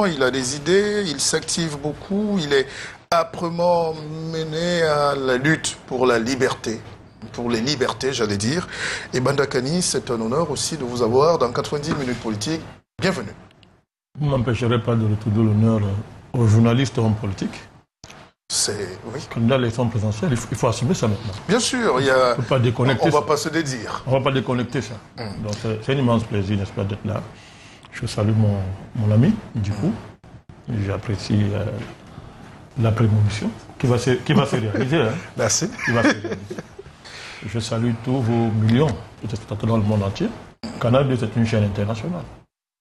Il a des idées, il s'active beaucoup, il est âprement mené à la lutte pour la liberté. Pour les libertés, j'allais dire. Et Bandakani, c'est un honneur aussi de vous avoir dans 90 minutes politiques. Bienvenue. Vous ne m'empêcherez pas de retourner l'honneur aux journalistes et hommes politiques. Oui. Candidat à l'élection présidentielle, il faut assumer ça maintenant. Bien sûr, il y a... On ne peut pas déconnecter on ne va pas se dédire. On ne va pas déconnecter ça. Donc c'est un immense plaisir, n'est-ce pas, d'être là. Je salue mon ami, du coup. J'apprécie la prémonition qui va se réaliser. Hein. Merci. Qui va se réaliser. Je salue tous vos millions de téléspectateurs dans le monde entier. Canal 2, c'est une chaîne internationale.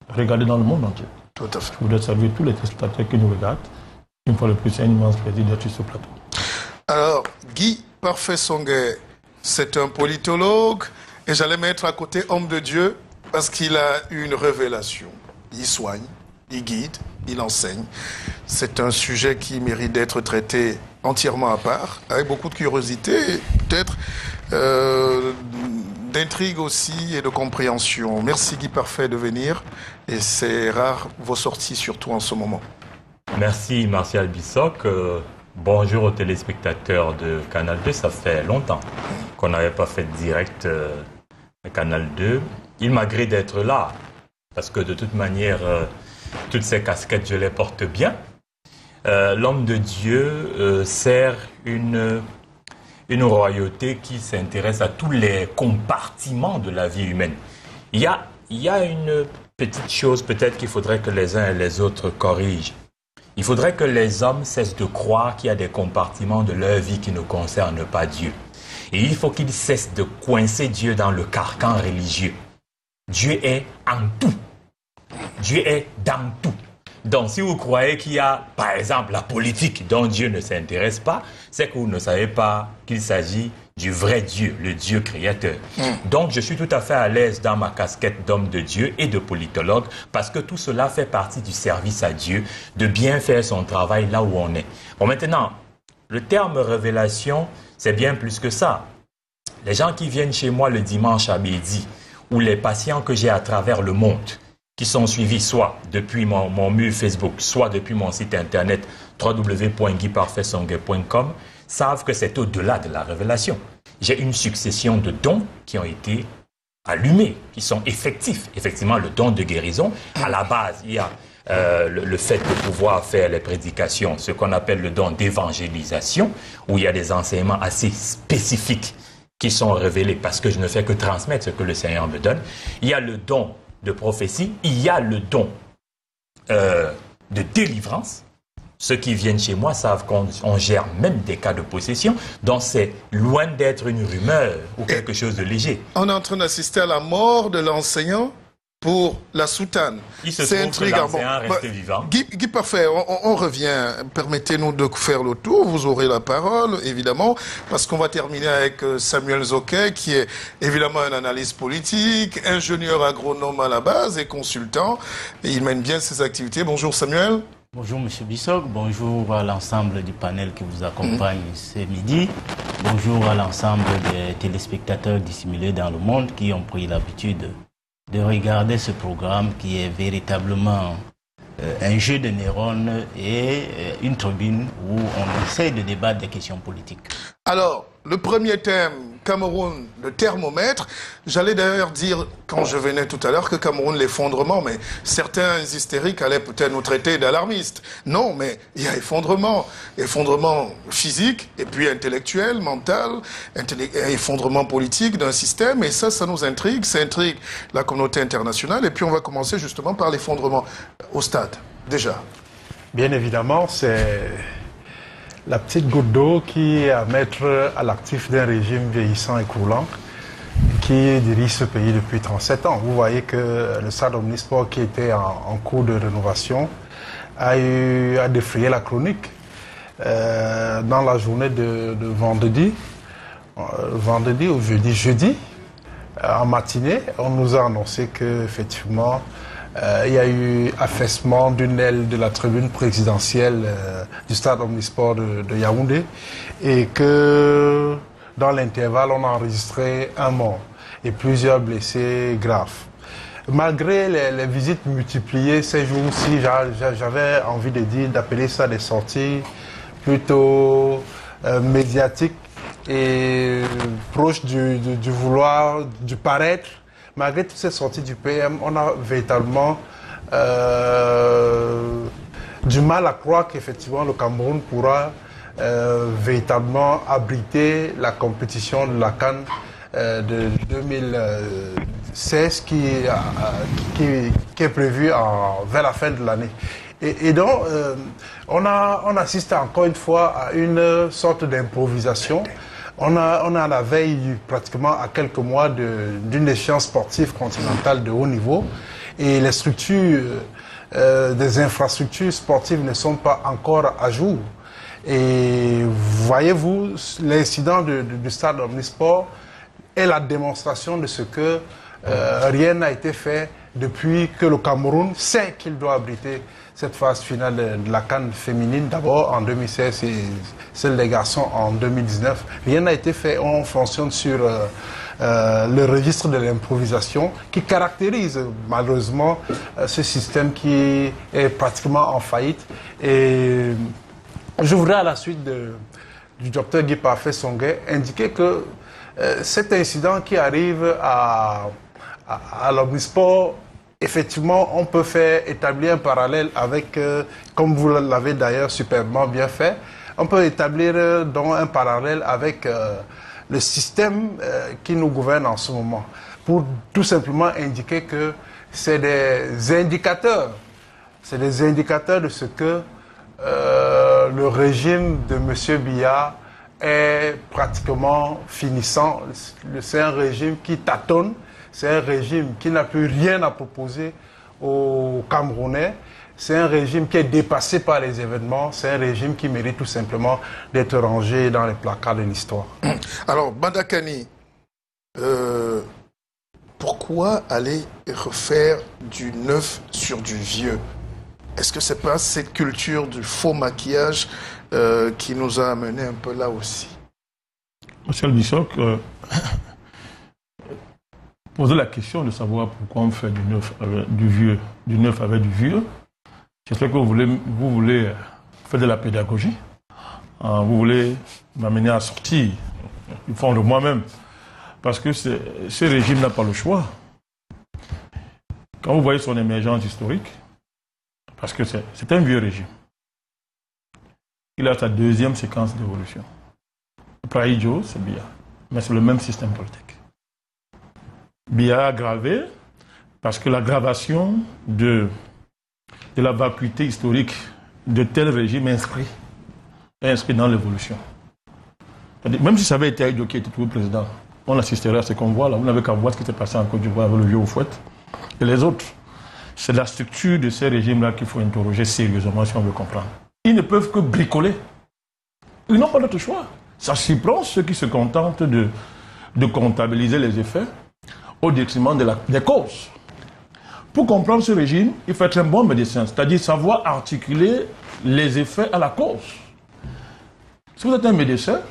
Regardez dans le monde entier. Tout à fait. Je voudrais saluer tous les téléspectateurs qui nous regardent. Une fois de plus, c'est un immense plaisir d'être sur ce plateau. Alors, Guy Parfait-Songué, c'est un politologue et j'allais mettre à côté homme de Dieu parce qu'il a une révélation. Il soigne, il guide, il enseigne. C'est un sujet qui mérite d'être traité entièrement à part, avec beaucoup de curiosité et peut-être d'intrigue aussi et de compréhension. Merci Guy Parfait de venir et c'est rare vos sorties surtout en ce moment. Merci Martial Bissoc. Bonjour aux téléspectateurs de Canal 2. Ça fait longtemps qu'on n'avait pas fait de direct à Canal 2. Il m'agrée d'être là parce que de toute manière, toutes ces casquettes, je les porte bien. L'homme de Dieu sert une royauté qui s'intéresse à tous les compartiments de la vie humaine. Il y a une petite chose peut-être qu'il faudrait que les uns et les autres corrigent. Il faudrait que les hommes cessent de croire qu'il y a des compartiments de leur vie qui ne concernent pas Dieu. Et il faut qu'ils cessent de coincer Dieu dans le carcan religieux. Dieu est en tout. Dieu est dans tout. Donc si vous croyez qu'il y a, par exemple, la politique dont Dieu ne s'intéresse pas, c'est que vous ne savez pas qu'il s'agit du vrai Dieu, le Dieu créateur. Donc je suis tout à fait à l'aise dans ma casquette d'homme de Dieu et de politologue parce que tout cela fait partie du service à Dieu, de bien faire son travail là où on est. Bon, maintenant, le terme révélation, c'est bien plus que ça. Les gens qui viennent chez moi le dimanche à midi ou les patients que j'ai à travers le monde qui sont suivis soit depuis mon mur Facebook, soit depuis mon site internet www.guyparfaitsongué.com savent que c'est au-delà de la révélation. J'ai une succession de dons qui ont été allumés, qui sont effectifs. Effectivement, le don de guérison, à la base, il y a le fait de pouvoir faire les prédications, ce qu'on appelle le don d'évangélisation, où il y a des enseignements assez spécifiques qui sont révélés parce que je ne fais que transmettre ce que le Seigneur me donne. Il y a le don de prophétie, il y a le don de délivrance. Ceux qui viennent chez moi savent qu'on gère même des cas de possession, donc c'est loin d'être une rumeur ou quelque chose de léger. On est en train d'assister à la mort de l'enseignant pour la soutane. Il se trouve que l'enseignant reste vivant. Guy Parfait, on revient. Permettez-nous de faire le tour. Vous aurez la parole, évidemment, parce qu'on va terminer avec Samuel Zoquet, qui est évidemment un analyste politique, ingénieur agronome à la base et consultant. Et il mène bien ses activités. Bonjour Samuel. Bonjour M. Bissoc, bonjour à l'ensemble du panel qui vous accompagne ce midi. Bonjour à l'ensemble des téléspectateurs dissimulés dans le monde qui ont pris l'habitude de regarder ce programme qui est véritablement un jeu de neurones et une tribune où on essaie de débattre des questions politiques. Alors, le premier thème, Cameroun, le thermomètre. J'allais d'ailleurs dire, quand je venais tout à l'heure, que Cameroun, l'effondrement, mais certains hystériques allaient peut-être nous traiter d'alarmistes. Non, mais il y a effondrement. Effondrement physique, et puis intellectuel, mental, effondrement politique d'un système, et ça nous intrigue. Ça intrigue la communauté internationale, et puis on va commencer justement par l'effondrement au stade, déjà. Bien évidemment, c'est la petite goutte d'eau qui est à mettre à l'actif d'un régime vieillissant et croulant qui dirige ce pays depuis 37 ans. Vous voyez que le stade Omnisport qui était en cours de rénovation a défrayé la chronique dans la journée de vendredi ou jeudi, en matinée. On nous a annoncé qu'effectivement, il y a eu affaissement d'une aile de la tribune présidentielle du stade Omnisport de Yaoundé et que dans l'intervalle, on a enregistré un mort et plusieurs blessés graves. malgré les visites multipliées ces jours-ci, j'avais envie de dire, d'appeler ça des sorties plutôt médiatiques et proches du vouloir, du paraître. Malgré toutes ces sorties du PM, on a véritablement du mal à croire qu'effectivement le Cameroun pourra véritablement abriter la compétition de la CAN de 2016 qui est prévue vers la fin de l'année. Et donc, on assiste encore une fois à une sorte d'improvisation. On est à la veille, pratiquement à quelques mois d'une échéance sportive continentale de haut niveau. Et les structures, des infrastructures sportives ne sont pas encore à jour. Et voyez-vous, l'incident du stade Omnisport est la démonstration de ce que rien n'a été fait depuis que le Cameroun sait qu'il doit abriter cette phase finale de la CAN féminine, d'abord en 2016 et celle des garçons en 2019. Rien n'a été fait, on fonctionne sur le registre de l'improvisation qui caractérise malheureusement ce système qui est pratiquement en faillite. Et je voudrais à la suite du docteur Guy Parfait Songué indiquer que cet incident qui arrive à l'Omnisport, effectivement, on peut établir un parallèle avec, comme vous l'avez d'ailleurs superbement bien fait, on peut établir donc un parallèle avec le système qui nous gouverne en ce moment, pour tout simplement indiquer que c'est des indicateurs de ce que le régime de M. Biya est pratiquement finissant. C'est un régime qui tâtonne, c'est un régime qui n'a plus rien à proposer aux Camerounais, c'est un régime qui est dépassé par les événements, c'est un régime qui mérite tout simplement d'être rangé dans les placards de l'histoire. Alors, Bandakani, pourquoi aller refaire du neuf sur du vieux? Est-ce que c'est pas cette culture du faux maquillage qui nous a amené un peu là aussi? Monsieur Bissoc, poser la question de savoir pourquoi on fait du neuf avec du vieux, du neuf avec du vieux. J'espère que vous voulez faire de la pédagogie. Vous voulez m'amener à sortir du fond de moi-même. Parce que ce régime n'a pas le choix. Quand vous voyez son émergence historique, parce que c'est un vieux régime. Il a sa deuxième séquence d'évolution. Praïdjo, c'est Biya. Mais c'est le même système politique. Biya a aggravé parce que l'aggravation de la vacuité historique de tel régime est inscrit dans l'évolution. Même si ça avait été Aïdjo qui était trouvé président, on assisterait à ce qu'on voit là. Vous n'avez qu'à voir ce qui s'est passé en Côte d'Ivoire avec le vieux Oufouette et les autres. C'est la structure de ces régimes-là qu'il faut interroger sérieusement si on veut comprendre. Ils ne peuvent que bricoler. Ils n'ont pas d'autre choix. Ça surprend ceux qui se contentent de comptabiliser les effets au détriment des causes. Pour comprendre ce régime, il faut être un bon médecin, c'est-à-dire savoir articuler les effets à la cause. Si vous êtes un médecin,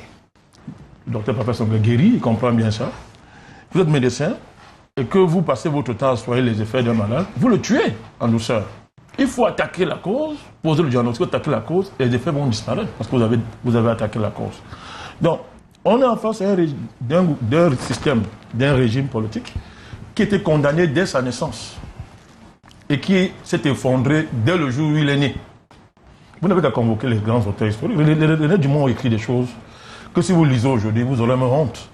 le docteur Papa Songué guéri, il comprend bien ça. Vous êtes médecin et que vous passez votre temps à soigner les effets d'un malade, vous le tuez en douceur. Il faut attaquer la cause, poser le diagnostic, attaquer la cause, et les effets vont disparaître parce que vous avez attaqué la cause. Donc, on est en face d'un système, d'un régime politique qui était condamné dès sa naissance et qui s'est effondré dès le jour où il est né. Vous n'avez qu'à convoquer les grands auteurs historiques. Les Dumont ont écrit des choses que si vous lisez aujourd'hui, vous aurez même honte.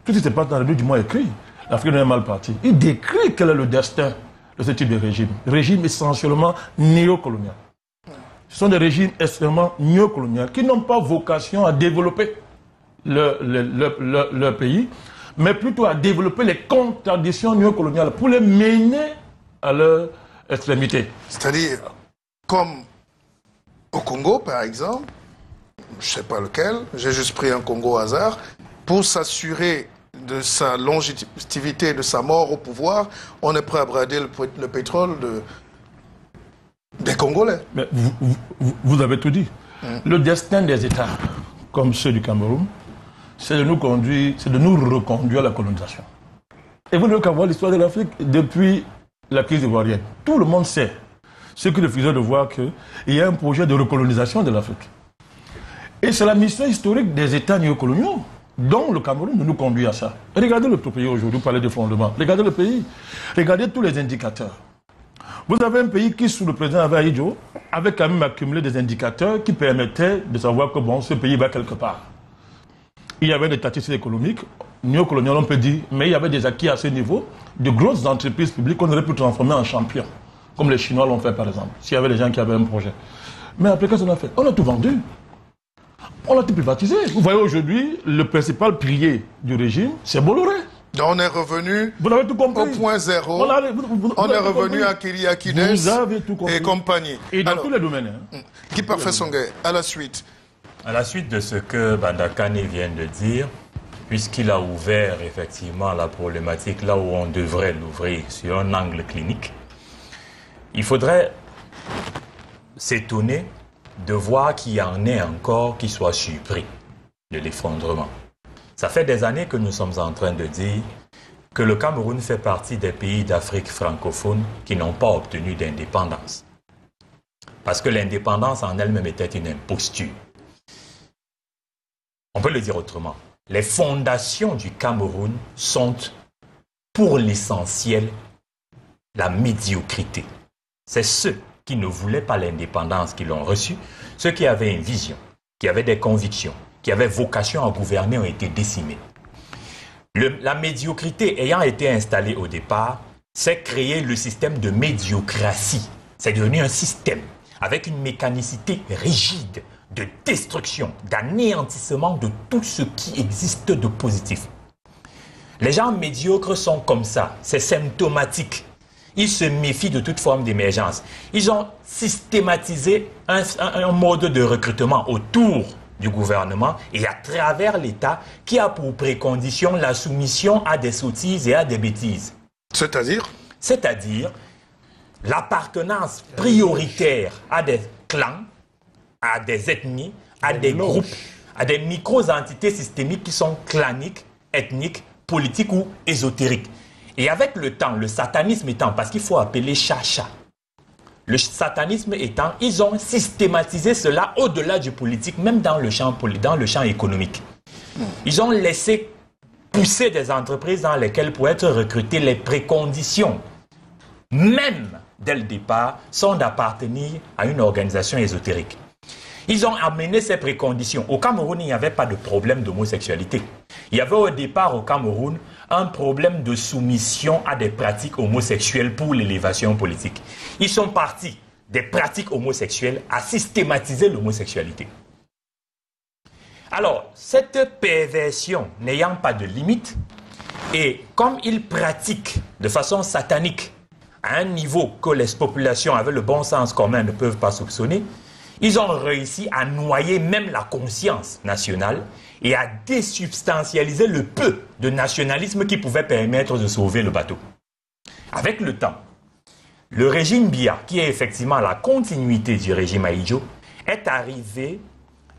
Tout ce qui se passe dans les deux Dumont écrit. L'Afrique n'est mal partie. Il décrit quel est le destin de ce type de régime. Régime essentiellement néocolonial. Ce sont des régimes extrêmement néocoloniaux qui n'ont pas vocation à développer le pays, mais plutôt à développer les contradictions néocoloniales pour les mener à leur extrémité. C'est-à-dire, comme au Congo, par exemple, je ne sais pas lequel, j'ai juste pris un Congo au hasard, pour s'assurer de sa longévité, de sa mort au pouvoir, on est prêt à brader le pétrole des Congolais. Mais vous avez tout dit. Le destin des États, comme ceux du Cameroun, c'est de nous reconduire à la colonisation. Et vous n'avez qu'à voir l'histoire de l'Afrique depuis la crise ivoirienne. Tout le monde sait ce qui refusait de voir qu'il y a un projet de recolonisation de l'Afrique. Et c'est la mission historique des États néocoloniaux dont le Cameroun nous conduit à ça. Et regardez le pays aujourd'hui, vous parlez de fondement. Regardez le pays. Regardez tous les indicateurs. Vous avez un pays qui, sous le président Avaïdjo, avait quand même accumulé des indicateurs qui permettaient de savoir que bon, ce pays va quelque part. Il y avait des statistiques économiques, néocoloniales on peut dire, mais il y avait des acquis à ce niveau, de grosses entreprises publiques qu'on aurait pu transformer en champions, comme les Chinois l'ont fait par exemple, s'il y avait des gens qui avaient un projet. Mais après, qu'est-ce qu'on a fait? On a tout vendu. On a tout privatisé. Vous voyez aujourd'hui, le principal pilier du régime, c'est Bolloré. On est revenu au point zéro. On est revenu à Kyriakides et compagnie. Et dans tous les domaines. Guy Parfait Songhai, à la suite. À la suite de ce que Bandakane vient de dire, puisqu'il a ouvert effectivement la problématique là où on devrait l'ouvrir sur un angle clinique, il faudrait s'étonner de voir qu'il y en ait encore qui soient surpris de l'effondrement. Ça fait des années que nous sommes en train de dire que le Cameroun fait partie des pays d'Afrique francophone qui n'ont pas obtenu d'indépendance. Parce que l'indépendance en elle-même était une imposture. On peut le dire autrement. Les fondations du Cameroun sont, pour l'essentiel, la médiocrité. C'est ceux qui ne voulaient pas l'indépendance qui l'ont reçue, ceux qui avaient une vision, qui avaient des convictions, qui avaient vocation à gouverner ont été décimés. La médiocrité ayant été installée au départ, c'est créer le système de médiocratie. C'est devenu un système avec une mécanicité rigide de destruction, d'anéantissement de tout ce qui existe de positif. Les gens médiocres sont comme ça, c'est symptomatique. Ils se méfient de toute forme d'émergence. Ils ont systématisé un mode de recrutement autour du gouvernement et à travers l'État qui a pour précondition la soumission à des sottises et à des bêtises. C'est-à-dire? C'est-à-dire l'appartenance prioritaire à des clans, à des ethnies, à des groupes, à des micro-entités systémiques qui sont claniques, ethniques, politiques ou ésotériques. Et avec le temps, le satanisme étant, parce qu'il faut appeler chat, le satanisme étant, ils ont systématisé cela au-delà du politique, même dans le champ économique. Ils ont laissé pousser des entreprises dans lesquelles pour être recrutés, les préconditions, même dès le départ, sont d'appartenir à une organisation ésotérique. Ils ont amené ces préconditions. Au Cameroun, il n'y avait pas de problème d'homosexualité. Il y avait au départ au Cameroun un problème de soumission à des pratiques homosexuelles pour l'élévation politique. Ils sont partis des pratiques homosexuelles à systématiser l'homosexualité. Alors, cette perversion n'ayant pas de limite, et comme ils pratiquent de façon satanique à un niveau que les populations avec le bon sens commun ne peuvent pas soupçonner, ils ont réussi à noyer même la conscience nationale et à désubstantialiser le peu de nationalisme qui pouvait permettre de sauver le bateau. Avec le temps, le régime Biya, qui est effectivement la continuité du régime Ahidjo, est arrivé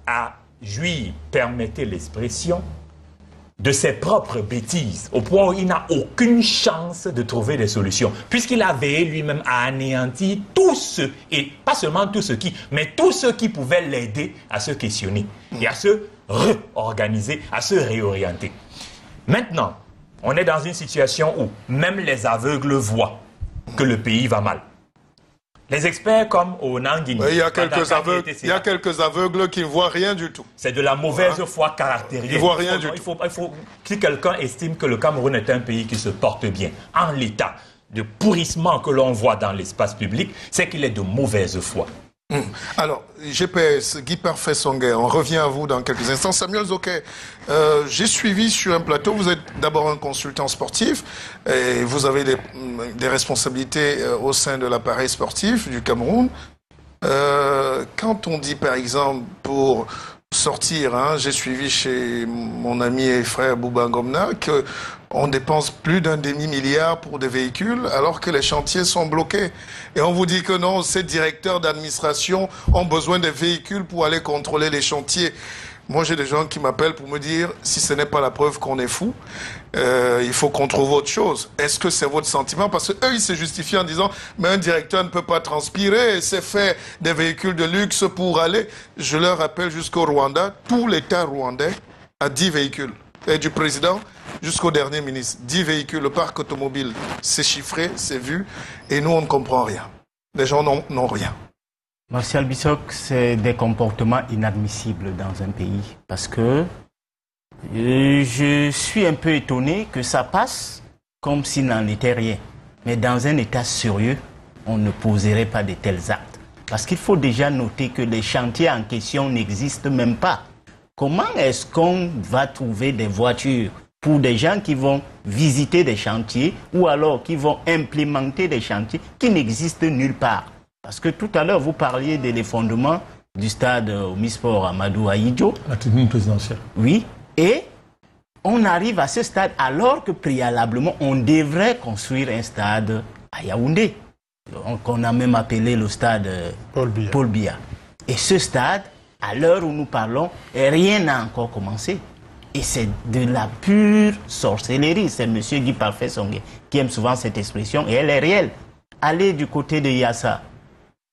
à jouir, permettez l'expression, de ses propres bêtises, au point où il n'a aucune chance de trouver des solutions, puisqu'il a veillé lui-même à anéantir tous ceux, et pas seulement tous ceux qui, mais tous ceux qui pouvaient l'aider à se questionner et à se réorganiser, à se réorienter. Maintenant, on est dans une situation où même les aveugles voient que le pays va mal. Les experts comme au Nanguini... Il y a quelques aveugles qui ne voient rien du tout. C'est de la mauvaise foi caractérisée. Ils ne voient rien du tout. Si quelqu'un estime que le Cameroun est un pays qui se porte bien, en l'état de pourrissement que l'on voit dans l'espace public, c'est qu'il est de mauvaise foi. Alors, GPS, Guy Parfait Songhai, on revient à vous dans quelques instants. Samuel Zoké, j'ai suivi sur un plateau, vous êtes d'abord un consultant sportif, et vous avez des responsabilités au sein de l'appareil sportif du Cameroun. Quand on dit par exemple pour sortir, j'ai suivi chez mon ami et frère Bouba Ngomna qu'on dépense plus d'un demi-milliard pour des véhicules alors que les chantiers sont bloqués. Et on vous dit que non, ces directeurs d'administration ont besoin des véhicules pour aller contrôler les chantiers. Moi, j'ai des gens qui m'appellent pour me dire, si ce n'est pas la preuve qu'on est fou, il faut qu'on trouve autre chose. Est-ce que c'est votre sentiment? Parce qu'eux, ils se justifient en disant, mais un directeur ne peut pas transpirer, c'est fait des véhicules de luxe pour aller. Je leur rappelle jusqu'au Rwanda, tout l'État rwandais a 10 véhicules. Et du président jusqu'au dernier ministre. 10 véhicules, le parc automobile, c'est chiffré, c'est vu, et nous, on ne comprend rien. Les gens n'ont rien. Martial Bissok, c'est des comportements inadmissibles dans un pays parce que je suis un peu étonné que ça passe comme s'il n'en était rien. Mais dans un état sérieux, on ne poserait pas de tels actes. Parce qu'il faut déjà noter que les chantiers en question n'existent même pas. Comment est-ce qu'on va trouver des voitures pour des gens qui vont visiter des chantiers ou alors qui vont implémenter des chantiers qui n'existent nulle part? Parce que tout à l'heure, vous parliez de l'effondrement du stade Omnisport Amadou Ahidjo. La tribune présidentielle. Oui, et on arrive à ce stade alors que préalablement, on devrait construire un stade à Yaoundé, qu'on a même appelé le stade Paul Biya. Et ce stade, à l'heure où nous parlons, rien n'a encore commencé. Et c'est de la pure sorcellerie. C'est M. Guy Parfait Songhé qui aime souvent cette expression, et elle est réelle. Allez du côté de Yassa.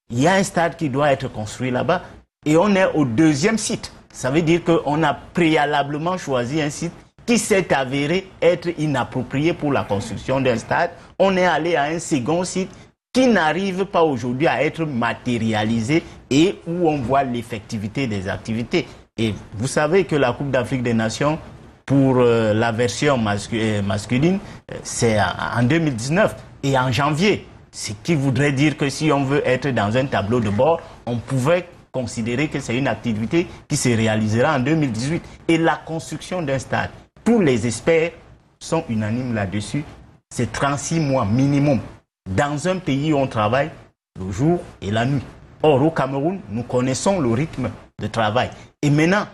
Il y a un stade qui doit être construit là-bas et on est au deuxième site. Ça veut dire qu'on a préalablement choisi un site qui s'est avéré être inapproprié pour la construction d'un stade. On est allé à un second site qui n'arrive pas aujourd'hui à être matérialisé et où on voit l'effectivité des activités. Et vous savez que la Coupe d'Afrique des Nations, pour la version masculine, c'est en 2019 et en janvier. Ce qui voudrait dire que si on veut être dans un tableau de bord, on pouvait considérer que c'est une activité qui se réalisera en 2018. Et la construction d'un stade, tous les experts sont unanimes là-dessus, c'est 36 mois minimum. Dans un pays où on travaille le jour et la nuit. Or, au Cameroun, nous connaissons le rythme de travail. Et maintenant,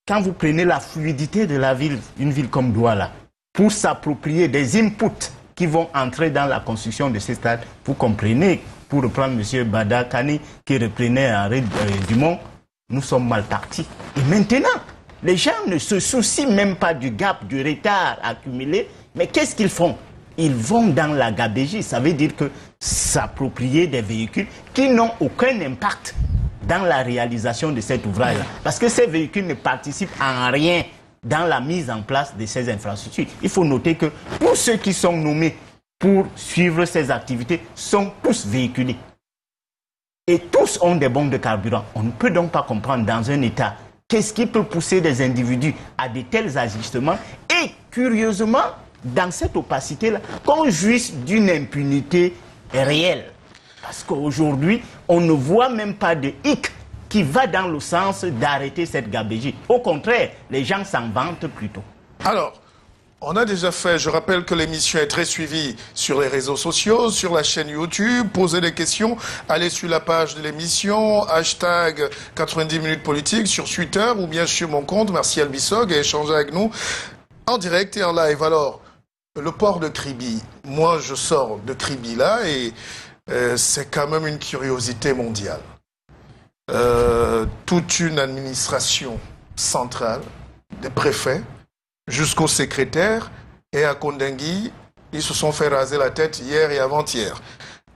quand vous prenez la fluidité de la ville, une ville comme Douala, pour s'approprier des inputs qui vont entrer dans la construction de ces stades, vous comprenez, pour reprendre M. Bada Kani, qui reprenait Henri Dumont, nous sommes mal partis. Et maintenant, les gens ne se soucient même pas du gap, du retard accumulé, mais qu'est-ce qu'ils font? Ils vont dans la gabégie, ça veut dire que s'approprier des véhicules qui n'ont aucun impact dans la réalisation de cet ouvrage-là. Parce que ces véhicules ne participent en rien dans la mise en place de ces infrastructures. Il faut noter que tous ceux qui sont nommés pour suivre ces activités sont tous véhiculés. Et tous ont des bombes de carburant. On ne peut donc pas comprendre dans un État qu'est-ce qui peut pousser des individus à de tels ajustements et, curieusement, dans cette opacité-là, qu'on jouisse d'une impunité réelle. Parce qu'aujourd'hui, on ne voit même pas de hic qui va dans le sens d'arrêter cette gabégie. Au contraire, les gens s'en vantent plutôt. Alors, on a déjà fait, je rappelle que l'émission est très suivie sur les réseaux sociaux, sur la chaîne YouTube. Posez des questions, allez sur la page de l'émission, hashtag 90 minutes politique sur Twitter ou bien sur mon compte, Martial Bissok, et échangez avec nous en direct et en live. Alors, le port de Kribi, moi je sors de Kribi là et c'est quand même une curiosité mondiale. Toute une administration centrale, des préfets, jusqu'au secrétaire, et à Kondengui, ils se sont fait raser la tête hier et avant-hier.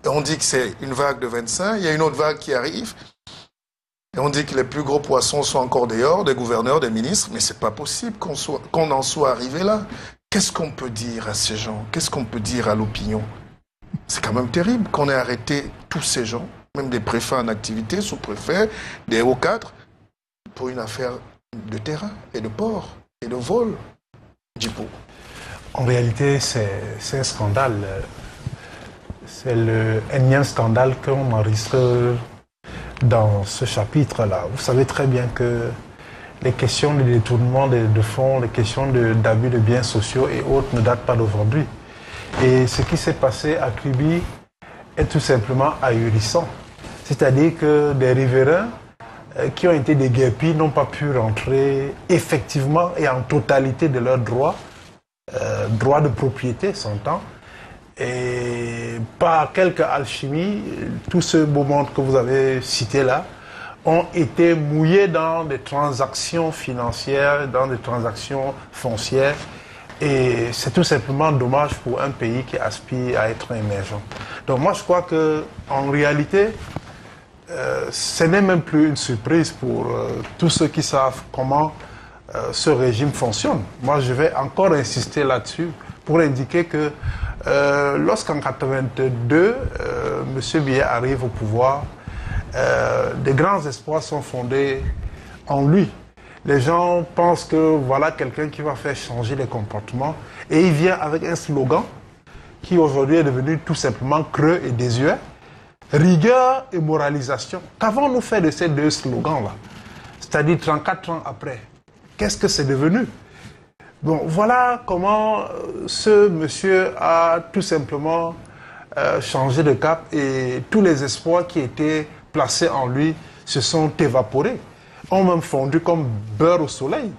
Et on dit que c'est une vague de 25, il y a une autre vague qui arrive, et on dit que les plus gros poissons sont encore dehors, des gouverneurs, des ministres, mais c'est pas possible qu'on en soit arrivé là. Qu'est-ce qu'on peut dire à ces gens? Qu'est-ce qu'on peut dire à l'opinion? C'est quand même terrible qu'on ait arrêté tous ces gens, même des préfets en activité, sous-préfets, des hauts cadres, pour une affaire de terrain et de port et de vol. Djipo. En réalité, c'est un scandale. C'est le énième scandale qu'on enregistre dans ce chapitre-là. Vous savez très bien que les questions de détournement de fonds, les questions d'abus de biens sociaux et autres ne datent pas d'aujourd'hui. Et ce qui s'est passé à Kribi est tout simplement ahurissant. C'est-à-dire que des riverains qui ont été déguerpis n'ont pas pu rentrer effectivement et en totalité de leurs droits, droits de propriété, s'entend. Et par quelque alchimie, tout ce beau monde que vous avez cité là ont été mouillés dans des transactions financières, dans des transactions foncières. Et c'est tout simplement dommage pour un pays qui aspire à être émergent. Donc moi, je crois qu'en réalité, ce n'est même plus une surprise pour tous ceux qui savent comment ce régime fonctionne. Moi, je vais encore insister là-dessus pour indiquer que lorsqu'en 1982, M. Biya arrive au pouvoir, des grands espoirs sont fondés en lui. Les gens pensent que voilà quelqu'un qui va faire changer les comportements et il vient avec un slogan qui aujourd'hui est devenu tout simplement creux et désuet. Rigueur et moralisation. Qu'avons-nous fait de ces deux slogans-là? C'est-à-dire 34 ans après. Qu'est-ce que c'est devenu? Bon, voilà comment ce monsieur a tout simplement changé de cap et tous les espoirs qui étaient placés en lui se sont évaporés, ont même fondu comme beurre au soleil.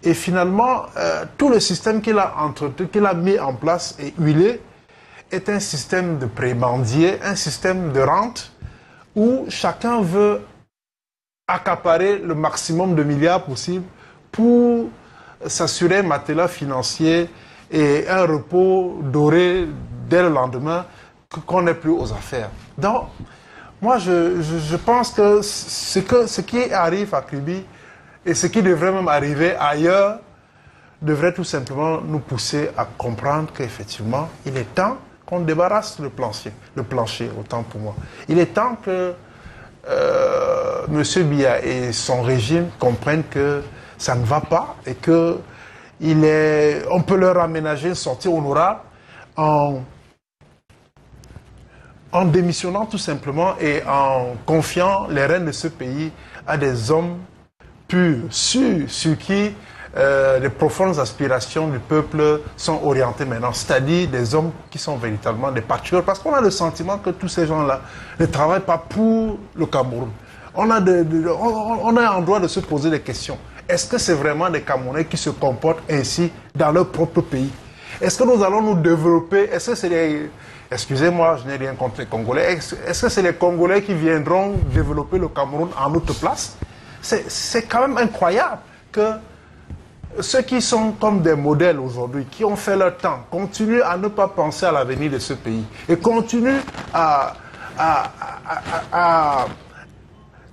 Et finalement, tout le système qu'il a entretenu, qu'il a mis en place et huilé, est un système de prébendier, un système de rente où chacun veut accaparer le maximum de milliards possible pour s'assurer un matelas financier et un repos doré dès le lendemain qu'on n'est plus aux affaires. Donc, moi, je pense que ce qui arrive à Kribi et ce qui devrait même arriver ailleurs devrait tout simplement nous pousser à comprendre qu'effectivement, il est temps qu'on débarrasse le plancher, autant pour moi. Il est temps que M. Biya et son régime comprennent que ça ne va pas et que on peut leur aménager une sortie honorable en démissionnant tout simplement et en confiant les rênes de ce pays à des hommes purs, sûrs, sur qui les profondes aspirations du peuple sont orientées maintenant, c'est-à-dire des hommes qui sont véritablement des patriotes, parce qu'on a le sentiment que tous ces gens-là ne travaillent pas pour le Cameroun. On a un droit de se poser des questions. Est-ce que c'est vraiment des Camerounais qui se comportent ainsi dans leur propre pays? Est-ce que nous allons nous développer? Est-ce que c'est des... Excusez-moi, je n'ai rien contre les Congolais. Est-ce que c'est les Congolais qui viendront développer le Cameroun en notre place? C'est quand même incroyable que ceux qui sont comme des modèles aujourd'hui, qui ont fait leur temps, continuent à ne pas penser à l'avenir de ce pays et continuent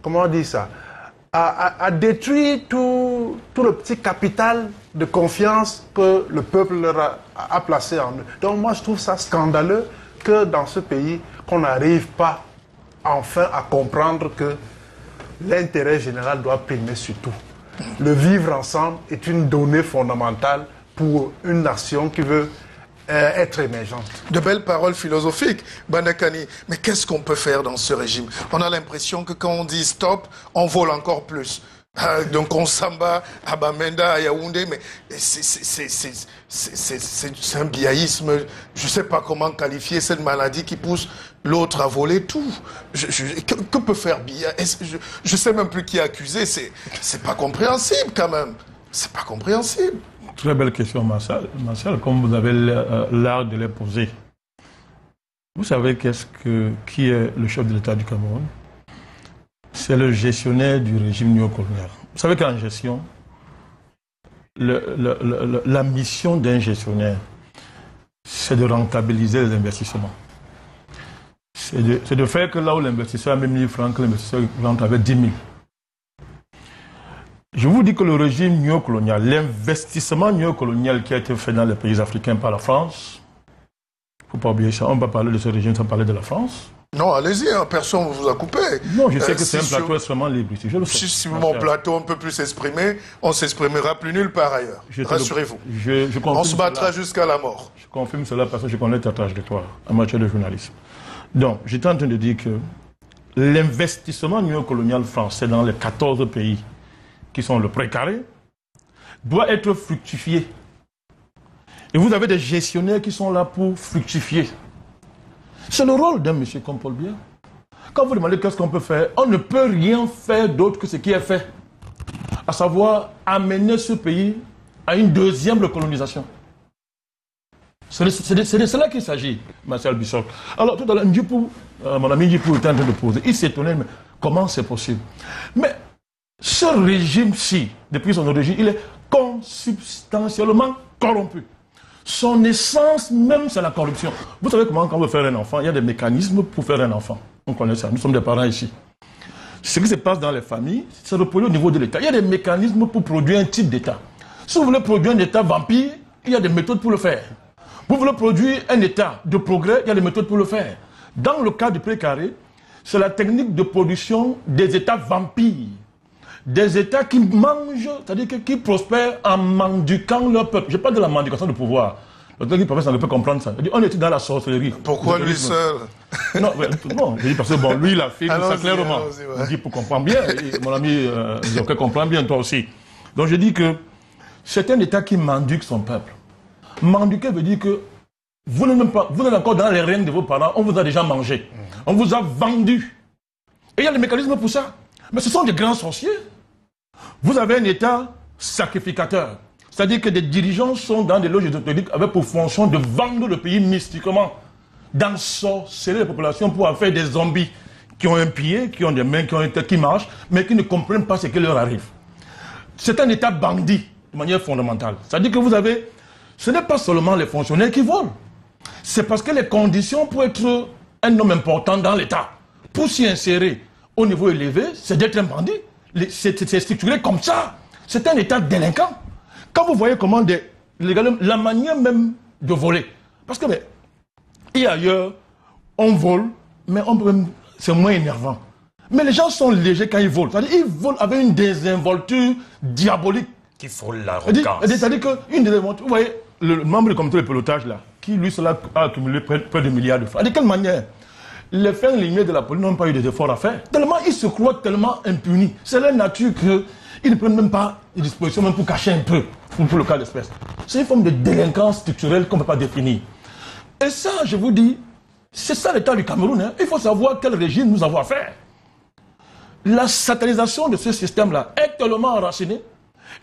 comment on dit ça, à détruire tout le petit capital de confiance que le peuple leur a placé en eux. Donc moi je trouve ça scandaleux que dans ce pays, qu'on n'arrive pas enfin à comprendre que l'intérêt général doit primer sur tout. Le vivre ensemble est une donnée fondamentale pour une nation qui veut être émergente. De belles paroles philosophiques, Bandakani. Mais qu'est-ce qu'on peut faire dans ce régime? On a l'impression que quand on dit stop, on vole encore plus. Donc on s'en bat à Bamenda, à Yaoundé, mais c'est un biaïsme. Je ne sais pas comment qualifier cette maladie qui pousse l'autre à voler tout. Que peut faire Biya? Je ne sais même plus qui est accusé. C'est pas compréhensible quand même. C'est pas compréhensible. Très belle question, Martial, comme vous avez l'art de les poser. Vous savez qui est le chef de l'État du Cameroun? C'est le gestionnaire du régime néocolonial. Vous savez qu'en gestion, la mission d'un gestionnaire, c'est de rentabiliser les investissements. C'est de faire que là où l'investisseur a mis 1000 francs, que l'investisseur rentre avec 10 000. Je vous dis que le régime néocolonial, l'investissement néocolonial qui a été fait dans les pays africains par la France, il ne faut pas oublier ça, on ne va pas parler de ce régime sans parler de la France. Non, allez-y, hein, personne ne vous a coupé. Non, je sais que c'est un plateau extrêmement libre ici. Si mon plateau ne peut plus s'exprimer, on ne s'exprimera plus nulle part ailleurs. Rassurez-vous. On se battra jusqu'à la mort. Je confirme cela parce que je connais ta trajectoire en matière de journalisme. Donc, j'étais en train de dire que l'investissement néocolonial français dans les 14 pays qui sont le précaré doit être fructifié. Et vous avez des gestionnaires qui sont là pour fructifier. C'est le rôle d'un monsieur comme Paul Biya. Quand vous demandez qu'est-ce qu'on peut faire, on ne peut rien faire d'autre que ce qui est fait. À savoir amener ce pays à une deuxième colonisation. C'est de cela qu'il s'agit, Martial Bissok. Alors tout à l'heure, mon ami Djipou était en train de poser. Il s'étonnait, mais Comment c'est possible? Mais ce régime-ci, depuis son origine, il est consubstantiellement corrompu. Son essence même, c'est la corruption. Vous savez comment, quand on veut faire un enfant, il y a des mécanismes pour faire un enfant. On connaît ça, nous sommes des parents ici. Ce qui se passe dans les familles, c'est reproduit au niveau de l'État. Il y a des mécanismes pour produire un type d'État. Si vous voulez produire un État vampire, il y a des méthodes pour le faire. Vous voulez produire un État de progrès, il y a des méthodes pour le faire. Dans le cas du précaré, c'est la technique de production des États vampires. Des États qui mangent, c'est-à-dire qui prospèrent en mendiquant leur peuple. Je parle de la mendication de pouvoir. Le temps qui professeur ne peut comprendre ça. On était dans la sorcellerie. Pourquoi lui seul? Non, je dis parce que bon, lui, il a fait ça clairement. Je dis pour comprendre bien. Et mon ami Zoké comprend bien, toi aussi. Donc je dis que c'est un État qui mendique son peuple. Mendiquer veut dire que vous n'êtes encore dans les règnes de vos parents, on vous a déjà mangé. On vous a vendu. Et il y a des mécanismes pour ça. Mais ce sont des grands sorciers. Vous avez un État sacrificateur. C'est-à-dire que des dirigeants sont dans des loges ésotériques avec pour fonction de vendre le pays mystiquement, d'ensorceler les populations pour en faire des zombies qui ont un pied, qui ont des mains, qui ont une tête, qui marchent, mais qui ne comprennent pas ce qui leur arrive. C'est un État bandit de manière fondamentale. C'est-à-dire que vous avez... Ce n'est pas seulement les fonctionnaires qui volent. C'est parce que les conditions pour être un homme important dans l'État, pour s'y insérer au niveau élevé, c'est d'être un bandit. C'est structuré comme ça. C'est un État délinquant. Quand vous voyez comment la manière même de voler, parce que et ailleurs, on vole, mais c'est moins énervant. Mais les gens sont légers quand ils volent. C'est-à-dire qu'ils volent avec une désinvolture diabolique. Qui frôle l'arrogance. C'est-à-dire qu'une désinvolture, vous voyez, le membre du comité de pilotage là, qui lui cela a accumulé près de milliards de francs. De quelle manière? Les fins lignées de la police n'ont pas eu des efforts à faire. Tellement ils se croient tellement impunis. C'est leur nature qu'ils ne prennent même pas des dispositions même pour cacher un peu, pour le cas d'espèce. C'est une forme de délinquance structurelle qu'on ne peut pas définir. Et ça, je vous dis, c'est ça l'état du Cameroun. Hein. Il faut savoir quel régime nous avons à faire. La satanisation de ce système-là est tellement enracinée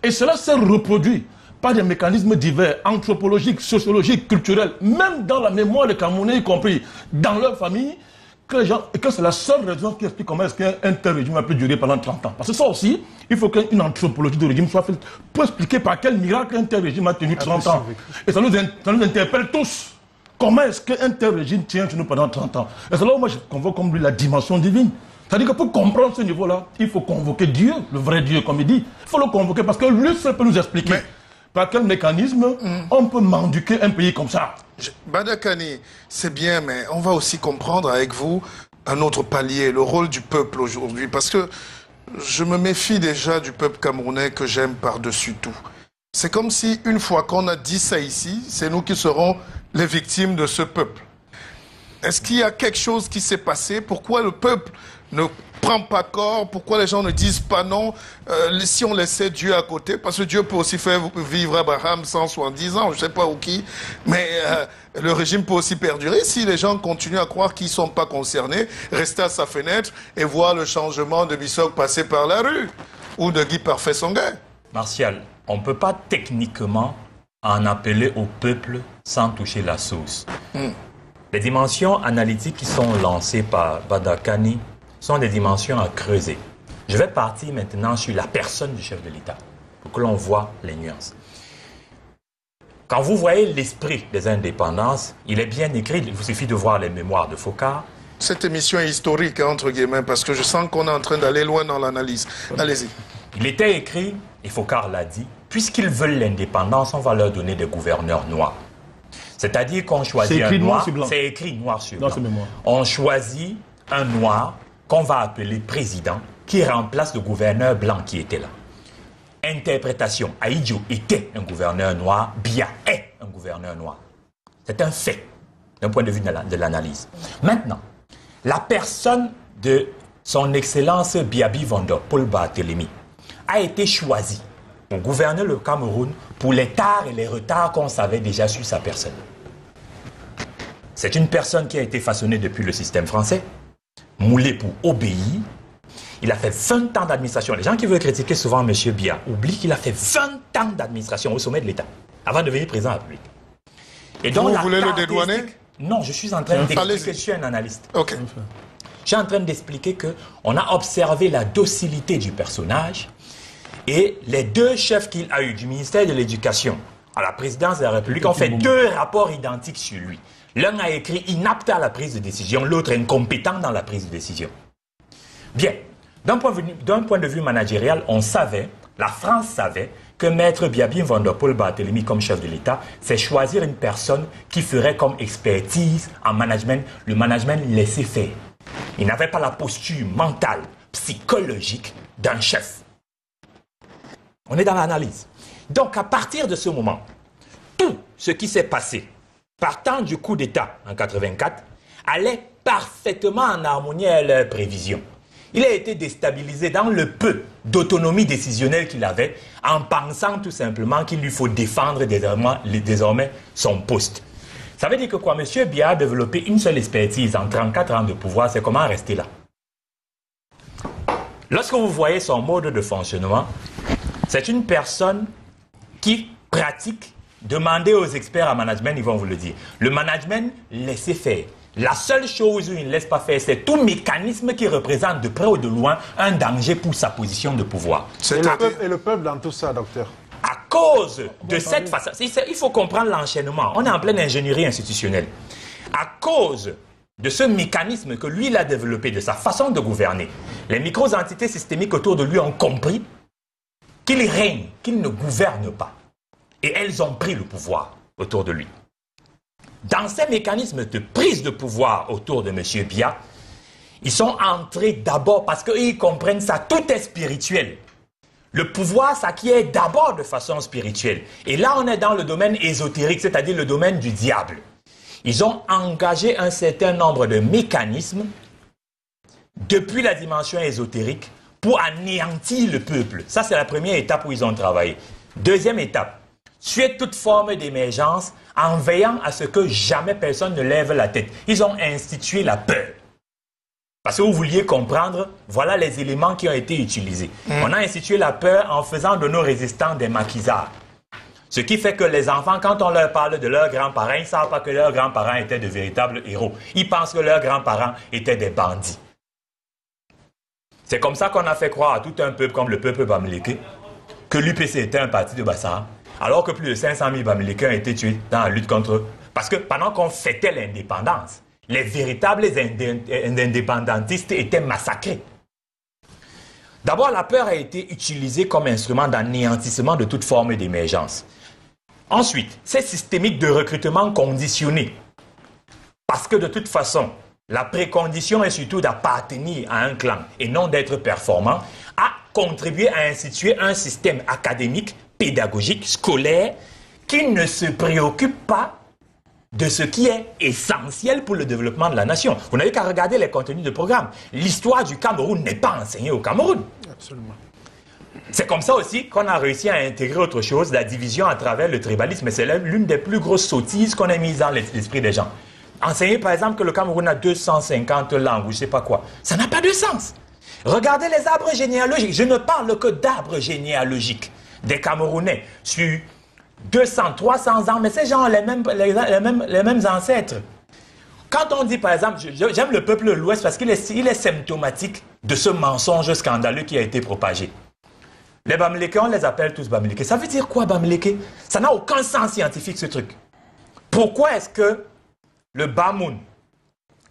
et cela s'est reproduit par des mécanismes divers, anthropologiques, sociologiques, culturels, même dans la mémoire des Camerounais, y compris dans leur famille, que c'est la seule raison qui explique comment est-ce qu'un tel régime a pu durer pendant 30 ans. Parce que ça aussi, il faut qu'une anthropologie de régime soit faite pour expliquer par quel miracle un tel régime a tenu 30 ans. Et ça nous interpelle tous. Comment est-ce qu'un tel régime tient chez nous pendant 30 ans? Et c'est là où moi je convoque comme lui la dimension divine. C'est-à-dire que pour comprendre ce niveau-là, il faut convoquer Dieu, le vrai Dieu, comme il dit. Il faut le convoquer parce que lui seul peut nous expliquer. Mais par quel mécanisme on peut mendiquer un pays comme ça? Badakani, c'est bien, mais on va aussi comprendre avec vous un autre palier, le rôle du peuple aujourd'hui. Parce que je me méfie déjà du peuple camerounais que j'aime par-dessus tout. C'est comme si, une fois qu'on a dit ça ici, c'est nous qui serons les victimes de ce peuple. Est-ce qu'il y a quelque chose qui s'est passé? Pourquoi le peuple ne prend pas corps? Pourquoi les gens ne disent pas non si on laissait Dieu à côté? Parce que Dieu peut aussi faire vivre Abraham 170 ans, je ne sais pas où qui. Mais le régime peut aussi perdurer si les gens continuent à croire qu'ils ne sont pas concernés, rester à sa fenêtre et voir le changement de Bissok passer par la rue ou de Guy Parfait Songhai. Martial, on ne peut pas techniquement en appeler au peuple sans toucher la source. Les dimensions analytiques qui sont lancées par Badakani sont des dimensions à creuser. Je vais partir maintenant sur la personne du chef de l'État, pour que l'on voit les nuances. Quand vous voyez l'esprit des indépendances, il est bien écrit, il vous suffit de voir les mémoires de Focard. Cette émission est historique, entre guillemets, parce que je sens qu'on est en train d'aller loin dans l'analyse. Allez-y. Il était écrit, et Focard l'a dit, puisqu'ils veulent l'indépendance, on va leur donner des gouverneurs noirs. C'est-à-dire qu'on choisit un noir, c'est écrit noir sur blanc. On choisit un noir qu'on va appeler président, qui remplace le gouverneur blanc qui était là. Interprétation, Ahidjo était un gouverneur noir, Biya est un gouverneur noir. C'est un fait, d'un point de vue de l'analyse. Maintenant, la personne de son Excellence Biaby Vondor, Paul Barthélemy, a été choisie pour gouverner le Cameroun pour les tares et les retards qu'on savait déjà sur sa personne. C'est une personne qui a été façonnée depuis le système français, moulée pour obéir. Il a fait 20 ans d'administration. Les gens qui veulent critiquer souvent M. Biya oublient qu'il a fait 20 ans d'administration au sommet de l'État, avant de devenir président de la République. Et donc, vous voulez le dédouaner? Non, je suis en train d'expliquer que je suis un analyste. Okay. Je suis en train d'expliquer qu'on a observé la docilité du personnage et les deux chefs qu'il a eu du ministère de l'Éducation à la présidence de la République ont fait deux rapports identiques sur lui. L'un a écrit inapte à la prise de décision, l'autre incompétent dans la prise de décision. Bien, d'un point de vue managérial, on savait, la France savait, que Maître Biabin Van der Poel Barthélemy comme chef de l'État, c'est choisir une personne qui ferait comme expertise en management, le management laissé faire. Il n'avait pas la posture mentale, psychologique d'un chef. On est dans l'analyse. Donc, à partir de ce moment, tout ce qui s'est passé, partant du coup d'État en 1984, allait parfaitement en harmonie avec leurs prévisions. Il a été déstabilisé dans le peu d'autonomie décisionnelle qu'il avait en pensant tout simplement qu'il lui faut défendre désormais son poste. Ça veut dire que quoi? M. Biya a développé une seule expertise en 34 ans de pouvoir, c'est comment rester là. Lorsque vous voyez son mode de fonctionnement, c'est une personne qui pratique, demandez aux experts en management, ils vont vous le dire. Le management, laissez faire. La seule chose où il ne laisse pas faire, c'est tout mécanisme qui représente de près ou de loin un danger pour sa position de pouvoir. Et le peuple dans tout ça, docteur? À cause de cette façon, il faut comprendre l'enchaînement. On est en pleine ingénierie institutionnelle. À cause de ce mécanisme que lui, il a développé, de sa façon de gouverner, les micro-entités systémiques autour de lui ont compris qu'il règne, qu'il ne gouverne pas. Et elles ont pris le pouvoir autour de lui. Dans ces mécanismes de prise de pouvoir autour de M. Biya, ils sont entrés d'abord parce qu'ils comprennent ça, tout est spirituel. Le pouvoir s'acquiert d'abord de façon spirituelle. Et là, on est dans le domaine ésotérique, c'est-à-dire le domaine du diable. Ils ont engagé un certain nombre de mécanismes depuis la dimension ésotérique pour anéantir le peuple. Ça, c'est la première étape où ils ont travaillé. Deuxième étape, tuer toute forme d'émergence en veillant à ce que jamais personne ne lève la tête. Ils ont institué la peur. Parce que vous vouliez comprendre, voilà les éléments qui ont été utilisés. On a institué la peur en faisant de nos résistants des maquisards. Ce qui fait que les enfants, quand on leur parle de leurs grands-parents, ils ne savent pas que leurs grands-parents étaient de véritables héros. Ils pensent que leurs grands-parents étaient des bandits. C'est comme ça qu'on a fait croire à tout un peuple comme le peuple bamileke que l'UPC était un parti de Bassara. Alors que plus de 500 000 Bamilekins ont été tués dans la lutte contre eux. Parce que pendant qu'on fêtait l'indépendance, les véritables indépendantistes étaient massacrés. D'abord, la peur a été utilisée comme instrument d'anéantissement de toute forme d'émergence. Ensuite, c'est systémique de recrutement conditionné. Parce que de toute façon, la précondition est surtout d'appartenir à un clan et non d'être performant, a contribué à instituer un système académique pédagogique, scolaire, qui ne se préoccupe pas de ce qui est essentiel pour le développement de la nation. Vous n'avez qu'à regarder les contenus de programme. L'histoire du Cameroun n'est pas enseignée au Cameroun. Absolument. C'est comme ça aussi qu'on a réussi à intégrer autre chose, la division à travers le tribalisme. C'est l'une des plus grosses sottises qu'on a mises dans l'esprit des gens. Enseigner par exemple que le Cameroun a 250 langues ou je ne sais pas quoi, ça n'a pas de sens. Regardez les arbres généalogiques. Je ne parle que d'arbres généalogiques des Camerounais sur 200, 300 ans, mais ces gens ont les mêmes ancêtres. Quand on dit par exemple, j'aime le peuple de l'Ouest parce qu'il est symptomatique de ce mensonge scandaleux qui a été propagé. Les Bamileke, on les appelle tous Bamileke. Ça veut dire quoi Bamileke? Ça n'a aucun sens scientifique ce truc. Pourquoi est-ce que le Bamoun,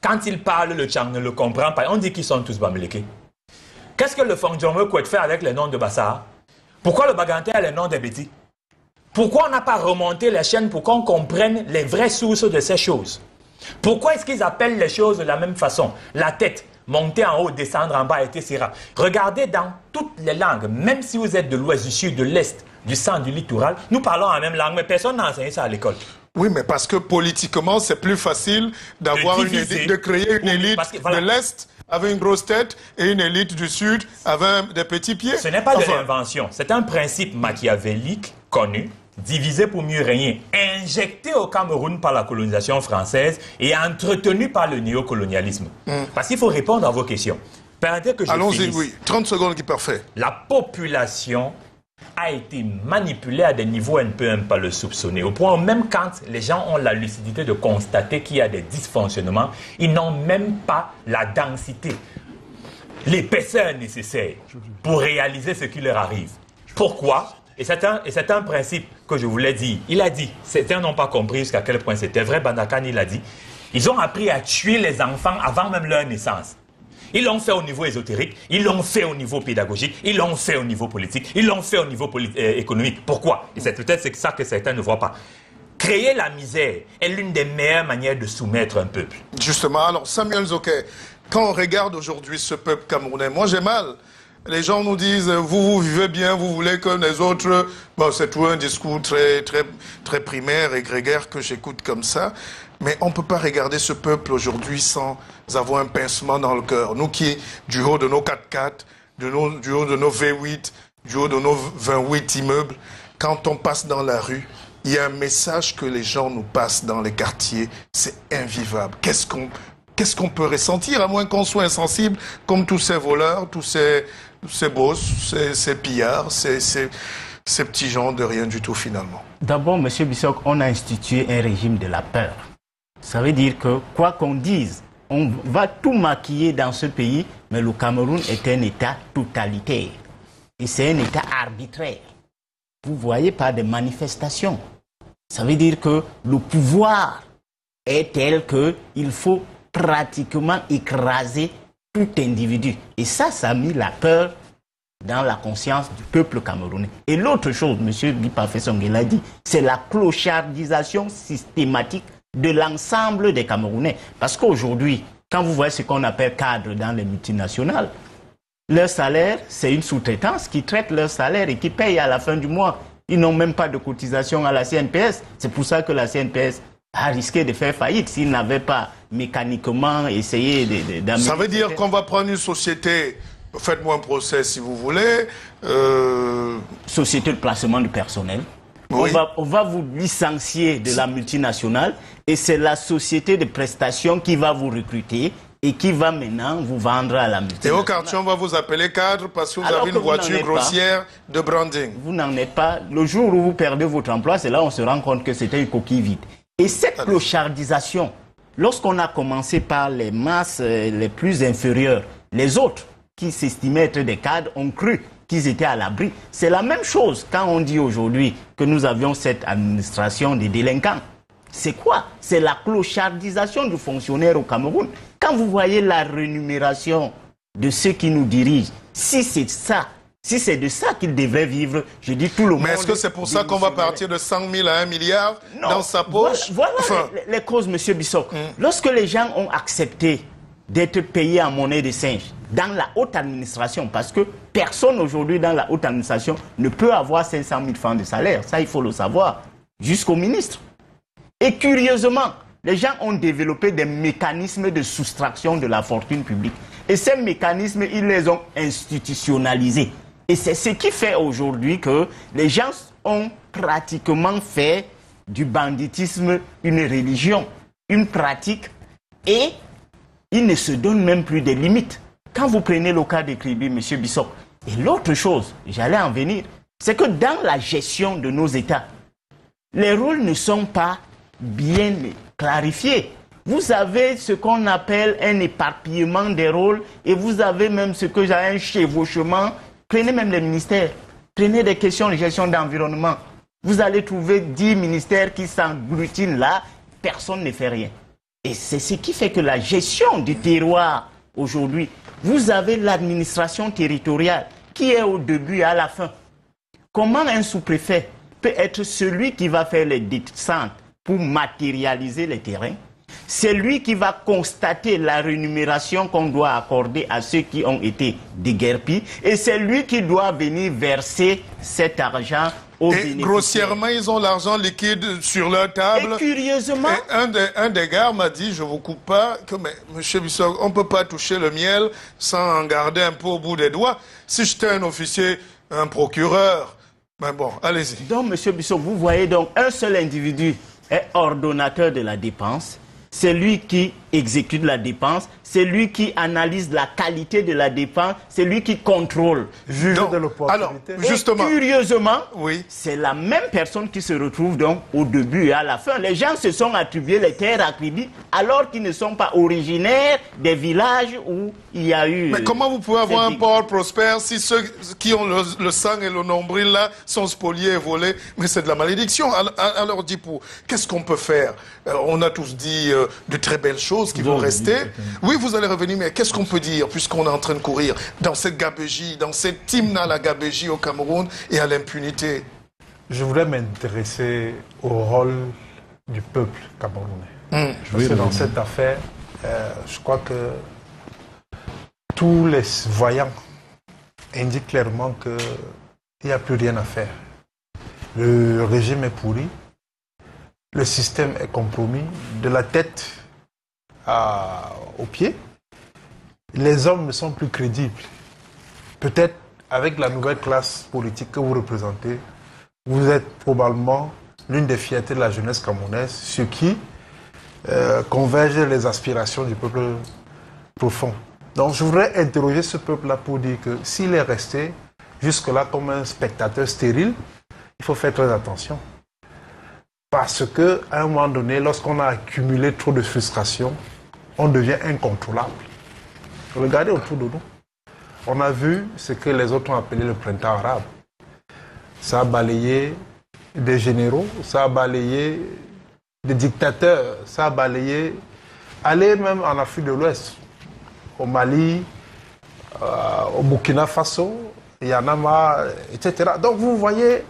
quand il parle, le Tchang ne le comprend pas? On dit qu'ils sont tous Bamileke. Qu'est-ce que le Fongdjongme Kouet fait avec les noms de Bassara? Pourquoi le Baganté a les noms des Bétis? Pourquoi on n'a pas remonté les chaînes pour qu'on comprenne les vraies sources de ces choses? Pourquoi est-ce qu'ils appellent les choses de la même façon? La tête, monter en haut, descendre en bas, etc. Regardez dans toutes les langues, même si vous êtes de l'ouest, du sud, de l'est, du centre, du littoral, nous parlons la même langue, mais personne n'a enseigné ça à l'école. Oui, mais parce que politiquement, c'est plus facile d'avoir une élite, de créer une élite de l'Est avec une grosse tête et une élite du Sud avec des petits pieds. Ce n'est pas de l'invention, c'est un principe machiavélique connu, divisé pour mieux régner, injecté au Cameroun par la colonisation française et entretenu par le néocolonialisme. Parce qu'il faut répondre à vos questions. Permettez que je Allons-y, finisse. oui. 30 secondes qui parfait. La population a été manipulé à des niveaux, on ne peut même pas le soupçonner. Au point où même quand les gens ont la lucidité de constater qu'il y a des dysfonctionnements, ils n'ont même pas la densité, l'épaisseur nécessaire pour réaliser ce qui leur arrive. Pourquoi ? Et c'est un principe que je voulais dire. Il a dit, certains n'ont pas compris jusqu'à quel point c'était vrai, Bandakan, il a dit, ils ont appris à tuer les enfants avant même leur naissance. Ils l'ont fait au niveau ésotérique, ils l'ont fait au niveau pédagogique, ils l'ont fait au niveau politique, ils l'ont fait au niveau économique. Pourquoi? Et c'est peut-être ça que certains ne voient pas. Créer la misère est l'une des meilleures manières de soumettre un peuple. Justement, alors Samuel Zoké, quand on regarde aujourd'hui ce peuple camerounais, moi j'ai mal. Les gens nous disent, vous vivez bien, vous voulez que les autres... Bon, c'est tout un discours très primaire et grégaire que j'écoute comme ça. Mais on ne peut pas regarder ce peuple aujourd'hui sans avoir un pincement dans le cœur. Nous qui, du haut de nos 4x4, du haut de nos V8, du haut de nos 28 immeubles, quand on passe dans la rue, il y a un message que les gens nous passent dans les quartiers. C'est invivable. Qu'est-ce qu'on peut ressentir, à moins qu'on soit insensible, comme tous ces voleurs, tous ces boss, ces pillards, ces petits gens de rien du tout finalement. D'abord, M. Bissok, on a institué un régime de la peur. Ça veut dire que, quoi qu'on dise, on va tout maquiller dans ce pays, mais le Cameroun est un État totalitaire. Et c'est un État arbitraire. Vous voyez par des manifestations. Ça veut dire que le pouvoir est tel qu'il faut pratiquement écraser tout individu. Et ça a mis la peur dans la conscience du peuple camerounais. Et l'autre chose, M. Guy Parfait-Songhé l'a dit, c'est la clochardisation systématique de l'ensemble des Camerounais. Parce qu'aujourd'hui, quand vous voyez ce qu'on appelle cadre dans les multinationales, leur salaire, c'est une sous-traitance qui traite leur salaire et qui paye à la fin du mois. Ils n'ont même pas de cotisation à la CNPS. C'est pour ça que la CNPS a risqué de faire faillite s'ils n'avaient pas mécaniquement essayé d'amener... Ça veut dire qu'on va prendre une société, faites-moi un procès si vous voulez... Société de placement du personnel. Oui. On va vous licencier de la multinationale et c'est la société de prestation qui va vous recruter et qui va maintenant vous vendre à la multinationale. Et au quartier, on va vous appeler cadre parce que vous avez une voiture grossière de branding. Vous n'en êtes pas. Le jour où vous perdez votre emploi, c'est là où on se rend compte que c'était une coquille vide. Et cette clochardisation, lorsqu'on a commencé par les masses les plus inférieures, les autres qui s'estimaient être des cadres ont cru qu'ils étaient à l'abri. C'est la même chose quand on dit aujourd'hui que nous avions cette administration des délinquants. C'est quoi? C'est la clochardisation du fonctionnaire au Cameroun. Quand vous voyez la rémunération de ceux qui nous dirigent, si c'est ça, si c'est de ça qu'ils devraient vivre, je dis tout le monde... Mais est-ce que c'est pour ça qu'on va partir de 100 000 à 1 milliard dans sa poche? Voilà les causes, M. Bissok. Lorsque les gens ont accepté d'être payés en monnaie de singe dans la haute administration, parce que personne aujourd'hui dans la haute administration ne peut avoir 500 000 francs de salaire, ça il faut le savoir, jusqu'au ministre. Et curieusement, les gens ont développé des mécanismes de soustraction de la fortune publique. Et ces mécanismes, ils les ont institutionnalisés. Et c'est ce qui fait aujourd'hui que les gens ont pratiquement fait du banditisme une religion, une pratique, et ils ne se donnent même plus de limites. Quand vous prenez le cas de Kribi, M. Bissok, et l'autre chose, j'allais en venir, c'est que dans la gestion de nos États, les rôles ne sont pas bien clarifiés. Vous avez ce qu'on appelle un éparpillement des rôles et vous avez même ce que j'ai un chevauchement. Prenez même les ministères, prenez des questions de gestion d'environnement. Vous allez trouver 10 ministères qui s'agglutinent là, personne ne fait rien. Et c'est ce qui fait que la gestion du terroir aujourd'hui, vous avez l'administration territoriale qui est au début et à la fin. Comment un sous-préfet peut être celui qui va faire les descentes pour matérialiser les terrains? C'est lui qui va constater la rémunération qu'on doit accorder à ceux qui ont été déguerpis et c'est lui qui doit venir verser cet argent aux bénéficiaires. Grossièrement, ils ont l'argent liquide sur leur table. Et curieusement... Et un des gars m'a dit, je ne vous coupe pas, que mais, M. Bissok, on ne peut pas toucher le miel sans en garder un peu au bout des doigts. Si j'étais un officier, un procureur, ben bon, allez-y. Donc, M. Bissok, vous voyez donc un seul individu est ordonnateur de la dépense. C'est lui qui exécute la dépense, c'est lui qui analyse la qualité de la dépense, c'est lui qui contrôle. Juge Donc, de l'opportunité. alors, justement, Et curieusement, oui. c'est la même personne qui se retrouve donc au début et à la fin. Les gens se sont attribués les terres à crédit alors qu'ils ne sont pas originaires des villages où il y a eu... Mais comment vous pouvez avoir un cette- port prospère si ceux qui ont le sang et le nombril là sont spoliés et volés? Mais c'est de la malédiction. Alors, Dipou, qu'est-ce qu'on peut faire? On a tous dit de très belles choses qui vont rester. Oui, vous allez revenir, mais qu'est-ce qu'on peut dire puisqu'on est en train de courir dans cette gabégie, dans cette hymne à la gabégie au Cameroun et à l'impunité? Je voudrais m'intéresser au rôle du peuple camerounais. Parce que dans cette affaire, je crois que tous les voyants indiquent clairement qu'il n'y a plus rien à faire. Le régime est pourri, le système est compromis, de la tête aux pieds. Les hommes ne sont plus crédibles. Peut-être avec la nouvelle classe politique que vous représentez, vous êtes probablement l'une des fiertés de la jeunesse camerounaise, ce qui converge les aspirations du peuple profond. Donc je voudrais interroger ce peuple-là pour dire que s'il est resté jusque-là comme un spectateur stérile, il faut faire très attention. Parce qu'à un moment donné, lorsqu'on a accumulé trop de frustration, on devient incontrôlable. Regardez autour de nous. On a vu ce que les autres ont appelé le printemps arabe. Ça a balayé des généraux, ça a balayé des dictateurs, ça a balayé, aller même en Afrique de l'Ouest, au Mali, au Burkina Faso, il y en a marre, etc. Donc vous voyez,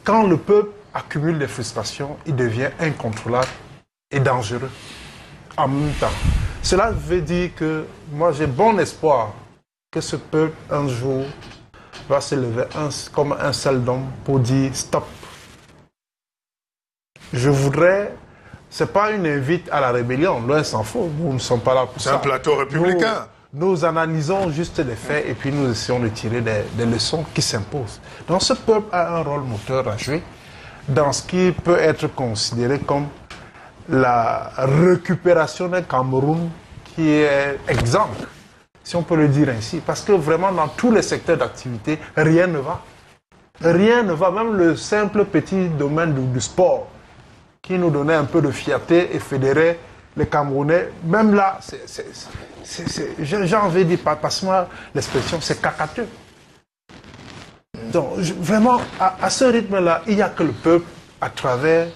quand le peuple accumule des frustrations, il devient incontrôlable et dangereux en même temps. Cela veut dire que moi j'ai bon espoir que ce peuple un jour va se lever comme un seul homme pour dire stop. Je voudrais, c'est pas une invite à la rébellion, loin s'en faut, nous ne sommes pas là pour ça. C'est un plateau républicain. Nous analysons juste les faits et puis nous essayons de tirer des leçons qui s'imposent. Donc ce peuple a un rôle moteur à jouer dans ce qui peut être considéré comme la récupération d'un Cameroun qui est exempt, si on peut le dire ainsi. Parce que vraiment dans tous les secteurs d'activité, rien ne va. Rien ne va, même le simple petit domaine du sport qui nous donnait un peu de fierté et fédérait les Camerounais, même là, j'ai envie de dire, passe-moi l'expression, c'est cacateux. Donc, vraiment, à ce rythme-là, il n'y a que le peuple, à travers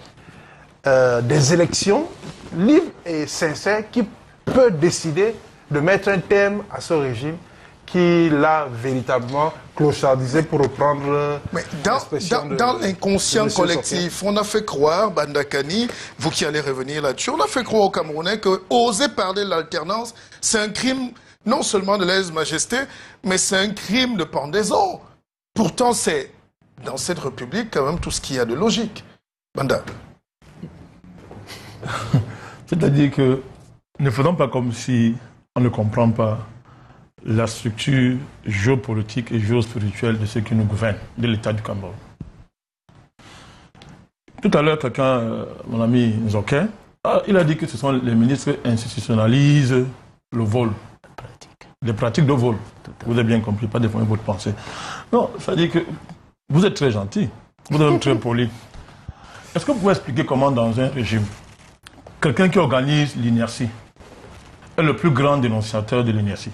des élections libres et sincères, qui peut décider de mettre un terme à ce régime qui l'a véritablement clochardisé, pour reprendre l'expression dans l'inconscient collectif, on a fait croire, Bandakani, vous qui allez revenir là-dessus, on a fait croire aux Camerounais que oser parler de l'alternance, c'est un crime non seulement de lèse-majesté, mais c'est un crime de pendaison. Pourtant, c'est dans cette République quand même tout ce qu'il y a de logique. Banda. C'est-à-dire que ne faisons pas comme si on ne comprend pas la structure géopolitique et géospirituelle de ceux qui nous gouvernent, de l'État du Cameroun. Tout à l'heure, mon ami Nzoké, il a dit que ce sont les ministres qui institutionnalisent le vol, les pratiques de vol. Vous avez bien compris, pas déformer votre pensée. Non, ça dit que vous êtes très gentil, vous êtes même très poli. Est-ce que vous pouvez expliquer comment dans un régime, quelqu'un qui organise l'inertie est le plus grand dénonciateur de l'inertie?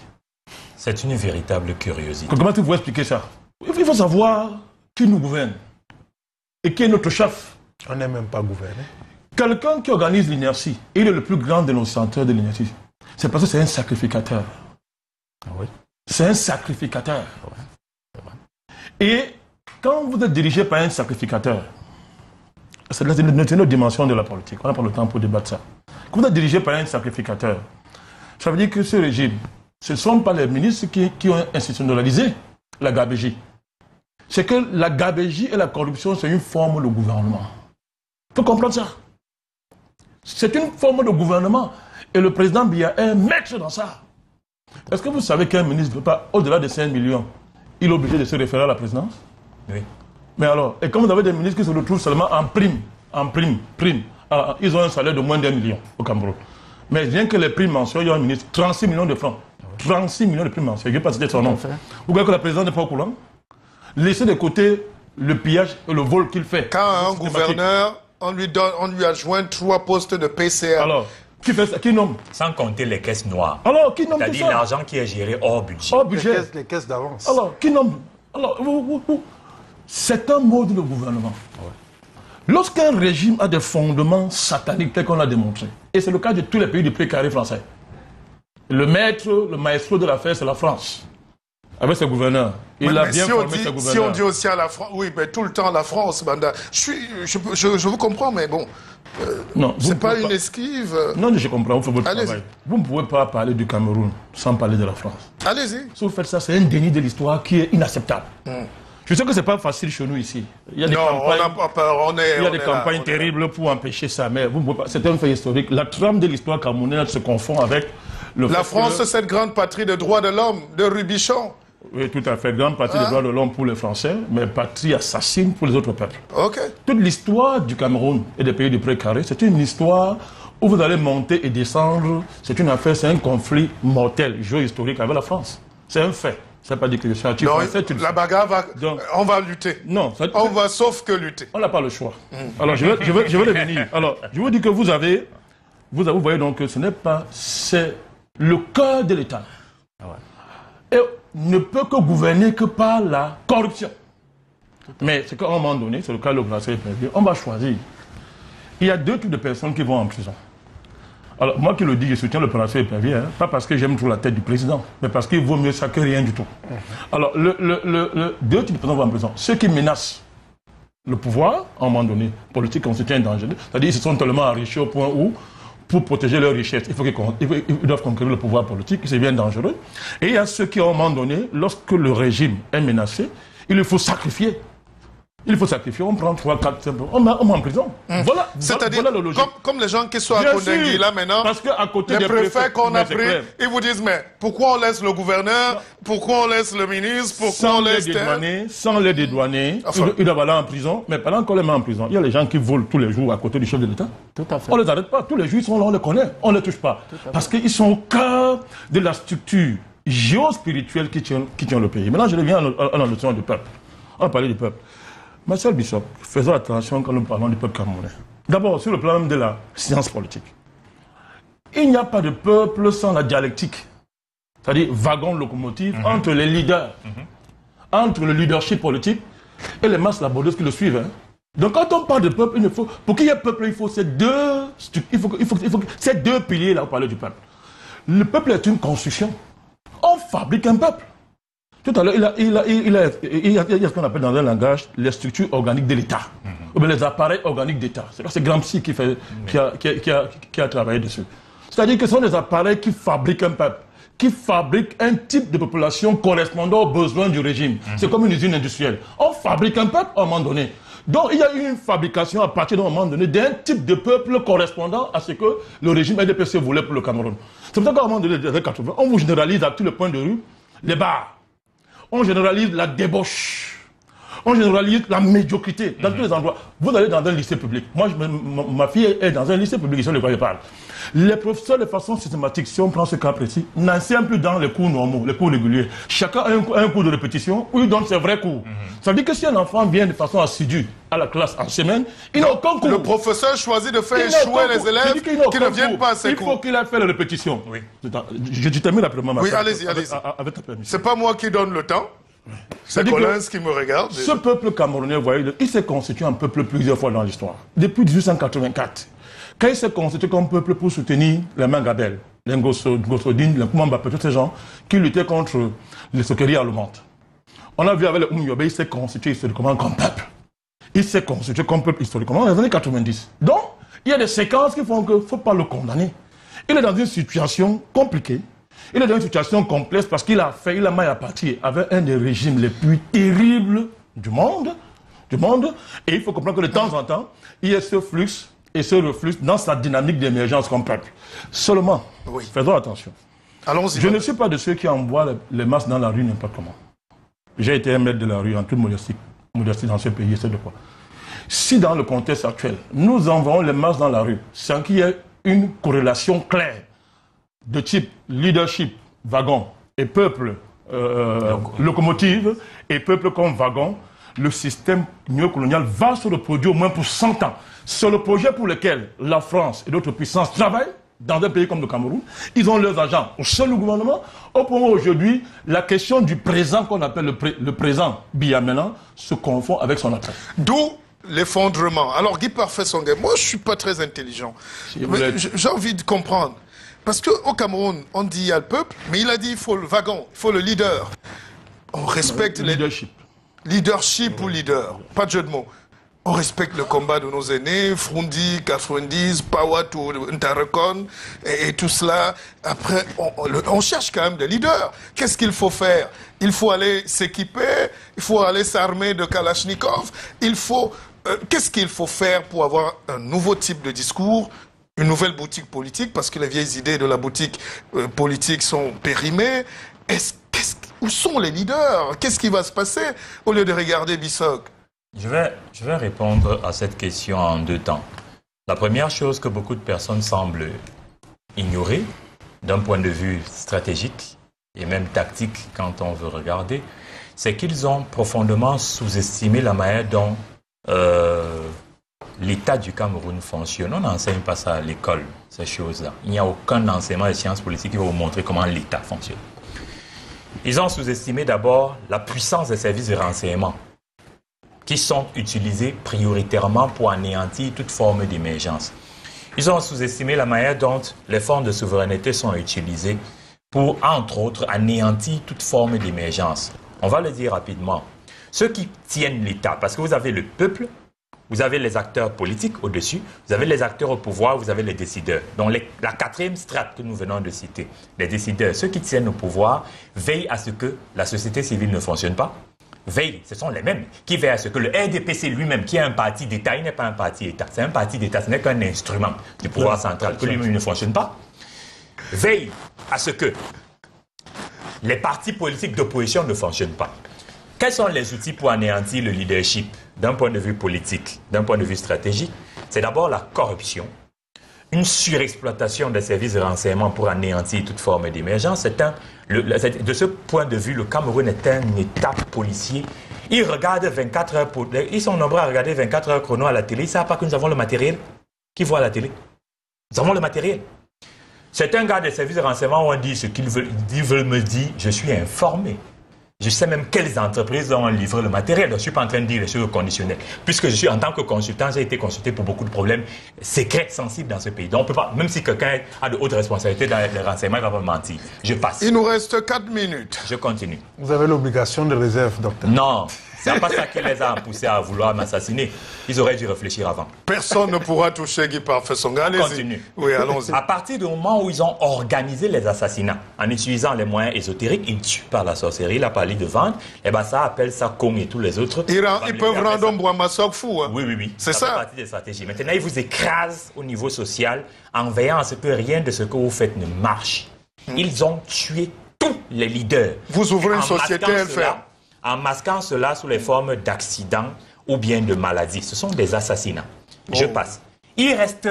C'est une véritable curiosité. Comment est-ce que vous pouvez expliquer ça? Il faut savoir qui nous gouverne et qui est notre chef. On n'est même pas gouverné. Quelqu'un qui organise l'inertie, il est le plus grand dénonciateur de l'inertie. C'est parce que c'est un sacrificateur. Oui. C'est un sacrificateur. Et quand vous êtes dirigé par un sacrificateur, c'est une autre dimension de la politique. On n'a pas le temps pour débattre ça. Quand vous êtes dirigé par un sacrificateur, ça veut dire que ce régime, ce ne sont pas les ministres qui ont institutionnalisé la gabégie. C'est que la gabégie et la corruption, c'est une forme de gouvernement. Il faut comprendre ça. C'est une forme de gouvernement. Et le président Biya est maître dans ça. Est-ce que vous savez qu'un ministre ne peut pas, au-delà de 5 millions, il est obligé de se référer à la présidence? Oui. Mais alors, et quand vous avez des ministres qui se retrouvent seulement en prime, alors, ils ont un salaire de moins d'1 million au Cameroun. Mais rien que les primes mensuelles, il y a un ministre, 36 millions de francs. 36 millions de primes mensuelles. Je ne vais pas citer son nom. Vous voyez que la présidente n'est pas au courant? Laissez de côté le pillage et le vol qu'il fait. Quand un gouverneur, on lui adjoint 3 postes de PCA. Alors, qui fait ça? Qui nomme? Sans compter les caisses noires. Alors, qui nomme tout C'est-à-dire ça? l'argent qui est géré hors budget. Hors budget. Les caisses d'avance. Alors, qui nomme? Alors, c'est un mode de gouvernement. Lorsqu'un régime a des fondements sataniques tels qu'on l'a démontré, et c'est le cas de tous les pays du précaré français, le maestro de l'affaire, c'est la France. Avec ses gouverneurs. Il a bien formé ses gouverneurs. Si on dit aussi à la France, oui, mais tout le temps la France, Banda. Je vous comprends, mais bon. Non, c'est pas une esquive. Non, je comprends, vous faites votre Allez-y. travail. Vous ne pouvez pas parler du Cameroun sans parler de la France. Allez-y. Si vous faites ça, c'est un déni de l'histoire qui est inacceptable. Je sais que c'est pas facile chez nous ici. Il y a des campagnes terribles pour empêcher ça, mais vous ne pouvez pas. C'est un fait historique. La trame de l'histoire camerounaise se confond avec le fait La France, c'est cette grande patrie de droits de l'homme, de Rubichon. Oui, tout à fait. Grande partie des droits de l'homme pour les Français, mais patrie assassine pour les autres peuples. Ok. Toute l'histoire du Cameroun et des pays du précaré, c'est une histoire où vous allez monter et descendre. C'est une affaire, c'est un conflit mortel, géohistorique avec la France. C'est un fait. Ça ne veut pas dire que je suis anti français. La bagarre va... Donc, on va lutter. Non. On va sauf que lutter. On n'a pas le choix. Alors, je vais revenir. Alors, je vous dis que vous voyez donc que ce n'est pas... C'est le cœur de l'État. Et ne peut que gouverner que par la corruption. Mais c'est qu'à un moment donné, c'est le cas de l'opération épervier, on va choisir. Il y a 2 types de personnes qui vont en prison. Alors, moi qui le dis, je soutiens l'opération épervier, pas parce que j'aime trop la tête du président, mais parce qu'il vaut mieux ça que rien du tout. Alors, 2 types de personnes vont en prison. Ceux qui menacent le pouvoir, à un moment donné, politique constitue un danger. C'est-à-dire qu'ils se sont tellement enrichis au point où, pour protéger leur richesse, ils doivent conquérir le pouvoir politique, c'est bien dangereux. Et il y a ceux qui, à un moment donné, lorsque le régime est menacé, il faut sacrifier. Il faut sacrifier, on prend 3, 4, 5, on met en prison. Voilà, c'est-à-dire, voilà la logique. comme les gens qui sont à Kondengui, là maintenant, parce qu'à côté les préfets qu'on a pris, clair. ils vous disent, mais pourquoi on laisse le gouverneur, pourquoi on laisse le ministre, pourquoi on laisse... Sans les dédouaner, ils doivent aller en prison, mais pendant qu'on les met en prison, il y a les gens qui volent tous les jours à côté du chef de l'État. Tout à fait. On ne les arrête pas, tous les jours ils sont là, on les connaît, on ne les touche pas. Parce qu'ils sont au cœur de la structure géospirituelle qui tient le pays. Maintenant, je reviens à la notion du peuple. On va parler du peuple. Marcel Bishop, faisons attention quand nous parlons du peuple camerounais. D'abord, sur le plan même de la science politique. Il n'y a pas de peuple sans la dialectique. C'est-à-dire wagon-locomotive entre les leaders, entre le leadership politique et les masses laborieuses qui le suivent. Donc quand on parle de peuple, pour qu'il y ait peuple, il faut ces deux piliers-là pour parler du peuple. Le peuple est une construction. On fabrique un peuple. Tout à l'heure, il y a ce qu'on appelle dans un langage les structures organiques de l'État, ou bien les appareils organiques d'État. C'est Gramsci qui a travaillé dessus. C'est-à-dire que ce sont des appareils qui fabriquent un peuple, qui fabriquent un type de population correspondant aux besoins du régime. C'est comme une usine industrielle. On fabrique un peuple à un moment donné. Donc il y a eu une fabrication à partir d'un moment donné d'un type de peuple correspondant à ce que le régime RDPC voulait pour le Cameroun. C'est pour ça qu'à un moment donné, des années 80, on vous généralise à tous les points de rue les bars. On généralise la débauche. On généralise la médiocrité dans tous les endroits. Vous allez dans un lycée public. Moi, ma fille est dans un lycée public, ici, de quoi je parle. Les professeurs, de façon systématique, si on prend ce cas précis, n'enseignent plus dans les cours normaux, les cours réguliers. Chacun a un cours de répétition où il donne ses vrais cours. Ça veut dire que si un enfant vient de façon assidue à la classe en semaine, il n'a aucun cours. Le professeur choisit de faire échouer les élèves qui ne viennent pas à ses cours. Il faut qu'il ait fait la répétition. Oui. Je termine rapidement. Oui, allez-y. Avec ta permission. C'est pas moi qui donne le temps. C'est Collins qui me regarde. Ce peuple camerounais, vous voyez, il s'est constitué un peuple plusieurs fois dans l'histoire. Depuis 1884, quand il s'est constitué comme peuple pour soutenir les Mangabel, les Ngossodine, les Koumamba, tous ces gens qui luttaient contre les soqueries allemandes. On a vu avec les Oumyobé, il s'est constitué historiquement comme peuple. Il s'est constitué comme peuple historiquement dans les années 90. Donc, il y a des séquences qui font qu'il ne faut pas le condamner. Il est dans une situation compliquée. Il est dans une situation complexe parce qu'il a maille à partir avec un des régimes les plus terribles du monde. Et il faut comprendre que de temps en temps, il y a ce flux et ce reflux dans sa dynamique d'émergence comme peuple. Seulement, faisons attention. Allons-y. Je ne suis pas de ceux qui envoient les masses dans la rue n'importe comment. J'ai été un maître de la rue en toute modestie dans ce pays, c'est de quoi. Si dans le contexte actuel, nous envoyons les masses dans la rue sans qu'il y ait une corrélation claire de type leadership, wagon, et peuple, locomotive, et peuple comme wagon, le système néocolonial va se reproduire au moins pour 100 ans. C'est le projet pour lequel la France et d'autres puissances travaillent dans un pays comme le Cameroun. Ils ont leurs agents au sein du gouvernement. Au point où aujourd'hui, la question du présent qu'on appelle le présent biamélan se confond avec son attrait. D'où l'effondrement. Alors Guy Parfait Songhai, moi je suis pas très intelligent. J'ai envie de comprendre. Parce qu'au Cameroun, on dit il y a le peuple, mais il a dit il faut le wagon, il faut le leader. On respecte le leadership. Leadership ou leader, pas de jeu de mots. On respecte le combat de nos aînés, Frundi, 90, Pawatou, Ntarekon, et tout cela. Après, on cherche quand même des leaders. Qu'est-ce qu'il faut faire? Il faut aller s'équiper, il faut aller s'armer de Kalachnikov, il faut... qu'est-ce qu'il faut faire pour avoir un nouveau type de discours, une nouvelle boutique politique, parce que les vieilles idées de la boutique politique sont périmées? Où sont les leaders? Qu'est-ce qui va se passer au lieu de regarder Bissok? Je vais répondre à cette question en 2 temps. La première chose que beaucoup de personnes semblent ignorer, d'un point de vue stratégique et même tactique quand on veut regarder, c'est qu'ils ont profondément sous-estimé la manière dont l'État du Cameroun fonctionne. On n'enseigne pas ça à l'école, ces choses-là. Il n'y a aucun enseignement de sciences politiques qui va vous montrer comment l'État fonctionne. Ils ont sous-estimé d'abord la puissance des services de renseignement qui sont utilisés prioritairement pour anéantir toute forme d'émergence. Ils ont sous-estimé la manière dont les fonds de souveraineté sont utilisés pour, entre autres, anéantir toute forme d'émergence. On va le dire rapidement. Ceux qui tiennent l'État, parce que vous avez le peuple, vous avez les acteurs politiques au-dessus, vous avez les acteurs au pouvoir, vous avez les décideurs. Donc la 4e strate que nous venons de citer, les décideurs, ceux qui tiennent au pouvoir, veillent à ce que la société civile ne fonctionne pas. Veillent, ce sont les mêmes qui veillent à ce que le RDPC lui-même, qui est un parti d'État, il n'est pas un parti d'État, c'est un parti d'État, ce n'est qu'un instrument du pouvoir central, que lui-même ne fonctionne pas. Veillent à ce que les partis politiques d'opposition ne fonctionnent pas. Quels sont les outils pour anéantir le leadership d'un point de vue politique, d'un point de vue stratégique? C'est d'abord la corruption, une surexploitation des services de renseignement pour anéantir toute forme d'émergence. De ce point de vue, le Cameroun est un État policier. Ils regardent 24 heures, ils sont nombreux à regarder 24 heures chrono à la télé. Ils ne savent pas que nous avons le matériel. Qui voit la télé? Nous avons le matériel. C'est un gars des services de renseignement où on dit ce qu'ils veulent. Ils veulent me dire, je suis informé. Je sais même quelles entreprises ont livré le matériel. Je ne suis pas en train de dire les choses conditionnelles. Puisque je suis en tant que consultant, j'ai été consulté pour beaucoup de problèmes secrets, sensibles dans ce pays. Donc on peut pas, même si quelqu'un a de hautes responsabilités dans les renseignements, il ne va pas mentir. Je passe. Il nous reste 4 minutes. Je continue. Vous avez l'obligation de réserve, docteur. Non. C'est pas ça qui les a poussés à vouloir m'assassiner. Ils auraient dû réfléchir avant. Personne ne pourra toucher Guy Parfait Songhai. Allez-y. Continue. Oui, allons-y. À partir du moment où ils ont organisé les assassinats, en utilisant les moyens ésotériques, ils tuent par la sorcellerie, la parlie de vente, et ben ça appelle ça Kong et tous les autres. Ils peuvent rendre Mbouamassok fou. Hein. Oui. C'est ça. Ça fait partie des stratégies. Maintenant, ils vous écrasent au niveau social en veillant à ce que rien de ce que vous faites ne marche. Ils ont tué tous les leaders. Vous ouvrez une société, elle fait. En masquant cela sous les formes d'accidents ou bien de maladies. Ce sont des assassinats. Je passe. Il reste,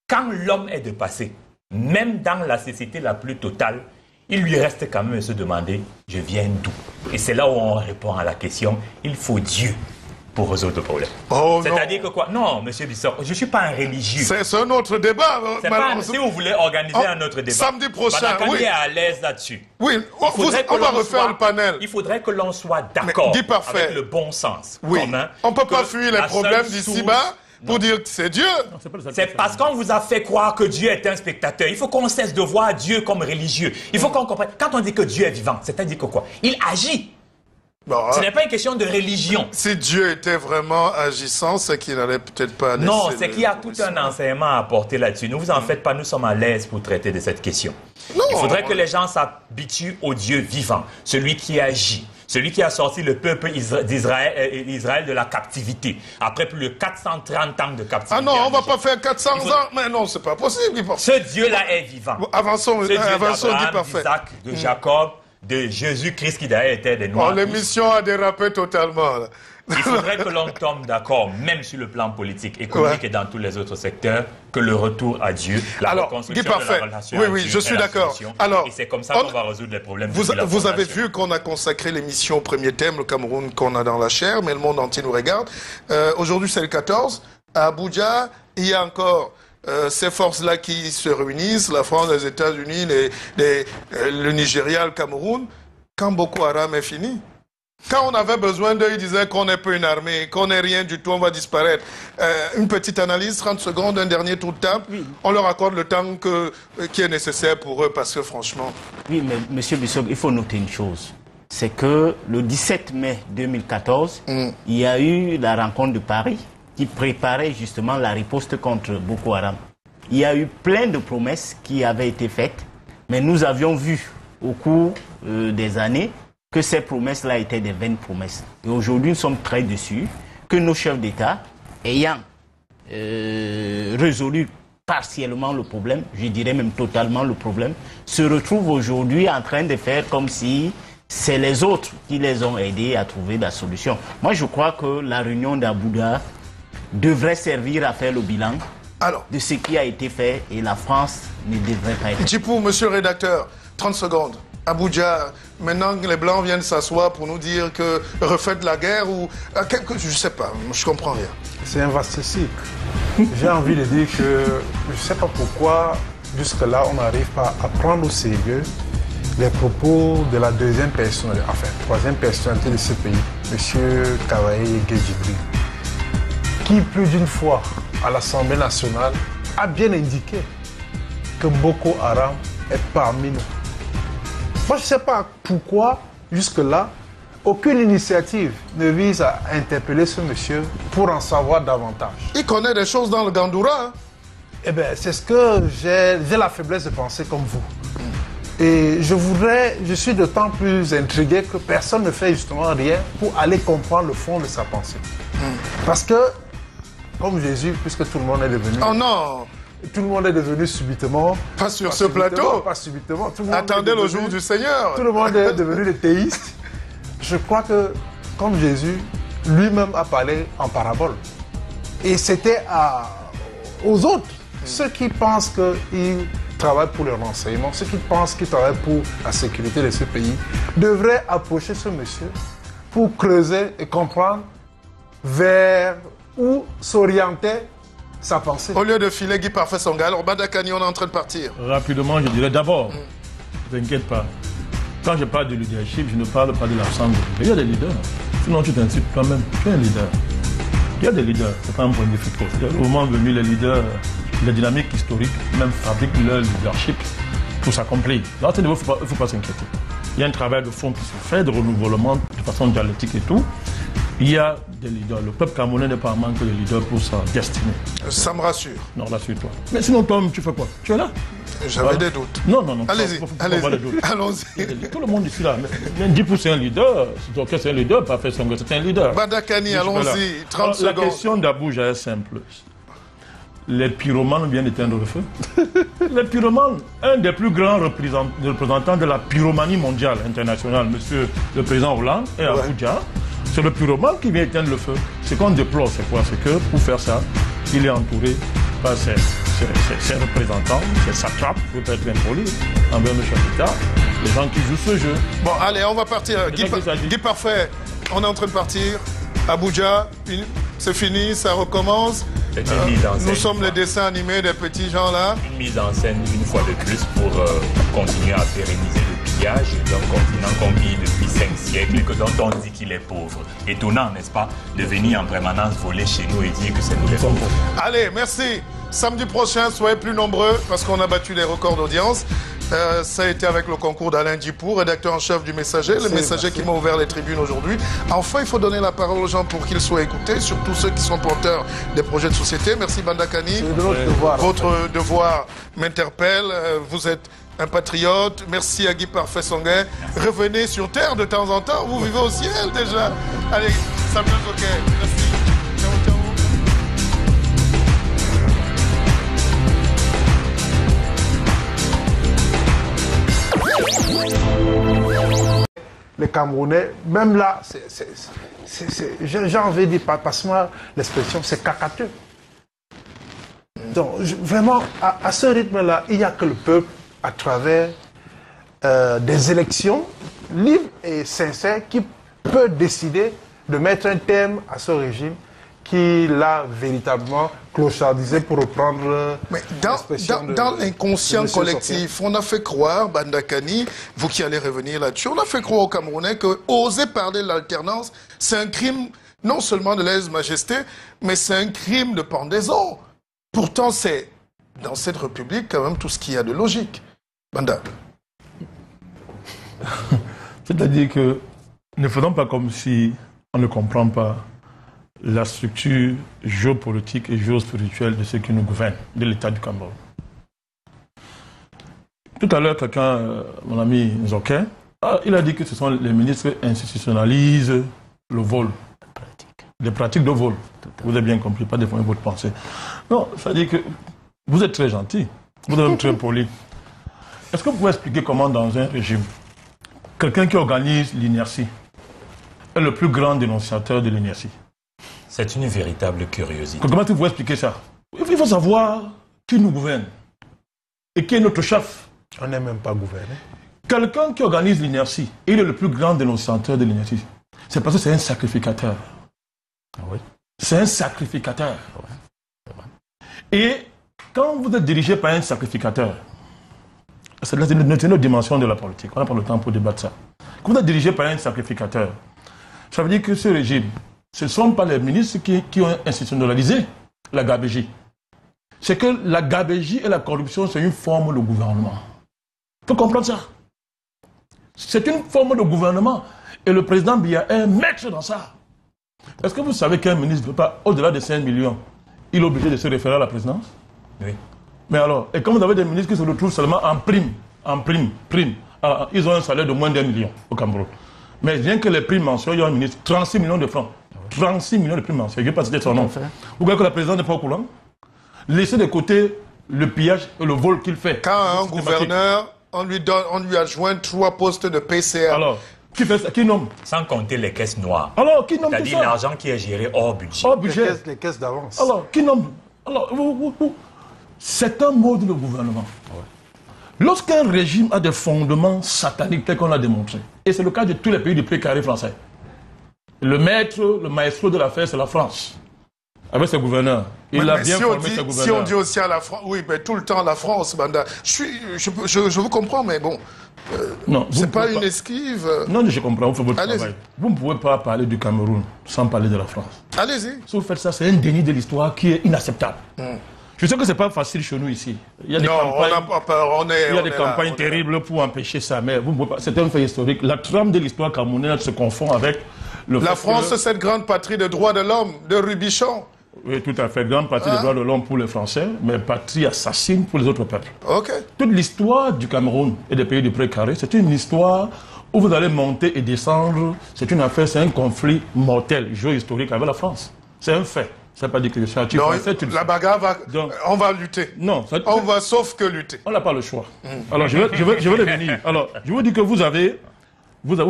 quand l'homme est dépassé, même dans la cécité la plus totale, il lui reste quand même à se demander, je viens d'où? Et c'est là où on répond à la question, il faut Dieu pour résoudre le problème. C'est-à-dire que quoi? Non, monsieur Bissok, je ne suis pas un religieux. C'est un autre débat. Si vous voulez organiser un autre débat, samedi prochain, oui. Est à l'aise là-dessus. Oui, on va refaire le panel. Il faudrait que l'on soit d'accord avec le bon sens commun. On ne peut pas fuir les problèmes d'ici-bas pour dire que c'est Dieu. C'est parce qu'on vous a fait croire que Dieu est un spectateur. Il faut qu'on cesse de voir Dieu comme religieux. Il faut qu'on comprenne. Quand on dit que Dieu est vivant, c'est-à-dire que quoi? Il agit. Bon, ce n'est pas une question de religion. Si Dieu était vraiment agissant, c'est qu'il n'allait peut-être pas... Non, c'est qu'il y a tout un enseignement à apporter là-dessus. Ne vous en faites pas, nous sommes à l'aise pour traiter de cette question. Non. Il faudrait que les gens s'habituent au Dieu vivant, celui qui agit, celui qui a sorti le peuple d'Israël de la captivité, après plus de 430 ans de captivité. Ah non, on ne va pas faire 400 ans, mais non, c'est pas possible. Ce Dieu-là est vivant. Avançons, ce Dieu Guy d'Abraham, Parfait. d'Isaac, de Jacob, de Jésus-Christ qui derrière était des Noirs. L'émission a dérapé totalement. Là. Il faudrait que l'on tombe d'accord, même sur le plan politique, économique et dans tous les autres secteurs, que le retour à Dieu, la reconstruction de la relation à Dieu je suis d'accord. Alors, et c'est comme ça qu'on va résoudre les problèmes. Vous avez vu qu'on a consacré l'émission au premier thème, le Cameroun qu'on a dans la chair, mais le monde entier nous regarde. Aujourd'hui, c'est le 14. À Abuja, il y a encore ces forces-là qui se réunissent, la France, les États-Unis, le Nigeria, le Cameroun. Quand Boko Haram est fini, quand on avait besoin d'eux, ils disaient qu'on n'est pas une armée, qu'on n'est rien du tout, on va disparaître. Une petite analyse, 30 secondes, un dernier tour de table. Oui. On leur accorde le temps qui est nécessaire pour eux, parce que franchement... Oui, mais M. Bissok, il faut noter une chose. C'est que le 17 mai 2014, il y a eu la rencontre de Paris qui préparait justement la riposte contre Boko Haram. Il y a eu plein de promesses qui avaient été faites, mais nous avions vu au cours des années que ces promesses-là étaient des vaines promesses. Et aujourd'hui, nous sommes très déçus que nos chefs d'État, ayant résolu partiellement le problème, je dirais même totalement le problème, se retrouvent aujourd'hui en train de faire comme si c'est les autres qui les ont aidés à trouver la solution. Moi, je crois que la réunion d'Abuja devrait servir à faire le bilan de ce qui a été fait et la France ne devrait pas être... Djipou, monsieur le rédacteur, 30 secondes. Abuja, maintenant les Blancs viennent s'asseoir pour nous dire que refaites la guerre ou... je ne sais pas, je ne comprends rien. C'est un vaste cycle. J'ai envie de dire que je ne sais pas pourquoi, jusque-là, on n'arrive pas à prendre au sérieux les propos de la deuxième personnalité, enfin, troisième personnalité de ce pays, M. Kavaye Guedjibri, qui plus d'une fois à l'Assemblée nationale a bien indiqué que Boko Haram est parmi nous. Moi, je ne sais pas pourquoi, jusque-là, aucune initiative ne vise à interpeller ce monsieur pour en savoir davantage. Il connaît des choses dans le Gandoura. Hein? Eh bien, c'est ce que j'ai la faiblesse de penser comme vous. Et je suis d'autant plus intrigué que personne ne fait justement rien pour aller comprendre le fond de sa pensée. Parce que, comme Jésus, puisque tout le monde est devenu... Oh non! Tout le monde est devenu subitement... Pas sur ce plateau. Pas subitement. Tout le monde attendez le jour du Seigneur. Tout le monde est devenu des théistes. Je crois que, comme Jésus, lui-même a parlé en parabole. Et c'était aux autres, ceux qui pensent qu'ils travaillent pour le renseignement, ceux qui pensent qu'ils travaillent pour la sécurité de ce pays, devraient approcher ce monsieur pour creuser et comprendre vers où s'orienter sa pensée. Au lieu de filer Guy Parfait Songa, alors Badakani, on est en train de partir. Rapidement, je dirais d'abord, ne t'inquiète pas. Quand je parle de leadership, je ne parle pas de l'absence de leader. Il y a des leaders. Sinon, tu t'incites toi-même. Tu es un leader. Il y a des leaders. Ce n'est pas un point de difficulté. Au moment venu, les leaders, les dynamiques historiques, même fabriquent leur leadership pour s'accomplir. Là, à ce niveau, il ne faut pas s'inquiéter. Il y a un travail de fond qui se fait, de renouvellement de façon dialectique et tout. Il y a des leaders. Le peuple camerounais n'est pas en manque de leaders pour sa destinée. Ça me rassure. Non, rassure-toi. Mais sinon, toi, tu fais quoi? Tu es là? J'avais des doutes. Non. Allez-y, allons-y. Tout le monde ici là. Même 10% c'est un leader. Donc c'est un leader, pas fait son c'est un leader. Badakani, allons-y, 30 secondes. La question d'Abuja est simple. Les pyromanes viennent d'éteindre le feu. Les pyromanes, un des plus grands représentants de la pyromanie mondiale internationale, monsieur le président Hollande, est à Abuja. C'est le pyromane qui vient éteindre le feu. Ce qu'on déplore, c'est quoi? C'est que pour faire ça, il est entouré par ses représentants, ses satrapes, pour être impoli, envers le chef d'État, les gens qui jouent ce jeu. Bon, allez, on va partir. Guy Parfait, on est en train de partir. Abuja, c'est fini, ça recommence. Nous sommes les dessins animés des petits gens là. Une mise en scène une fois de plus pour continuer à pérenniser le pillage d'un continent conquis depuis 5 siècles et dont on dit qu'il est pauvre. Étonnant, n'est-ce pas, de venir en permanence voler chez nous et dire que c'est nous les pauvres. Allez, merci. Samedi prochain, soyez plus nombreux parce qu'on a battu les records d'audience. Ça a été avec le concours d'Alain Djipou, rédacteur en chef du Messager, le Messager qui m'a ouvert les tribunes aujourd'hui. Enfin, il faut donner la parole aux gens pour qu'ils soient écoutés, surtout ceux qui sont porteurs des projets de société. Merci Bandakani. Votre devoir m'interpelle. Vous êtes un patriote. Merci à Guy Parfait Songuet. Revenez sur Terre de temps en temps. Vous vivez au ciel déjà. Allez, Samuel Zoké. Merci. Ciao, ciao. les Camerounais, même là, j'ai envie de dire, passe-moi l'expression, c'est cacateux. Donc, vraiment, à ce rythme-là, il n'y a que le peuple, à travers des élections libres et sincères, qui peut décider de mettre un terme à ce régime qui l'a véritablement clochardisé, pour reprendre dans l'inconscient collectif, on a fait croire, Bandakani, vous qui allez revenir là-dessus, on a fait croire aux Camerounais que oser parler de l'alternance, c'est un crime non seulement de lèse-majesté, mais c'est un crime de pendaison. Pourtant, c'est dans cette République quand même tout ce qu'il y a de logique. Banda. C'est-à-dire que ne faisons pas comme si on ne comprend pas la structure géopolitique et géospirituelle de ceux qui nous gouvernent, de l'État du Cameroun. Tout à l'heure, quelqu'un, mon ami Nzoké, il a dit que ce sont les ministres qui institutionnalisent le vol, les pratiques de vol. Vous avez bien compris, pas défendre votre pensée. Non, ça veut dire que vous êtes très gentil, vous êtes même très poli. Est-ce que vous pouvez expliquer comment dans un régime, quelqu'un qui organise l'inertie est le plus grand dénonciateur de l'inertie? C'est une véritable curiosité. Comment tu peux expliquer ça? Il faut savoir qui nous gouverne et qui est notre chef. On n'est même pas gouverné. Quelqu'un qui organise l'inertie, il est le plus grand dénonciateur de l'inertie. C'est parce que c'est un sacrificateur. Oui. C'est un sacrificateur. Et quand vous êtes dirigé par un sacrificateur, c'est une autre dimension de la politique. On n'a pas le temps pour débattre ça. Quand vous êtes dirigé par un sacrificateur, ça veut dire que ce régime, ce ne sont pas les ministres qui ont institutionnalisé la gabégie. C'est que la gabégie et la corruption, c'est une forme de gouvernement. Il faut comprendre ça. C'est une forme de gouvernement. Et le président Biya est maître dans ça. Est-ce que vous savez qu'un ministre ne peut pas, au-delà de 5 millions, il est obligé de se référer à la présidence? Oui. Mais alors, et comme vous avez des ministres qui se retrouvent seulement en prime. Alors, ils ont un salaire de moins d'1 million au Cameroun. Mais rien que les primes mensuelles, il y a un ministre, 36 millions de francs. 36 millions de primes mensuelles. Je ne vais pas citer son nom. Vous croyez que la présidente n'est pas au courant? Laissez de côté le pillage et le vol qu'il fait. Quand un gouverneur, on lui adjoint 3 postes de PCA. Alors, qui fait ça? Qui nomme? Sans compter les caisses noires. Alors, qui nomme? C'est-à-dire l'argent qui est géré hors budget. Hors budget. Les caisses d'avance. Alors, qui nomme? Alors, c'est un mode de gouvernement. Ouais. Lorsqu'un régime a des fondements sataniques, tel qu'on l'a démontré, et c'est le cas de tous les pays du précaré français, le maestro de l'affaire, c'est la France. Avec ses gouverneurs. Il a bien formé ses gouverneurs. Si on dit aussi à la France, oui, mais tout le temps la France, Banda. Je vous comprends, mais bon, c'est pas une esquive. Non, je comprends, vous faites votre travail. Vous ne pouvez pas parler du Cameroun sans parler de la France. Allez-y. Si vous faites ça, c'est un déni de l'histoire qui est inacceptable. Je sais que ce n'est pas facile chez nous ici. Il y a des campagnes, on n'a pas peur. Il y a des campagnes terribles pour empêcher ça, mais vous ne pouvez pas. C'est un fait historique. La trame de l'histoire camerounaise se confond avec le La France, cette grande patrie de droits de l'homme, de Rubichon. Oui, tout à fait. Grande patrie des droits de l'homme pour les Français, mais patrie assassine pour les autres peuples. Ok. Toute l'histoire du Cameroun et des pays du précaré, c'est une histoire où vous allez monter et descendre. C'est une affaire, c'est un conflit mortel, géohistorique avec la France. C'est un fait. Ça ne veut pas dire que je suis anti-français. La bagarre va... Donc, on va lutter. Non. On va sauf que lutter. On n'a pas le choix. Alors, je vais revenir. Alors, je vous dis que vous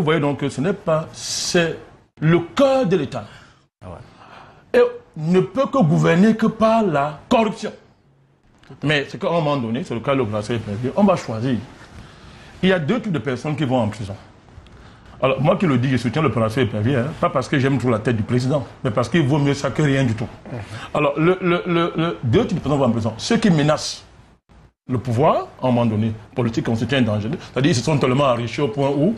voyez donc que ce n'est pas... C'est le cœur de l'État. Et ne peut que gouverner que par la corruption. Mais c'est qu'à un moment donné, c'est le cas de l'opération Épervier, on va choisir. Il y a 2 types de personnes qui vont en prison. Alors, moi qui le dis, je soutiens l'opération Épervier, pas parce que j'aime trop la tête du président, mais parce qu'il vaut mieux ça que rien du tout. Alors, 2 types de personnes vont en prison. Ceux qui menacent le pouvoir, à un moment donné, politique constitue un danger. C'est-à-dire qu'ils se sont tellement enrichis au point où,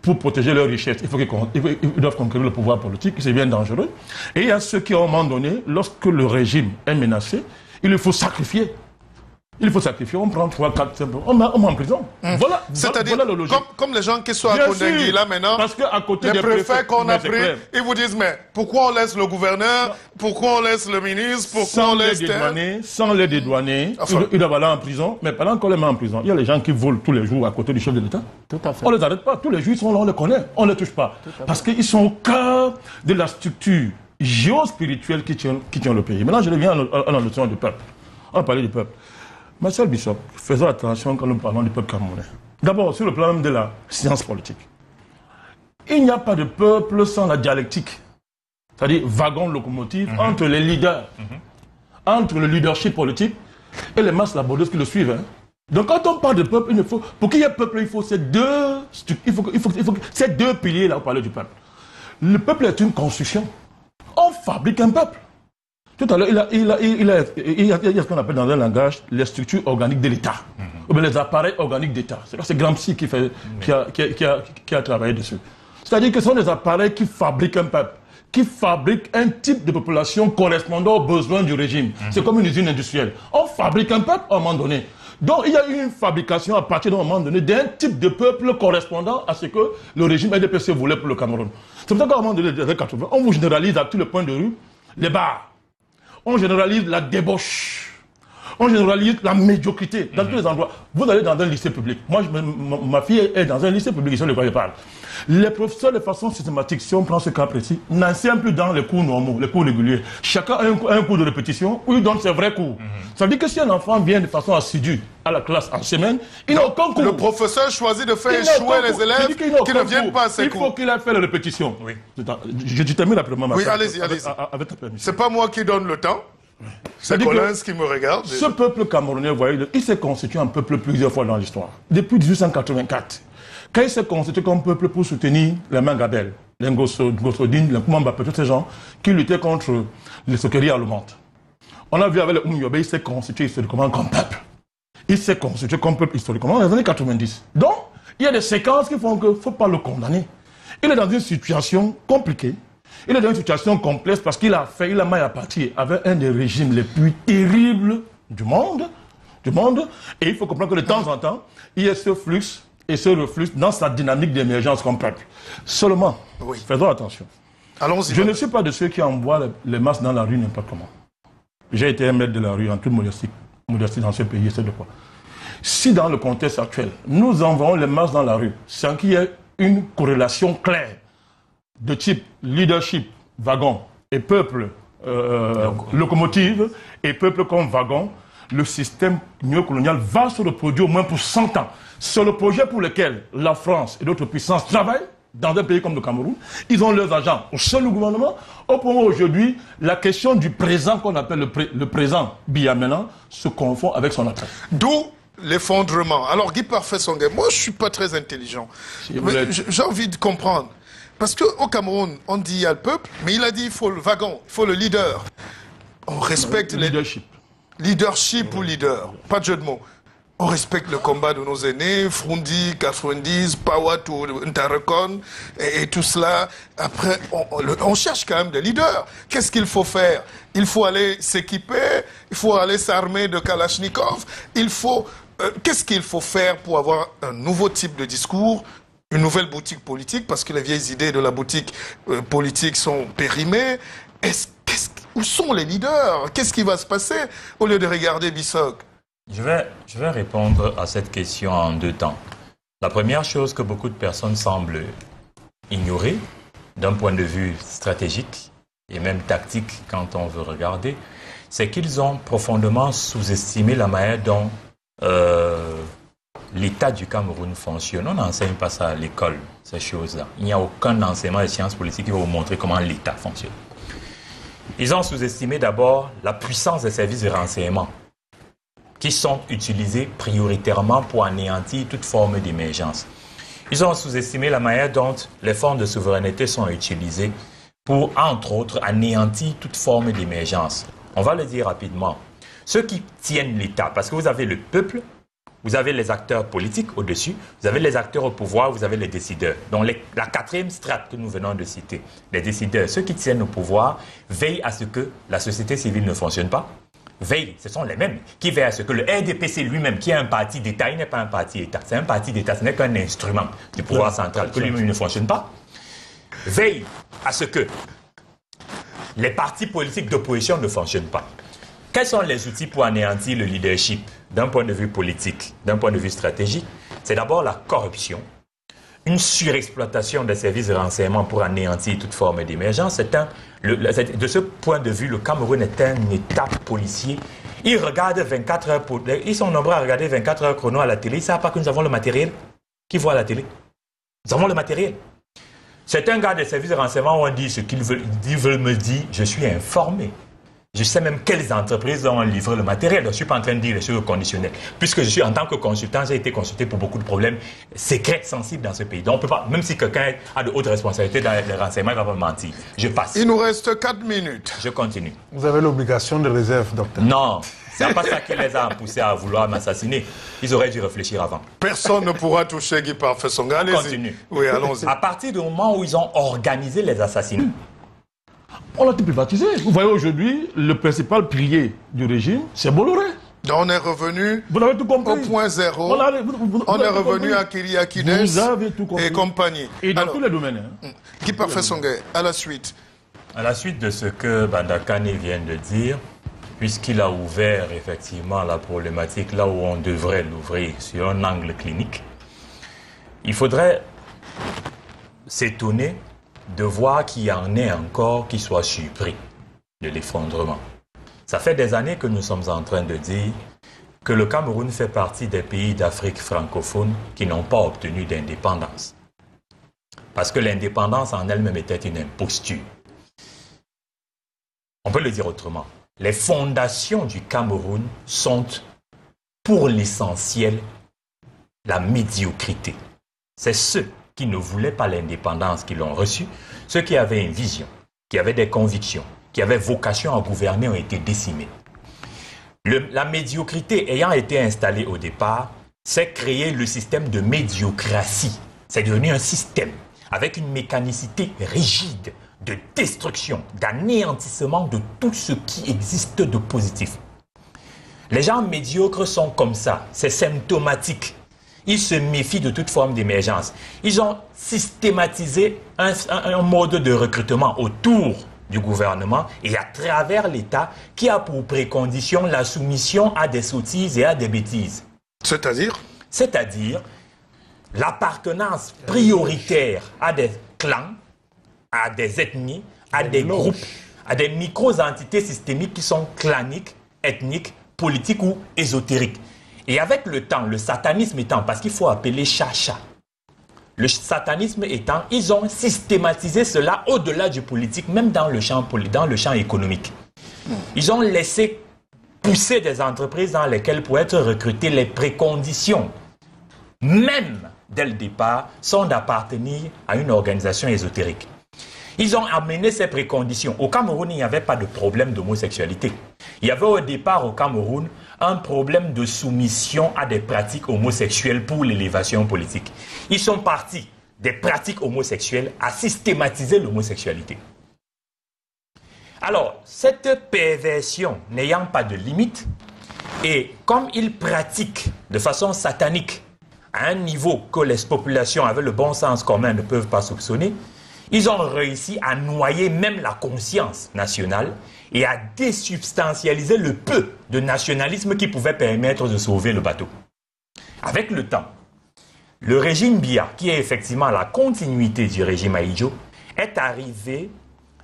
pour protéger leur richesse, ils doivent conquérir le pouvoir politique, c'est bien dangereux. Et il y a ceux qui, à un moment donné, lorsque le régime est menacé, il faut sacrifier. Il faut sacrifier, on prend 3, 4, 5, on met en prison. Voilà, c'est-à-dire, voilà la logique. Comme les gens qui sont à Kondengui, là maintenant, parce qu'à côté les préfets qu'on a pris, ils vous disent, mais pourquoi on laisse le gouverneur, pourquoi on laisse le ministre, pourquoi on laisse... Sans les dédouaner, ils doivent aller en prison, mais pendant qu'on les met en prison, il y a les gens qui volent tous les jours à côté du chef de l'État. Tout à fait. On ne les arrête pas, tous les jours ils sont là, on les connaît, on ne les touche pas. Parce qu'ils sont au cœur de la structure géospirituelle qui tient le pays. Maintenant, je reviens à la notion du peuple. On va parler du peuple. Martial Bissok, faisons attention quand nous parlons du peuple camerounais. D'abord, sur le plan de la science politique. Il n'y a pas de peuple sans la dialectique. C'est-à-dire wagon-locomotive entre les leaders, entre le leadership politique et les masses laborieuses qui le suivent. Hein. Donc quand on parle de peuple, pour qu'il y ait peuple, il faut ces deux piliers là, pour parler du peuple. Le peuple est une construction. On fabrique un peuple. Tout à l'heure, il y a ce qu'on appelle dans un langage les structures organiques de l'État, ou bien les appareils organiques d'État. C'est Gramsci qui a travaillé dessus. C'est-à-dire que ce sont des appareils qui fabriquent un peuple, qui fabriquent un type de population correspondant aux besoins du régime. C'est comme une usine industrielle. On fabrique un peuple à un moment donné. Donc il y a eu une fabrication à partir d'un moment donné d'un type de peuple correspondant à ce que le régime RDPC voulait pour le Cameroun. C'est pour ça qu'à un moment donné, des années 80, on vous généralise à tous les points de rue les bars. On généralise la débauche. On généralise la médiocrité dans tous les endroits. Vous allez dans un lycée public. Moi, ma fille est dans un lycée public, c'est de quoi je parle. Les professeurs, de façon systématique, si on prend ce cas précis, n'enseignent plus dans les cours normaux, les cours réguliers. Chacun a un cours de répétition où il donne ses vrais cours. Ça veut dire que si un enfant vient de façon assidue à la classe en semaine, il n'a aucun cours. Le professeur choisit de faire échouer les élèves qui ne viennent pas à ses cours. Il faut qu'il ait fait la répétition. Oui. Je termine après-moi. Oui, allez-y. Avec ta permission. C'est pas moi qui donne le temps. C'est Collins qui me regarde. Ce peuple camerounais, vous voyez, il s'est constitué un peuple plusieurs fois dans l'histoire. Depuis 1884. Quand il s'est constitué comme peuple pour soutenir les Mangabel, les Ngossodine, les Koumambapé, tous ces gens qui luttaient contre les soqueries allemandes. On a vu avec le Oumyobe, il s'est constitué historiquement comme peuple. Il s'est constitué comme peuple historiquement dans les années 90. Donc, il y a des séquences qui font qu'il ne faut pas le condamner. Il est dans une situation compliquée. Il est dans une situation complexe parce qu'il a maille à partir avec un des régimes les plus terribles du monde. Et il faut comprendre que de temps en temps, il y a ce flux et ce reflux dans sa dynamique d'émergence comme peuple. Seulement, faisons attention. Allons-y. Je ne suis pas de ceux qui envoient les masses dans la rue n'importe comment. J'ai été un maître de la rue en toute modestie dans ce pays, c'est de quoi. Si dans le contexte actuel, nous envoyons les masses dans la rue sans qu'il y ait une corrélation claire de type leadership, wagon, et peuple, locomotive, et peuple comme wagon, le système néocolonial va se reproduire au moins pour 100 ans. C'est le projet pour lequel la France et d'autres puissances travaillent dans un pays comme le Cameroun. Ils ont leurs agents au sein du gouvernement. Au point où aujourd'hui, la question du présent qu'on appelle le présent Biamena se confond avec son après. D'où l'effondrement. Alors Guy Parfait Songhai, moi je ne suis pas très intelligent. J'ai envie de comprendre. Parce qu'au Cameroun, on dit il y a le peuple, mais il a dit il faut le wagon, il faut le leader. On respecte les... Leadership ou leader, pas de jeu de mots. On respecte le combat de nos aînés, Frundi, 90, Pawatou, Ntarekon, et tout cela. Après, on cherche quand même des leaders. Qu'est-ce qu'il faut faire? Il faut aller s'équiper, il faut aller s'armer de Kalachnikov, qu'est-ce qu'il faut faire pour avoir un nouveau type de discours, une nouvelle boutique politique, parce que les vieilles idées de la boutique politique sont périmées. Où sont les leaders? Qu'est-ce qui va se passer au lieu de regarder Bissok? Je vais répondre à cette question en deux temps. La première chose que beaucoup de personnes semblent ignorer, d'un point de vue stratégique et même tactique quand on veut regarder, c'est qu'ils ont profondément sous-estimé la manière dont l'État du Cameroun fonctionne. On n'enseigne pas ça à l'école, ces choses-là. Il n'y a aucun enseignement de sciences politiques qui va vous montrer comment l'État fonctionne. Ils ont sous-estimé d'abord la puissance des services de renseignement qui sont utilisés prioritairement pour anéantir toute forme d'émergence. Ils ont sous-estimé la manière dont les fonds de souveraineté sont utilisés pour, entre autres, anéantir toute forme d'émergence. On va le dire rapidement. Ceux qui tiennent l'État, parce que vous avez le peuple, vous avez les acteurs politiques au-dessus, vous avez les acteurs au pouvoir, vous avez les décideurs. Donc la quatrième strate que nous venons de citer, les décideurs, ceux qui tiennent au pouvoir, veillent à ce que la société civile ne fonctionne pas. Veillent, ce sont les mêmes qui veillent à ce que le RDPC lui-même, qui est un parti d'État, il n'est pas un parti d'État, c'est un parti d'État, ce n'est qu'un instrument du pouvoir central, que lui-même ne fonctionne pas. Veillent à ce que les partis politiques d'opposition ne fonctionnent pas. Quels sont les outils pour anéantir le leadership d'un point de vue politique, d'un point de vue stratégique? C'est d'abord la corruption, une surexploitation des services de renseignement pour anéantir toute forme d'émergence. De ce point de vue, le Cameroun est un État policier. Ils regardent 24 heures, ils sont nombreux à regarder 24 heures chrono à la télé. Ils ne savent pas que nous avons le matériel. Qui voit à la télé? Nous avons le matériel. C'est un gars des services de renseignement où on dit ce qu'ils veulent, ils veulent me dire, je suis informé. Je sais même quelles entreprises ont livré le matériel. Je ne suis pas en train de dire les choses conditionnelles. Puisque je suis, en tant que consultant, j'ai été consulté pour beaucoup de problèmes secrets, sensibles dans ce pays. Donc on peut pas, même si quelqu'un a de hautes responsabilités dans les renseignements, il ne va pas mentir. Je passe. Il nous reste 4 minutes. Je continue. Vous avez l'obligation de réserve, docteur. Non, c'est pas ça qui les a poussés à vouloir m'assassiner. Ils auraient dû réfléchir avant. Personne ne pourra toucher Guy Parfait Songa. Allez-y. Continue. Oui, allons-y. À partir du moment où ils ont organisé les assassinats, On l'a tout privatisé. Vous voyez aujourd'hui, le principal pilier du régime, c'est Bolloré. Donc on est revenu Vous l'avez tout compris. au point zéro. On est revenu à Kyriakides Vous avez tout compris. et compagnie. Et dans Alors, tous les domaines. Guy Parfait Songa, à la suite. à la suite de ce que Bandakane vient de dire, puisqu'il a ouvert effectivement la problématique là où on devrait l'ouvrir sur un angle clinique, il faudrait s'étonner de voir qu'il y en ait encore qui soient surpris de l'effondrement. Ça fait des années que nous sommes en train de dire que le Cameroun fait partie des pays d'Afrique francophone qui n'ont pas obtenu d'indépendance. Parce que l'indépendance en elle-même était une imposture. On peut le dire autrement. Les fondations du Cameroun sont, pour l'essentiel, la médiocrité. C'est ceux qui ne voulaient pas l'indépendance qui l'ont reçue, ceux qui avaient une vision, qui avaient des convictions, qui avaient vocation à gouverner ont été décimés. La médiocrité ayant été installée au départ, c'est créer le système de médiocratie. C'est devenu un système avec une mécanicité rigide de destruction, d'anéantissement de tout ce qui existe de positif. Les gens médiocres sont comme ça, c'est symptomatique. Ils se méfient de toute forme d'émergence. Ils ont systématisé un mode de recrutement autour du gouvernement et à travers l'État qui a pour précondition la soumission à des sottises et à des bêtises. C'est-à-dire C'est-à-dire l'appartenance prioritaire à des clans, à des ethnies, à des groupes, à des micro-entités systémiques qui sont claniques, ethniques, politiques ou ésotériques. Et avec le temps, le satanisme étant, parce qu'il faut appeler chat, le satanisme étant, ils ont systématisé cela au-delà du politique, même dans le champ économique. Ils ont laissé pousser des entreprises dans lesquelles pour être recrutés, les préconditions, même dès le départ, sont d'appartenir à une organisation ésotérique. Ils ont amené ces préconditions. Au Cameroun, il n'y avait pas de problème d'homosexualité. Il y avait au départ au Cameroun un problème de soumission à des pratiques homosexuelles pour l'élévation politique. Ils sont partis des pratiques homosexuelles à systématiser l'homosexualité. Alors, cette perversion n'ayant pas de limite, et comme ils pratiquent de façon satanique à un niveau que les populations avec le bon sens commun ne peuvent pas soupçonner, ils ont réussi à noyer même la conscience nationale et à désubstantialiser le peu de nationalisme qui pouvait permettre de sauver le bateau. Avec le temps, le régime Biya, qui est effectivement la continuité du régime Ahidjo, est arrivé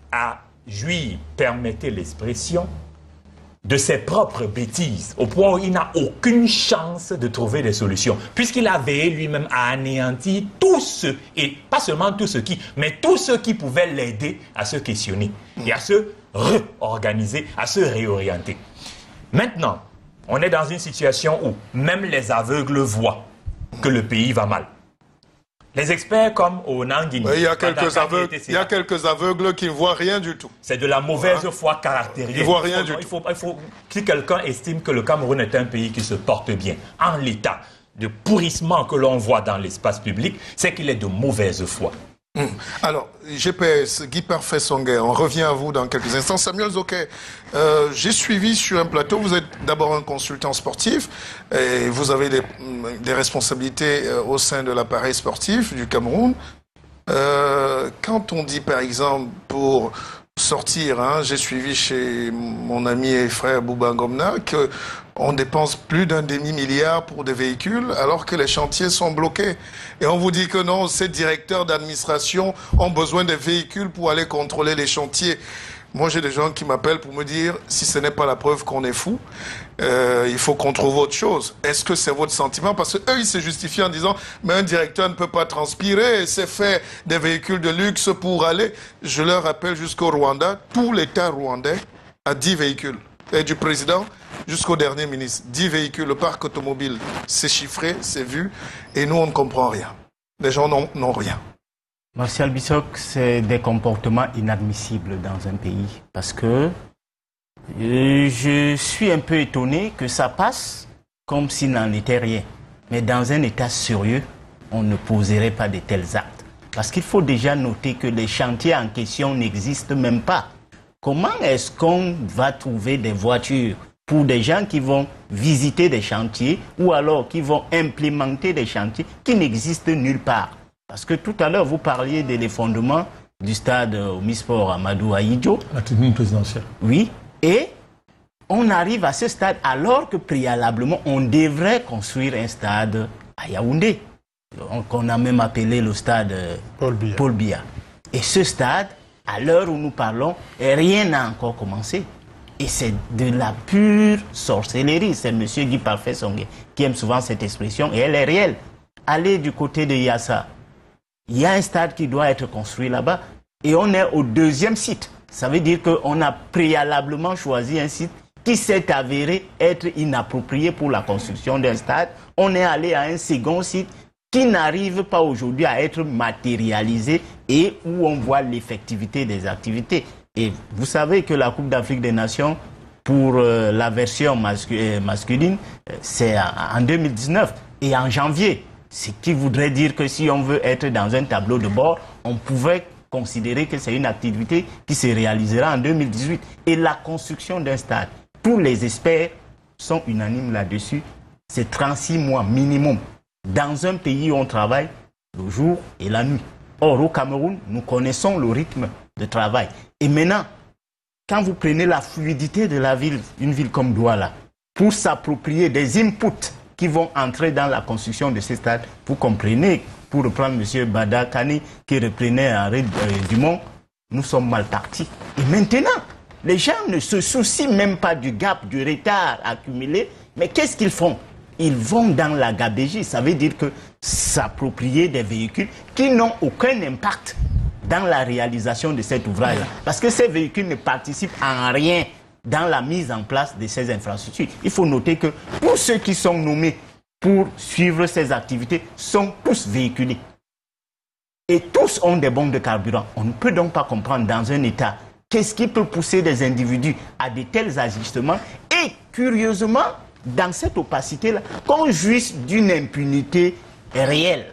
à jouir, permettez l'expression, de ses propres bêtises, au point où il n'a aucune chance de trouver des solutions, puisqu'il a veillé lui-même à anéantir tous ceux, et pas seulement tous ceux qui, mais tous ceux qui pouvaient l'aider à se questionner et à se réorganiser, à se réorienter. Maintenant, on est dans une situation où même les aveugles voient que le pays va mal. Les experts comme au Nanguini, il y a quelques aveugles qui ne voient rien du tout. C'est de la mauvaise foi caractérisée. Ils ne voient rien du tout. Si quelqu'un estime que le Cameroun est un pays qui se porte bien, en l'état de pourrissement que l'on voit dans l'espace public, c'est qu'il est de mauvaise foi. Alors, GPS, Guy Parfait Songa, on revient à vous dans quelques instants. Samuel Zoké, j'ai suivi sur un plateau, vous êtes d'abord un consultant sportif et vous avez des responsabilités au sein de l'appareil sportif du Cameroun. Quand on dit par exemple pour sortir, j'ai suivi chez mon ami et frère Bouba Ngomna qu'on dépense plus d'un demi-milliard pour des véhicules alors que les chantiers sont bloqués. Et on vous dit que non, ces directeurs d'administration ont besoin des véhicules pour aller contrôler les chantiers. Moi, j'ai des gens qui m'appellent pour me dire, si ce n'est pas la preuve qu'on est fou, il faut qu'on trouve autre chose. Est-ce que c'est votre sentiment? Parce qu'eux, ils se justifient en disant, mais un directeur ne peut pas transpirer, c'est fait des véhicules de luxe pour aller. Je leur rappelle jusqu'au Rwanda, tout l'État rwandais a 10 véhicules. Et du président jusqu'au dernier ministre. 10 véhicules, le parc automobile, c'est chiffré, c'est vu, et nous, on ne comprend rien. Les gens n'ont rien. Martial Bissok, c'est des comportements inadmissibles dans un pays. Parce que je suis un peu étonné que ça passe comme s'il n'en était rien. Mais dans un état sérieux, on ne poserait pas de tels actes. Parce qu'il faut déjà noter que les chantiers en question n'existent même pas. Comment est-ce qu'on va trouver des voitures pour des gens qui vont visiter des chantiers ou alors qui vont implémenter des chantiers qui n'existent nulle part? Parce que tout à l'heure, vous parliez de l'effondrement du stade Omnisport Amadou Ahidjo. La tribune présidentielle. Oui, et on arrive à ce stade alors que préalablement, on devrait construire un stade à Yaoundé, qu'on a même appelé le stade Paul Biya. Et ce stade, à l'heure où nous parlons, rien n'a encore commencé. Et c'est de la pure sorcellerie. C'est M. Guy Parfait Songhé qui aime souvent cette expression, et elle est réelle. Allez du côté de Yassa. Il y a un stade qui doit être construit là-bas et on est au deuxième site. Ça veut dire qu'on a préalablement choisi un site qui s'est avéré être inapproprié pour la construction d'un stade. On est allé à un second site qui n'arrive pas aujourd'hui à être matérialisé et où on voit l'effectivité des activités. Et vous savez que la Coupe d'Afrique des Nations, pour la version masculine, c'est en 2019 et en janvier. Ce qui voudrait dire que si on veut être dans un tableau de bord, on pouvait considérer que c'est une activité qui se réalisera en 2018. Et la construction d'un stade, tous les experts sont unanimes là-dessus, c'est 36 mois minimum. Dans un pays où on travaille le jour et la nuit. Or, au Cameroun, nous connaissons le rythme de travail. Et maintenant, quand vous prenez la fluidité de la ville, une ville comme Douala, pour s'approprier des inputs qui vont entrer dans la construction de ces stades, vous comprenez, pour reprendre M. Bada Kani, qui reprenait Henri Dumont, nous sommes mal partis. Et maintenant, les gens ne se soucient même pas du gap, du retard accumulé, mais qu'est-ce qu'ils font? Ils vont dans la gabégie, ça veut dire que s'approprier des véhicules qui n'ont aucun impact dans la réalisation de cet ouvrage-là. Parce que ces véhicules ne participent en rien dans la mise en place de ces infrastructures. Il faut noter que tous ceux qui sont nommés pour suivre ces activités sont tous véhiculés. Et tous ont des bombes de carburant. On ne peut donc pas comprendre dans un État qu'est-ce qui peut pousser des individus à de tels ajustements. Et curieusement, dans cette opacité-là, qu'on jouisse d'une impunité réelle.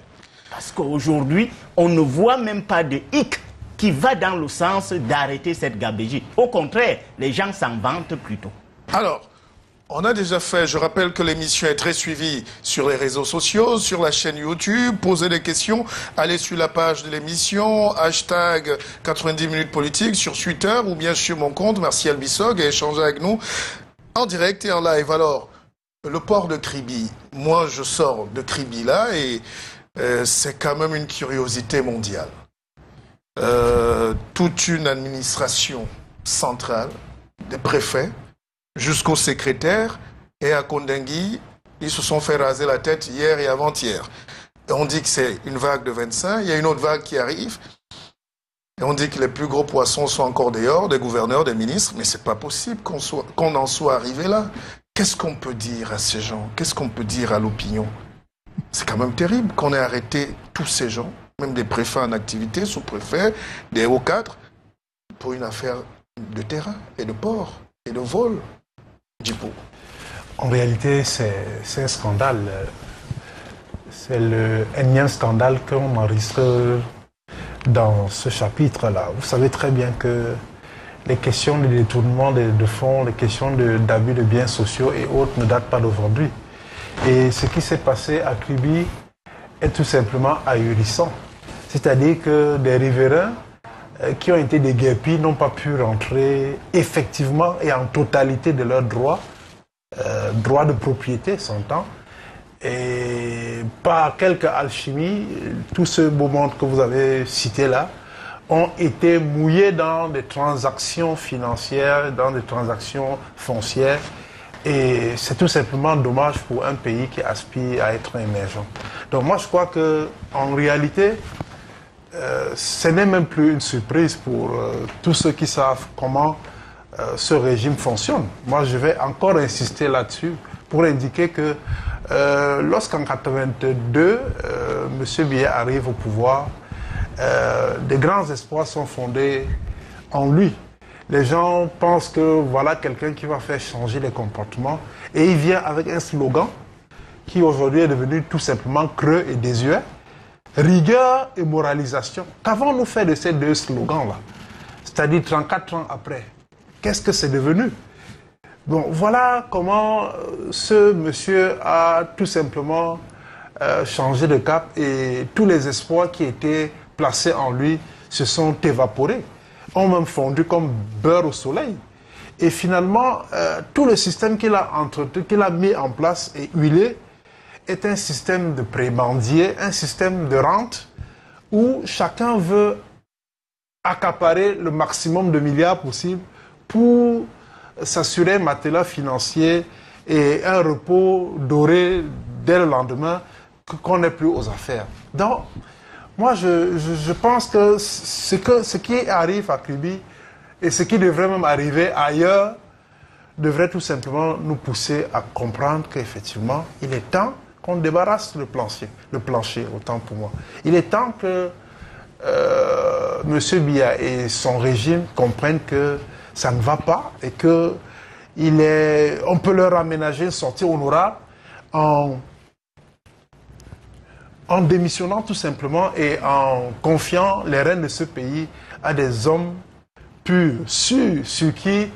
Parce qu'aujourd'hui, on ne voit même pas de hic qui va dans le sens d'arrêter cette gabégie. Au contraire, les gens s'en vantent plutôt. Alors, on a déjà fait, je rappelle que l'émission est très suivie sur les réseaux sociaux, sur la chaîne YouTube. Posez des questions, allez sur la page de l'émission, hashtag 90 minutes politique sur Twitter ou bien sur mon compte, Martial Bissok, et échangez avec nous en direct et en live. Alors, le port de Kribi, moi je sors de Kribi là et c'est quand même une curiosité mondiale. Toute une administration centrale, des préfets, jusqu'au secrétaire, et à Kondengui, ils se sont fait raser la tête hier et avant-hier. Et on dit que c'est une vague de 25, il y a une autre vague qui arrive, et on dit que les plus gros poissons sont encore dehors, des gouverneurs, des ministres, mais c'est pas possible qu'on en soit arrivé là. Qu'est-ce qu'on peut dire à ces gens? Qu'est-ce qu'on peut dire à l'opinion? C'est quand même terrible qu'on ait arrêté tous ces gens, même des préfets en activité, sous-préfets, des hauts cadres, pour une affaire de terrain et de port et de vol. Djipo. En réalité, c'est un scandale. C'est le énième scandale qu'on enregistre dans ce chapitre-là. Vous savez très bien que les questions de détournement de fonds, les questions d'abus de biens sociaux et autres ne datent pas d'aujourd'hui. Et ce qui s'est passé à Kribi est tout simplement ahurissant. C'est-à-dire que des riverains qui ont été déguerpis n'ont pas pu rentrer effectivement et en totalité de leurs droits, droits de propriété, s'entend. Et par quelque alchimie, tout ce beau monde que vous avez cité là ont été mouillés dans des transactions financières, dans des transactions foncières. Et c'est tout simplement dommage pour un pays qui aspire à être émergent. Donc moi, je crois qu'en réalité, ce n'est même plus une surprise pour tous ceux qui savent comment ce régime fonctionne. Moi, je vais encore insister là-dessus pour indiquer que lorsqu'en 1982, M. Biya arrive au pouvoir, des grands espoirs sont fondés en lui. Les gens pensent que voilà quelqu'un qui va faire changer les comportements. Et il vient avec un slogan qui aujourd'hui est devenu tout simplement creux et désuet. Rigueur et moralisation. Qu'avons-nous fait de ces deux slogans-là? C'est-à-dire 34 ans après. Qu'est-ce que c'est devenu? Bon, voilà comment ce monsieur a tout simplement changé de cap et tous les espoirs qui étaient placés en lui se sont évaporés, ont même fondu comme beurre au soleil. Et finalement, tout le système qu'il a entretenu, qu'il a mis en place et huilé, est un système de prébendier, un système de rente où chacun veut accaparer le maximum de milliards possible pour s'assurer un matelas financier et un repos doré dès le lendemain qu'on n'est plus aux affaires. Donc, moi, je pense que ce qui arrive à Kribi et ce qui devrait même arriver ailleurs devrait tout simplement nous pousser à comprendre qu'effectivement, il est temps qu'on débarrasse le plancher, autant pour moi. Il est temps que M. Biya et son régime comprennent que ça ne va pas et que on peut leur aménager une sortie honorable en démissionnant tout simplement et en confiant les rênes de ce pays à des hommes purs, sûrs, sur qui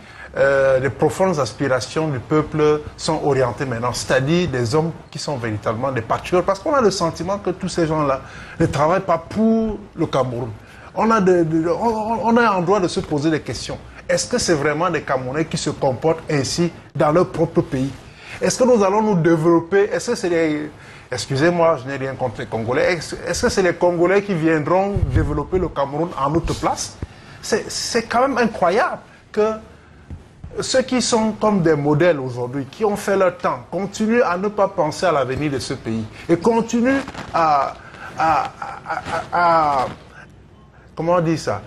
les profondes aspirations du peuple sont orientées maintenant, c'est-à-dire des hommes qui sont véritablement des patriotes, parce qu'on a le sentiment que tous ces gens-là ne travaillent pas pour le Cameroun. On a en droit de se poser des questions. Est-ce que c'est vraiment des Camerounais qui se comportent ainsi dans leur propre pays? Est-ce que nous allons nous développer? Est-ce que c'est les... Excusez-moi, je n'ai rien contre les Congolais. Est-ce que c'est les Congolais qui viendront développer le Cameroun en notre place? C'est quand même incroyable que ceux qui sont comme des modèles aujourd'hui, qui ont fait leur temps, continuent à ne pas penser à l'avenir de ce pays et continuent comment on dit ça,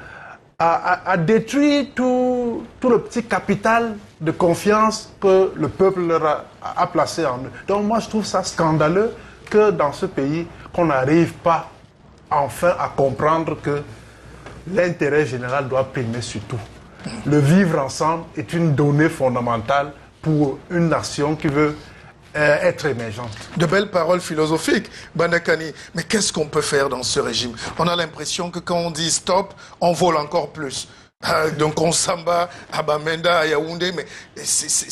à détruire tout le petit capital de confiance que le peuple leur a placé en eux. Donc moi je trouve ça scandaleux que dans ce pays, qu'on n'arrive pas enfin à comprendre que l'intérêt général doit primer sur tout. Le vivre ensemble est une donnée fondamentale pour une nation qui veut être émergente. De belles paroles philosophiques, Bandakani. Mais qu'est-ce qu'on peut faire dans ce régime? On a l'impression que quand on dit stop, on vole encore plus. Donc on s'en bat à Bamenda, à Yaoundé, mais c'est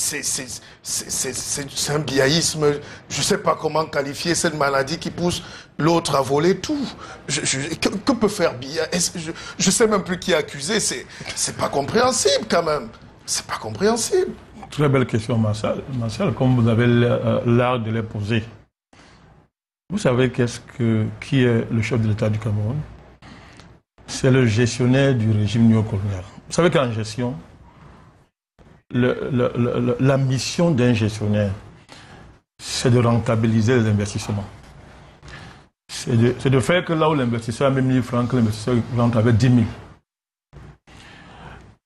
un biaïsme. Je ne sais pas comment qualifier cette maladie qui pousse l'autre à voler tout. Que peut faire Biya? Je ne sais même plus qui est accusé. C'est pas compréhensible quand même. C'est pas compréhensible. Très belle question, Martial. Martial, comme vous avez l'art de les poser. Vous savez qui est le chef de l'État du Cameroun? C'est le gestionnaire du régime néocolonial. Vous savez qu'en gestion, la mission d'un gestionnaire, c'est de rentabiliser les investissements. C'est de faire que là où l'investisseur a même 1000 francs, que l'investisseur rentre avec 10 000.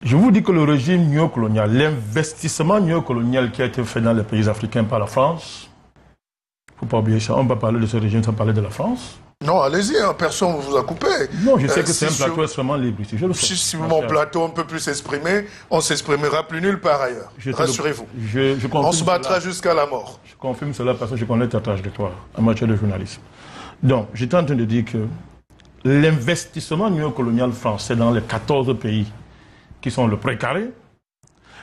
Je vous dis que le régime néocolonial, l'investissement néocolonial qui a été fait dans les pays africains par la France, il ne faut pas oublier ça, on ne va pas parler de ce régime sans parler de la France. Non, allez-y, hein, personne ne vous a coupé. Non, je sais que c'est un plateau extrêmement libre ici. Si mon plateau, on ne peut plus s'exprimer, on ne s'exprimera plus nulle part ailleurs. Rassurez-vous. On se battra jusqu'à la mort. Je confirme cela parce que je connais ta trajectoire en matière de journalisme. Donc, j'étais en train de dire que l'investissement néocolonial français dans les 14 pays qui sont le précaré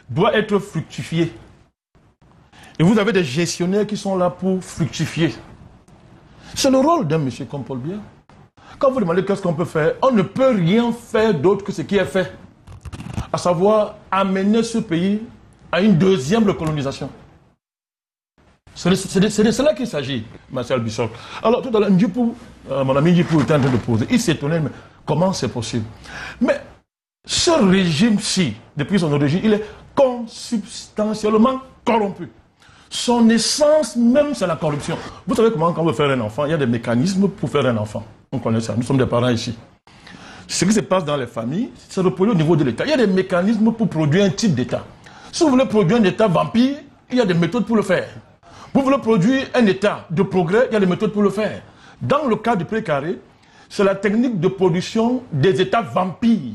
doit être fructifié. Et vous avez des gestionnaires qui sont là pour fructifier. C'est le rôle d'un monsieur comme Paul Biya. Quand vous demandez qu'est-ce qu'on peut faire, on ne peut rien faire d'autre que ce qui est fait. À savoir amener ce pays à une deuxième recolonisation. C'est de cela qu'il s'agit, Martial Bissok. Alors tout à l'heure, mon ami Ndjipou était en train de poser. Il s'étonnait, mais Comment c'est possible? Mais ce régime-ci, depuis son origine, il est consubstantiellement corrompu. Son essence même, c'est la corruption. Vous savez comment, quand on veut faire un enfant, il y a des mécanismes pour faire un enfant. On connaît ça, nous sommes des parents ici. Ce qui se passe dans les familles, c'est reproduit au niveau de l'État. Il y a des mécanismes pour produire un type d'État. Si vous voulez produire un État vampire, il y a des méthodes pour le faire. Vous voulez produire un État de progrès, il y a des méthodes pour le faire. Dans le cas du précaré, c'est la technique de production des États vampires.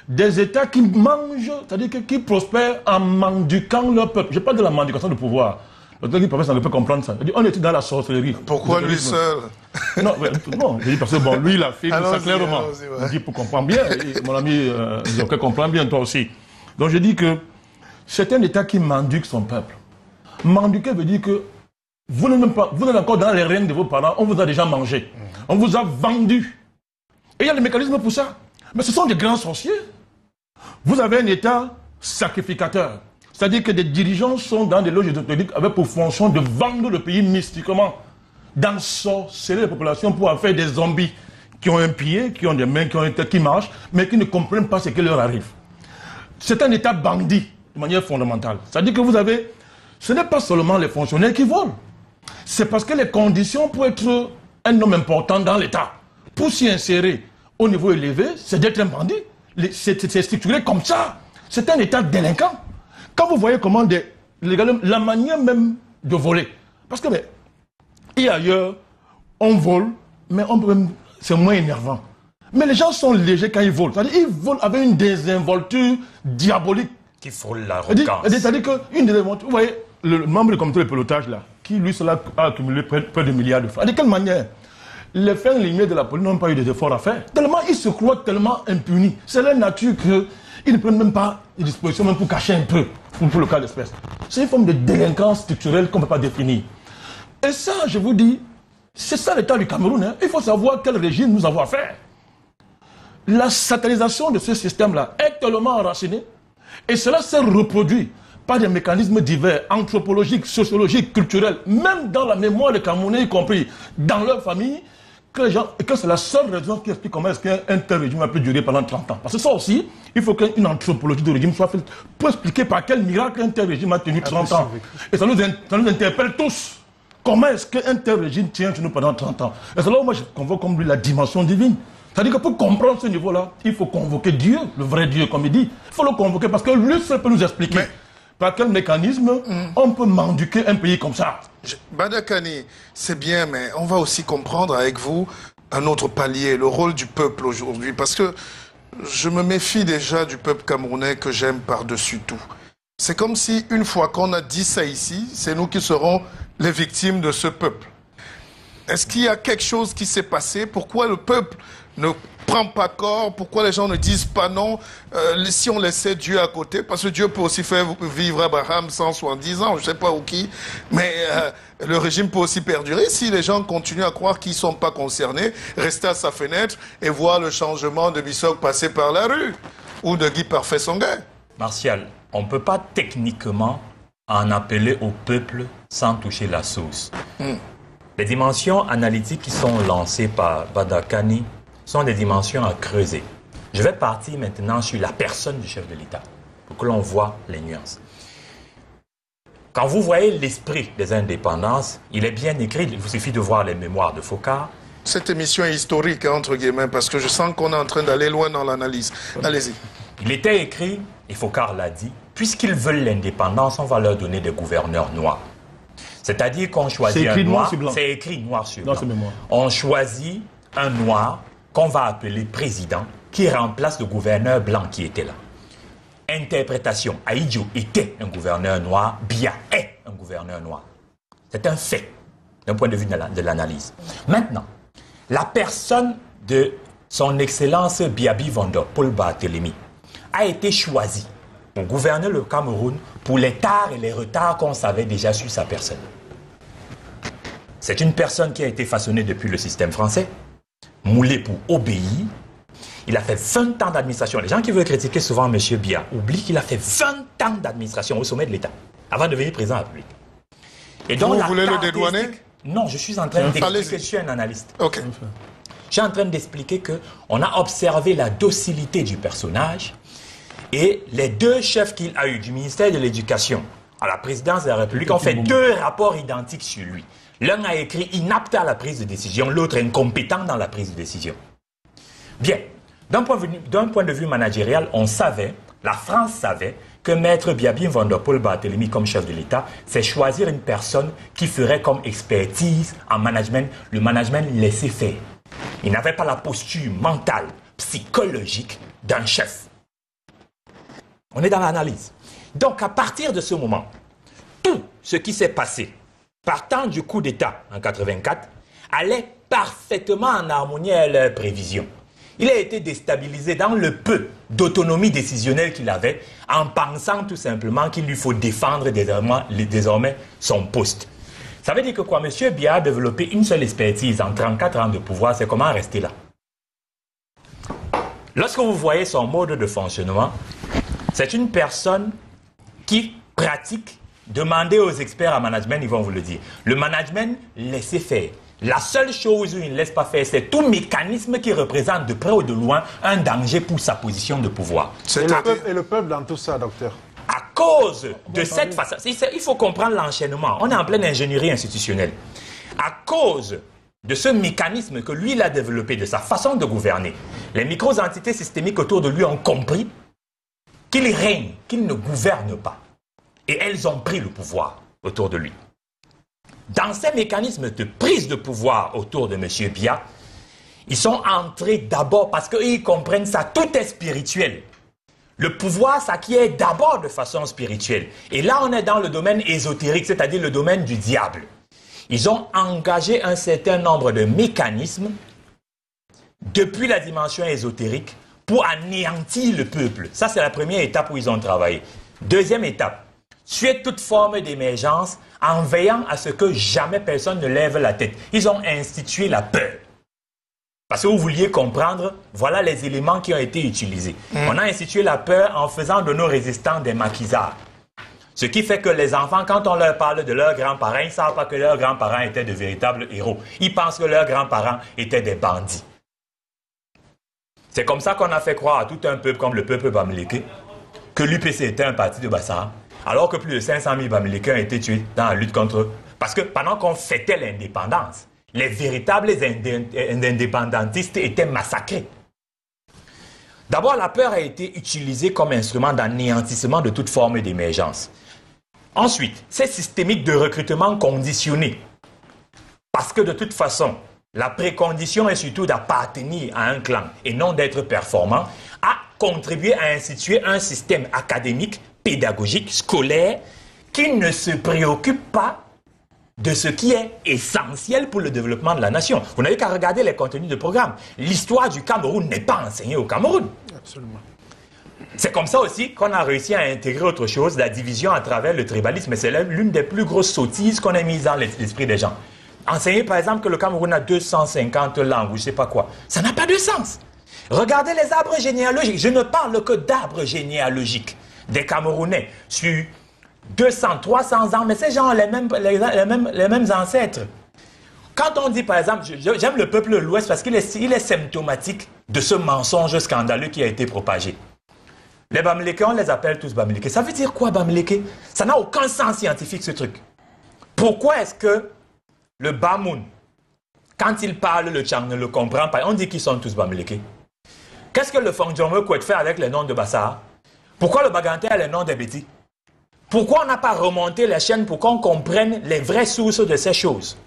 Des États qui mangent, c'est-à-dire qui prospèrent en mendiquant leur peuple. Je parle de la mendication de pouvoir. Le temps qui professeur ne peut comprendre ça. On était dans la sorcellerie. Pourquoi lui seul? Non, je dis parce que bon, lui, il a fait ça clairement. Je dis pour comprendre bien. Et mon ami Zoké comprend bien, toi aussi. Donc je dis que c'est un État qui mendique son peuple. Mendiquer veut dire que vous n'êtes encore dans les règnes de vos parents, on vous a déjà mangé. On vous a vendu. Et il y a des mécanismes pour ça. Mais ce sont des grands sorciers. Vous avez un État sacrificateur. C'est-à-dire que des dirigeants sont dans des loges ésotériques avec pour fonction de vendre le pays mystiquement, d'ensorceler la population pour en faire des zombies qui ont un pied, qui ont des mains, qui ont une tête, qui marchent, mais qui ne comprennent pas ce qui leur arrive. C'est un État bandit de manière fondamentale. C'est-à-dire que vous avez... Ce n'est pas seulement les fonctionnaires qui volent. C'est parce que les conditions pour être un homme important dans l'État, pour s'y insérer au niveau élevé, c'est d'être un bandit. C'est structuré comme ça. C'est un État délinquant. Quand vous voyez comment la manière même de voler, parce que et ailleurs, on vole, mais c'est moins énervant. Mais les gens sont légers quand ils volent. C'est-à-dire qu'ils volent avec une désinvolture diabolique. Qui frôle l'arrogance. C'est-à-dire qu'une désinvolture, vous voyez, le membre du comité de pilotage là, qui lui cela a accumulé près de milliards de francs. De quelle manière? Les fins lignées de la police n'ont pas eu des efforts à faire. Tellement ils se croient tellement impunis. C'est leur nature qu'ils ne prennent même pas les dispositions même pour cacher un peu, pour le cas d'espèce. C'est une forme de délinquance structurelle qu'on ne peut pas définir. Et ça, je vous dis, c'est ça l'état du Cameroun. Hein. Il faut savoir quel régime nous avons à faire. La satanisation de ce système-là est tellement enracinée et cela s'est reproduit par des mécanismes divers, anthropologiques, sociologiques, culturels, même dans la mémoire des Camerounais, y compris dans leur famille, que c'est la seule raison qui explique comment est-ce qu'un tel régime a pu durer pendant 30 ans. Parce que ça aussi, il faut qu'une anthropologie de régime soit faite pour expliquer par quel miracle un tel régime a tenu 30 ans. Et ça nous interpelle tous. Comment est-ce qu'un tel régime tient chez nous pendant 30 ans? Et c'est là où moi je convoque comme lui la dimension divine. C'est-à-dire que pour comprendre ce niveau-là, il faut convoquer Dieu, le vrai Dieu comme il dit. Il faut le convoquer parce que lui seul peut nous expliquer. Par quel mécanisme on peut mendiquer un pays comme ça? Badakani, c'est bien, mais on va aussi comprendre avec vous un autre palier, le rôle du peuple aujourd'hui. Parce que je me méfie déjà du peuple camerounais que j'aime par-dessus tout. C'est comme si, une fois qu'on a dit ça ici, c'est nous qui serons les victimes de ce peuple. Est-ce qu'il y a quelque chose qui s'est passé? Pourquoi le peuple ne prend pas corps? Pourquoi les gens ne disent pas non si on laissait Dieu à côté? Parce que Dieu peut aussi faire vivre Abraham 170 ans, je ne sais pas où qui. Mais le régime peut aussi perdurer si les gens continuent à croire qu'ils ne sont pas concernés, rester à sa fenêtre et voir le changement de Bissok passer par la rue ou de Guy Parfait Songhai. Martial, on ne peut pas techniquement en appeler au peuple sans toucher la source. Les dimensions analytiques qui sont lancées par Badakani sont des dimensions à creuser. Je vais partir maintenant sur la personne du chef de l'État, pour que l'on voit les nuances. Quand vous voyez l'esprit des indépendances, il est bien écrit, il vous suffit de voir les mémoires de Focard. Cette émission est historique, entre guillemets, parce que je sens qu'on est en train d'aller loin dans l'analyse. Allez-y. Il était écrit, et Focard l'a dit, puisqu'ils veulent l'indépendance, on va leur donner des gouverneurs noirs. C'est-à-dire qu'on choisit un noir, c'est écrit noir sur blanc. On choisit un noir qu'on va appeler président, qui remplace le gouverneur blanc qui était là. Interprétation, Ahidjo était un gouverneur noir, Biya est un gouverneur noir. C'est un fait, d'un point de vue de l'analyse. Maintenant, la personne de son Excellence Biabi Vondor, Paul Barthélemy, a été choisie pour gouverner le Cameroun pour les tares et les retards qu'on savait déjà sur sa personne. C'est une personne qui a été façonnée depuis le système français, moulée pour obéir. Il a fait 20 ans d'administration. Les gens qui veulent critiquer souvent M. Biya oublient qu'il a fait 20 ans d'administration au sommet de l'État, avant de devenir président de la République. Et donc, vous voulez le dédouaner? Non, je suis en train d'expliquer que je suis un analyste. Ok. Je suis en train d'expliquer qu'on a observé la docilité du personnage et les deux chefs qu'il a eu du ministère de l'Éducation à la présidence de la République ont fait deux rapports identiques sur lui. L'un a écrit inapte à la prise de décision, l'autre incompétent dans la prise de décision. Bien, d'un point de vue managérial, on savait, la France savait, que Maître Biabin Van der Poel Barthélemy comme chef de l'État, c'est choisir une personne qui ferait comme expertise en management, le management laissé faire. Il n'avait pas la posture mentale, psychologique d'un chef. On est dans l'analyse. Donc à partir de ce moment, tout ce qui s'est passé, partant du coup d'État en 1984, allait parfaitement en harmonie avec leurs prévisions. Il a été déstabilisé dans le peu d'autonomie décisionnelle qu'il avait en pensant tout simplement qu'il lui faut défendre désormais son poste. Ça veut dire que quoi? M. Biya a développé une seule expertise en 34 ans de pouvoir, c'est comment rester là. Lorsque vous voyez son mode de fonctionnement, c'est une personne qui pratique, demandez aux experts en management, ils vont vous le dire. Le management, laissez faire. La seule chose où il ne laisse pas faire, c'est tout mécanisme qui représente de près ou de loin un danger pour sa position de pouvoir. Et le peuple dans tout ça, docteur? À cause de cette façon, il faut comprendre l'enchaînement. On est en pleine ingénierie institutionnelle. À cause de ce mécanisme que lui, il a développé, de sa façon de gouverner, les micro-entités systémiques autour de lui ont compris qu'il règne, qu'il ne gouverne pas. Et elles ont pris le pouvoir autour de lui. Dans ces mécanismes de prise de pouvoir autour de M. Biya, ils sont entrés d'abord parce qu'ils comprennent ça, tout est spirituel. Le pouvoir s'acquiert d'abord de façon spirituelle. Et là, on est dans le domaine ésotérique, c'est-à-dire le domaine du diable. Ils ont engagé un certain nombre de mécanismes depuis la dimension ésotérique pour anéantir le peuple. Ça, c'est la première étape où ils ont travaillé. Deuxième étape, tuer toute forme d'émergence en veillant à ce que jamais personne ne lève la tête. Ils ont institué la peur. Parce que vous vouliez comprendre, voilà les éléments qui ont été utilisés. On a institué la peur en faisant de nos résistants des maquisards. Ce qui fait que les enfants, quand on leur parle de leurs grands-parents, ils ne savent pas que leurs grands-parents étaient de véritables héros. Ils pensent que leurs grands-parents étaient des bandits. C'est comme ça qu'on a fait croire à tout un peuple comme le peuple bamileke que l'UPC était un parti de Bassara, alors que plus de 500 000 Bamilekins ont été tués dans la lutte contre eux. Parce que pendant qu'on fêtait l'indépendance, les véritables indépendantistes étaient massacrés. D'abord, la peur a été utilisée comme instrument d'anéantissement de toute forme d'émergence. Ensuite, c'est systémique de recrutement conditionné. Parce que de toute façon, la précondition est surtout d'appartenir à un clan et non d'être performant, a contribué à instituer un système académique, pédagogique, scolaire, qui ne se préoccupe pas de ce qui est essentiel pour le développement de la nation. Vous n'avez qu'à regarder les contenus de programme. L'histoire du Cameroun n'est pas enseignée au Cameroun. Absolument. C'est comme ça aussi qu'on a réussi à intégrer autre chose, la division à travers le tribalisme. C'est l'une des plus grosses sottises qu'on a mises dans l'esprit des gens. Enseigner par exemple que le Cameroun a 250 langues ou je ne sais pas quoi, ça n'a pas de sens. Regardez les arbres généalogiques. Je ne parle que d'arbres généalogiques des Camerounais sur 200, 300 ans, mais ces gens ont les mêmes ancêtres. Quand on dit par exemple, j'aime le peuple de l'Ouest parce qu'il est symptomatique de ce mensonge scandaleux qui a été propagé. Les Bamileke, on les appelle tous Bamileke. Ça veut dire quoi Bamileke? Ça n'a aucun sens scientifique ce truc. Pourquoi est-ce que le Bamoun, quand il parle, le Tchang ne le comprend pas? On dit qu'ils sont tous Bamileke. Qu'est-ce que le Fongdiome Kouet fait avec les noms de Bassara? Pourquoi le Baganté a les noms des Bétis? Pourquoi on n'a pas remonté les chaînes pour qu'on comprenne les vraies sources de ces choses?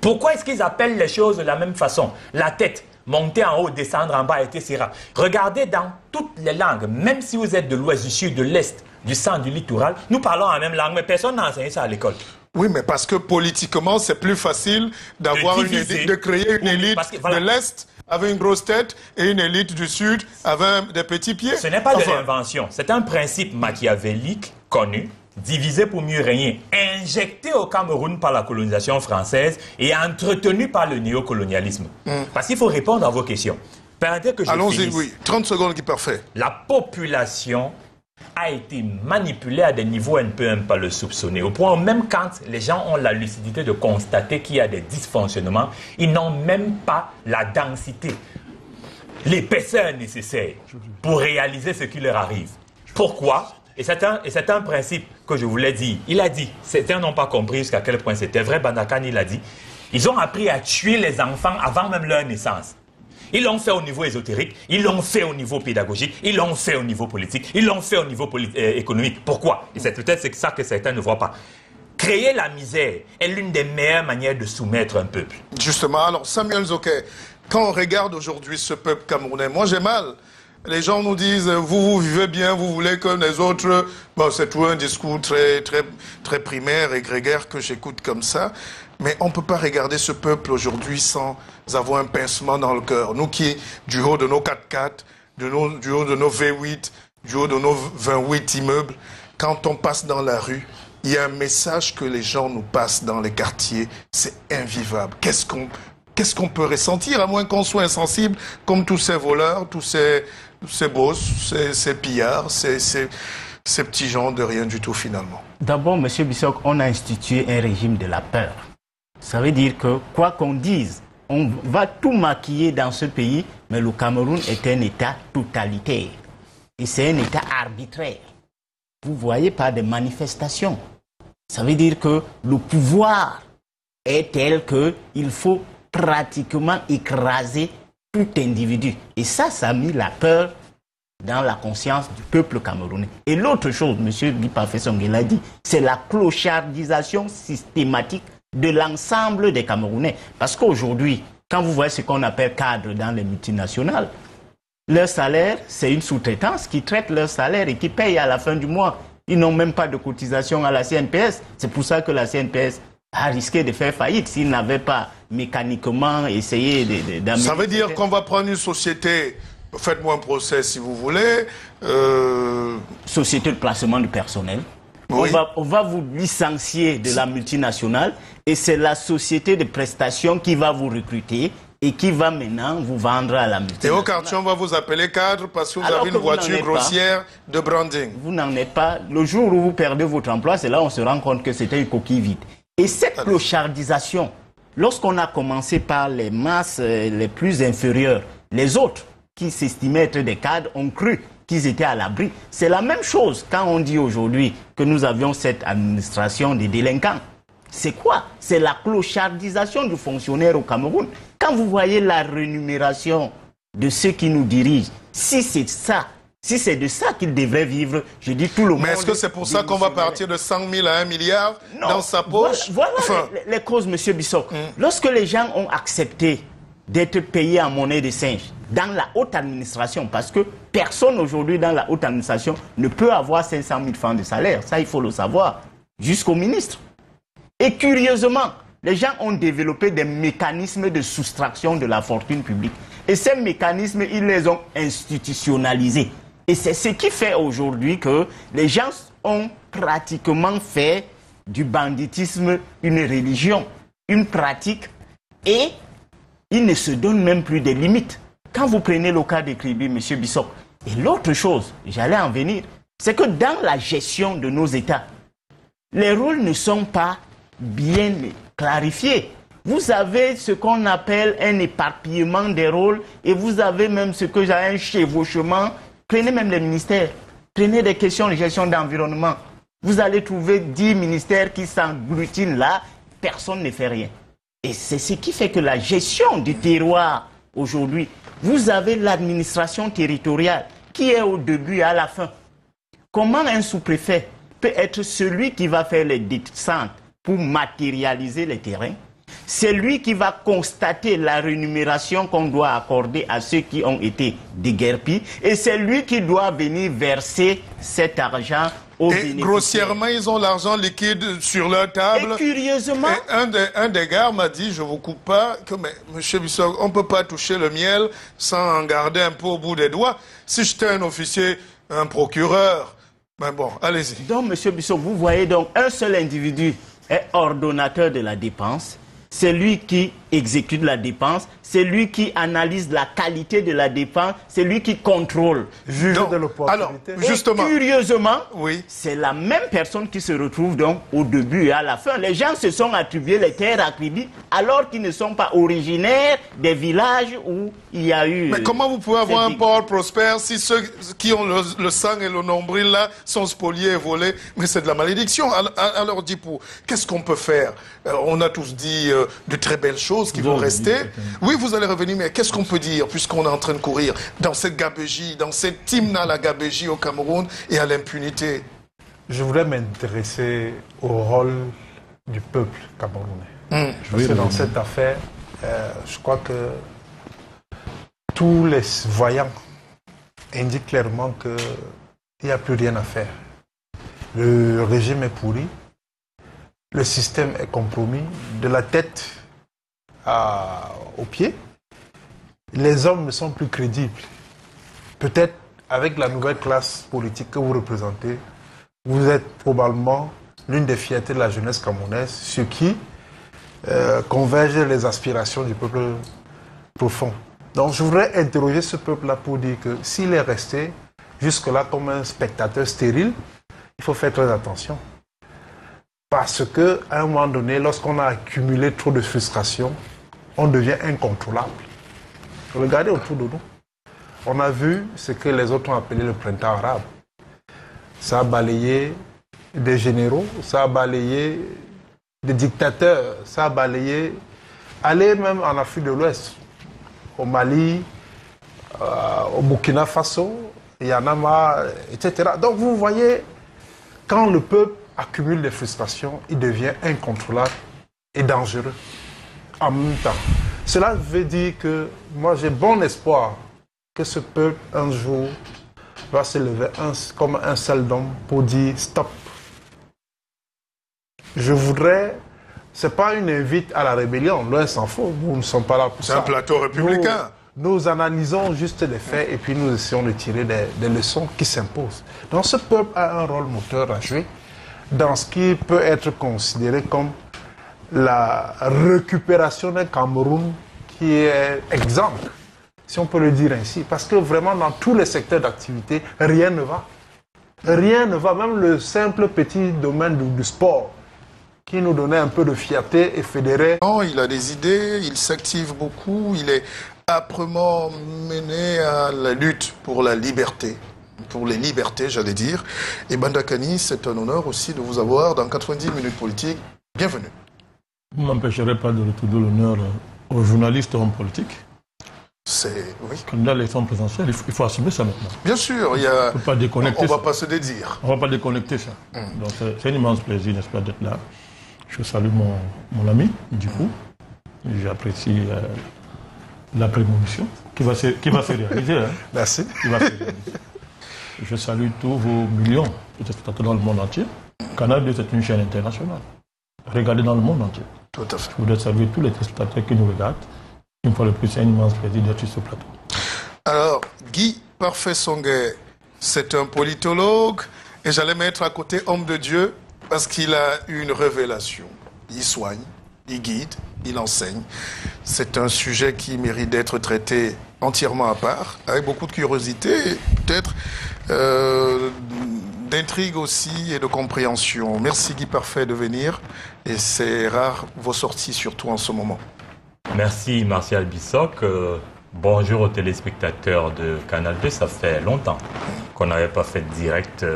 Pourquoi est-ce qu'ils appellent les choses de la même façon? La tête, monter en haut, descendre en bas, etc. Regardez dans toutes les langues, même si vous êtes de l'ouest, du sud, de l'est, du centre, du littoral, nous parlons la même langue, mais personne n'a enseigné ça à l'école. Oui, mais parce que politiquement, c'est plus facile d'avoir de créer une élite de l'Est avec une grosse tête et une élite du Sud avec des petits pieds. Ce n'est pas de l'invention, c'est un principe machiavélique connu, divisé pour mieux régner, injecté au Cameroun par la colonisation française et entretenu par le néocolonialisme. Parce qu'il faut répondre à vos questions. Permettez que je finisse. Allons-y, oui. 30 secondes qui est parfait. La population a été manipulé à des niveaux où on ne peut même pas le soupçonner. Au point où même quand les gens ont la lucidité de constater qu'il y a des dysfonctionnements, ils n'ont même pas la densité, l'épaisseur nécessaire pour réaliser ce qui leur arrive. Pourquoi ? Et c'est un principe que je voulais dire. Il a dit, certains n'ont pas compris jusqu'à quel point c'était vrai, Bandakan il a dit, ils ont appris à tuer les enfants avant même leur naissance. Ils l'ont fait au niveau ésotérique, ils l'ont fait au niveau pédagogique, ils l'ont fait au niveau politique, ils l'ont fait au niveau économique. Pourquoi? Et c'est peut-être ça que certains ne voient pas. Créer la misère est l'une des meilleures manières de soumettre un peuple. Justement, alors Samuel Zoké, quand on regarde aujourd'hui ce peuple camerounais, moi j'ai mal. Les gens nous disent, vous vivez bien, vous voulez que les autres... Bon, c'est tout un discours très primaire et grégaire que j'écoute comme ça. Mais on ne peut pas regarder ce peuple aujourd'hui sans avoir un pincement dans le cœur. Nous qui, du haut de nos 4x4, du haut de nos V8, du haut de nos 28 immeubles, quand on passe dans la rue, il y a un message que les gens nous passent dans les quartiers. C'est invivable. Qu'est-ce qu'on peut ressentir, à moins qu'on soit insensible, comme tous ces voleurs, tous ces boss, ces pillards, ces petits gens de rien du tout finalement. D'abord, M. Bissok, on a institué un régime de la peur. Ça veut dire que, quoi qu'on dise, on va tout maquiller dans ce pays, mais le Cameroun est un État totalitaire. Et c'est un État arbitraire. Vous voyez pas de manifestations. Ça veut dire que le pouvoir est tel qu'il faut pratiquement écraser tout individu. Et ça a mis la peur dans la conscience du peuple camerounais. Et l'autre chose, M. Guy Parfait-Songhé l'a dit, c'est la clochardisation systématique de l'ensemble des Camerounais. Parce qu'aujourd'hui, quand vous voyez ce qu'on appelle cadre dans les multinationales, leur salaire, c'est une sous-traitance qui traite leur salaire et qui paye à la fin du mois. Ils n'ont même pas de cotisation à la CNPS. C'est pour ça que la CNPS a risqué de faire faillite s'ils n'avaient pas mécaniquement essayé d'amener... Ça veut dire qu'on va prendre une société, faites-moi un procès si vous voulez... Société de placement de personnel. Oui. On va vous licencier de la multinationale et c'est la société de prestation qui va vous recruter et qui va maintenant vous vendre à la multinationale. Et au quartier, on va vous appeler cadre parce que vous avez une voiture grossière de branding. Vous n'en êtes pas. Le jour où vous perdez votre emploi, c'est là où on se rend compte que c'était une coquille vide. Et cette clochardisation, lorsqu'on a commencé par les masses les plus inférieures, les autres qui s'estimaient être des cadres ont cru qu'ils étaient à l'abri. C'est la même chose quand on dit aujourd'hui que nous avions cette administration des délinquants. C'est quoi? C'est la clochardisation du fonctionnaire au Cameroun. Quand vous voyez la rémunération de ceux qui nous dirigent, si c'est ça, si c'est de ça qu'ils devraient vivre, je dis tout le monde... Mais est-ce que c'est pour ça qu'on va partir de 100 000 à 1 milliard dans sa poche? Voilà les causes, M. Bissok. Lorsque les gens ont accepté d'être payés en monnaie de singe dans la haute administration, parce que personne aujourd'hui dans la haute administration ne peut avoir 500 000 francs de salaire, ça il faut le savoir, jusqu'au ministre. Et curieusement, les gens ont développé des mécanismes de soustraction de la fortune publique. Et ces mécanismes, ils les ont institutionnalisés. Et c'est ce qui fait aujourd'hui que les gens ont pratiquement fait du banditisme une religion, une pratique, et ils ne se donnent même plus de limites. Quand vous prenez le cas de Kribi, M. Bissok, et l'autre chose, j'allais en venir, c'est que dans la gestion de nos États, les rôles ne sont pas bien clarifiés. Vous avez ce qu'on appelle un éparpillement des rôles et vous avez même ce que j'ai un chevauchement. Prenez même les ministères, prenez des questions de gestion d'environnement. Vous allez trouver 10 ministères qui s'agglutinent là, personne ne fait rien. Et c'est ce qui fait que la gestion du terroir aujourd'hui, vous avez l'administration territoriale qui est au début et à la fin. Comment un sous-préfet peut être celui qui va faire les descentes pour matérialiser les terrains? C'est lui qui va constater la rémunération qu'on doit accorder à ceux qui ont été déguerpis et c'est lui qui doit venir verser cet argent aux bénéficiaires. Et grossièrement, ils ont l'argent liquide sur leur table. Et curieusement... Et un des gars m'a dit, je ne vous coupe pas, que mais, M. Bissok, on ne peut pas toucher le miel sans en garder un peu au bout des doigts. Si j'étais un officier, un procureur, ben bon, allez-y. Donc, M. Bissok, vous voyez donc un seul individu est ordonnateur de la dépense. c'est lui qui exécute la dépense, c'est lui qui analyse la qualité de la dépense, c'est lui qui contrôle. Juge Donc, de l'opportunité. alors, justement, et curieusement, oui. c'est la même personne qui se retrouve donc au début et à la fin. Les gens se sont attribués les terres à Kribi alors qu'ils ne sont pas originaires des villages où il y a eu... Mais comment vous pouvez avoir un port prospère si ceux qui ont le sang et le nombril là sont spoliés et volés? Mais c'est de la malédiction. Alors Dipou, qu'est-ce qu'on peut faire? On a tous dit de très belles choses qui vont rester. Oui, vous allez revenir, mais qu'est-ce qu'on peut dire puisqu'on est en train de courir dans cette gabégie, dans cette hymne à la gabégie au Cameroun et à l'impunité? Je voudrais m'intéresser au rôle du peuple camerounais. Parce que dans cette affaire, je crois que tous les voyants indiquent clairement qu'il n'y a plus rien à faire. Le régime est pourri, le système est compromis, de la tête aux pieds. Les hommes ne sont plus crédibles. Peut-être avec la nouvelle classe politique que vous représentez, vous êtes probablement l'une des fiertés de la jeunesse camerounaise, ce qui converge les aspirations du peuple profond. Donc je voudrais interroger ce peuple-là pour dire que s'il est resté jusque-là comme un spectateur stérile, il faut faire très attention. Parce qu'à un moment donné, lorsqu'on a accumulé trop de frustration, on devient incontrôlable. Regardez autour de nous. On a vu ce que les autres ont appelé le printemps arabe. Ça a balayé des généraux, ça a balayé des dictateurs, ça a balayé... Allez même en Afrique de l'Ouest, au Mali, au Burkina Faso, il y en a marre, etc. Donc vous voyez, quand le peuple accumule des frustrations, il devient incontrôlable et dangereux en même temps. Cela veut dire que moi j'ai bon espoir que ce peuple un jour va se lever comme un seul homme pour dire stop. Je voudrais, c'est pas une invite à la rébellion, loin s'en faut, nous ne sommes pas là pour ça. C'est un plateau républicain. Nous analysons juste les faits et puis nous essayons de tirer des leçons qui s'imposent. Donc ce peuple a un rôle moteur à jouer dans ce qui peut être considéré comme la récupération d'un Cameroun qui est exempt, si on peut le dire ainsi. Parce que vraiment dans tous les secteurs d'activité, rien ne va. Rien ne va, même le simple petit domaine du sport qui nous donnait un peu de fierté et fédérait. Non, il a des idées, il s'active beaucoup, il est âprement mené à la lutte pour la liberté. Pour les libertés, j'allais dire. Et Bandakani, c'est un honneur aussi de vous avoir dans 90 minutes politiques. Bienvenue. Vous ne m'empêcherez pas de retourner l'honneur aux journalistes et aux hommes politiques. C'est... Oui. Candidat à l'élection présidentielle, il faut assumer ça maintenant. Bien sûr, il y a... On ne peut pas déconnecter on ça. va pas se dédire. On ne va pas déconnecter ça. Donc c'est un immense plaisir, n'est-ce pas, d'être là. Je salue mon ami, du coup. J'apprécie la prémonition qui va se réaliser. Hein. Merci. Qui va se réaliser. Je salue tous vos millions de spectateurs dans le monde entier. Canal 2, c'est une chaîne internationale. Regardez dans le monde entier. Tout à fait. Je voudrais saluer tous les spectateurs qui nous regardent. Une fois de plus, c'est un immense plaisir d'être sur ce plateau. Alors, Guy Parfait-Songhai, c'est un politologue et j'allais mettre à côté homme de Dieu parce qu'il a eu une révélation. Il soigne, il guide, il enseigne. C'est un sujet qui mérite d'être traité entièrement à part, avec beaucoup de curiosité, peut-être d'intrigue aussi et de compréhension. Merci Guy Parfait de venir et c'est rare vos sorties surtout en ce moment. Merci Martial Bissoc. Bonjour aux téléspectateurs de Canal 2. Ça fait longtemps qu'on n'avait pas fait de direct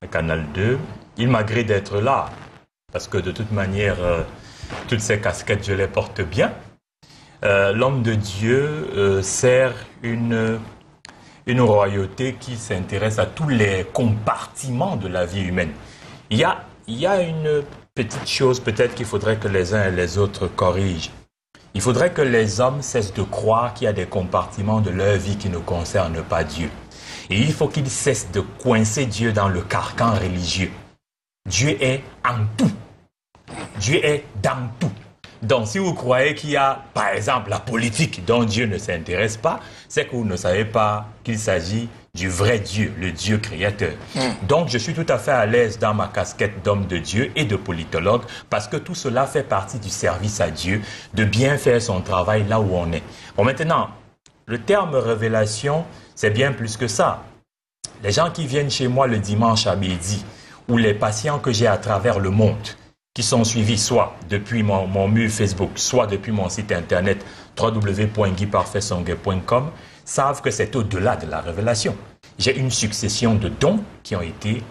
à Canal 2. Il m'agrée d'être là parce que de toute manière, toutes ces casquettes, je les porte bien. L'homme de Dieu sert une royauté qui s'intéresse à tous les compartiments de la vie humaine. Il y a une petite chose peut-être qu'il faudrait que les uns et les autres corrigent. Il faudrait que les hommes cessent de croire qu'il y a des compartiments de leur vie qui ne concernent pas Dieu. Et il faut qu'ils cessent de coincer Dieu dans le carcan religieux. Dieu est en tout. Dieu est dans tout. Donc, si vous croyez qu'il y a, par exemple, la politique dont Dieu ne s'intéresse pas, c'est que vous ne savez pas qu'il s'agit du vrai Dieu, le Dieu créateur. Donc, je suis tout à fait à l'aise dans ma casquette d'homme de Dieu et de politologue parce que tout cela fait partie du service à Dieu, de bien faire son travail là où on est. Bon, maintenant, le terme révélation, c'est bien plus que ça. Les gens qui viennent chez moi le dimanche à midi ou les patients que j'ai à travers le monde, qui sont suivis soit depuis mon mur Facebook, soit depuis mon site internet www.guyparfaitsongué.com, savent que c'est au-delà de la révélation. J'ai une succession de dons qui ont été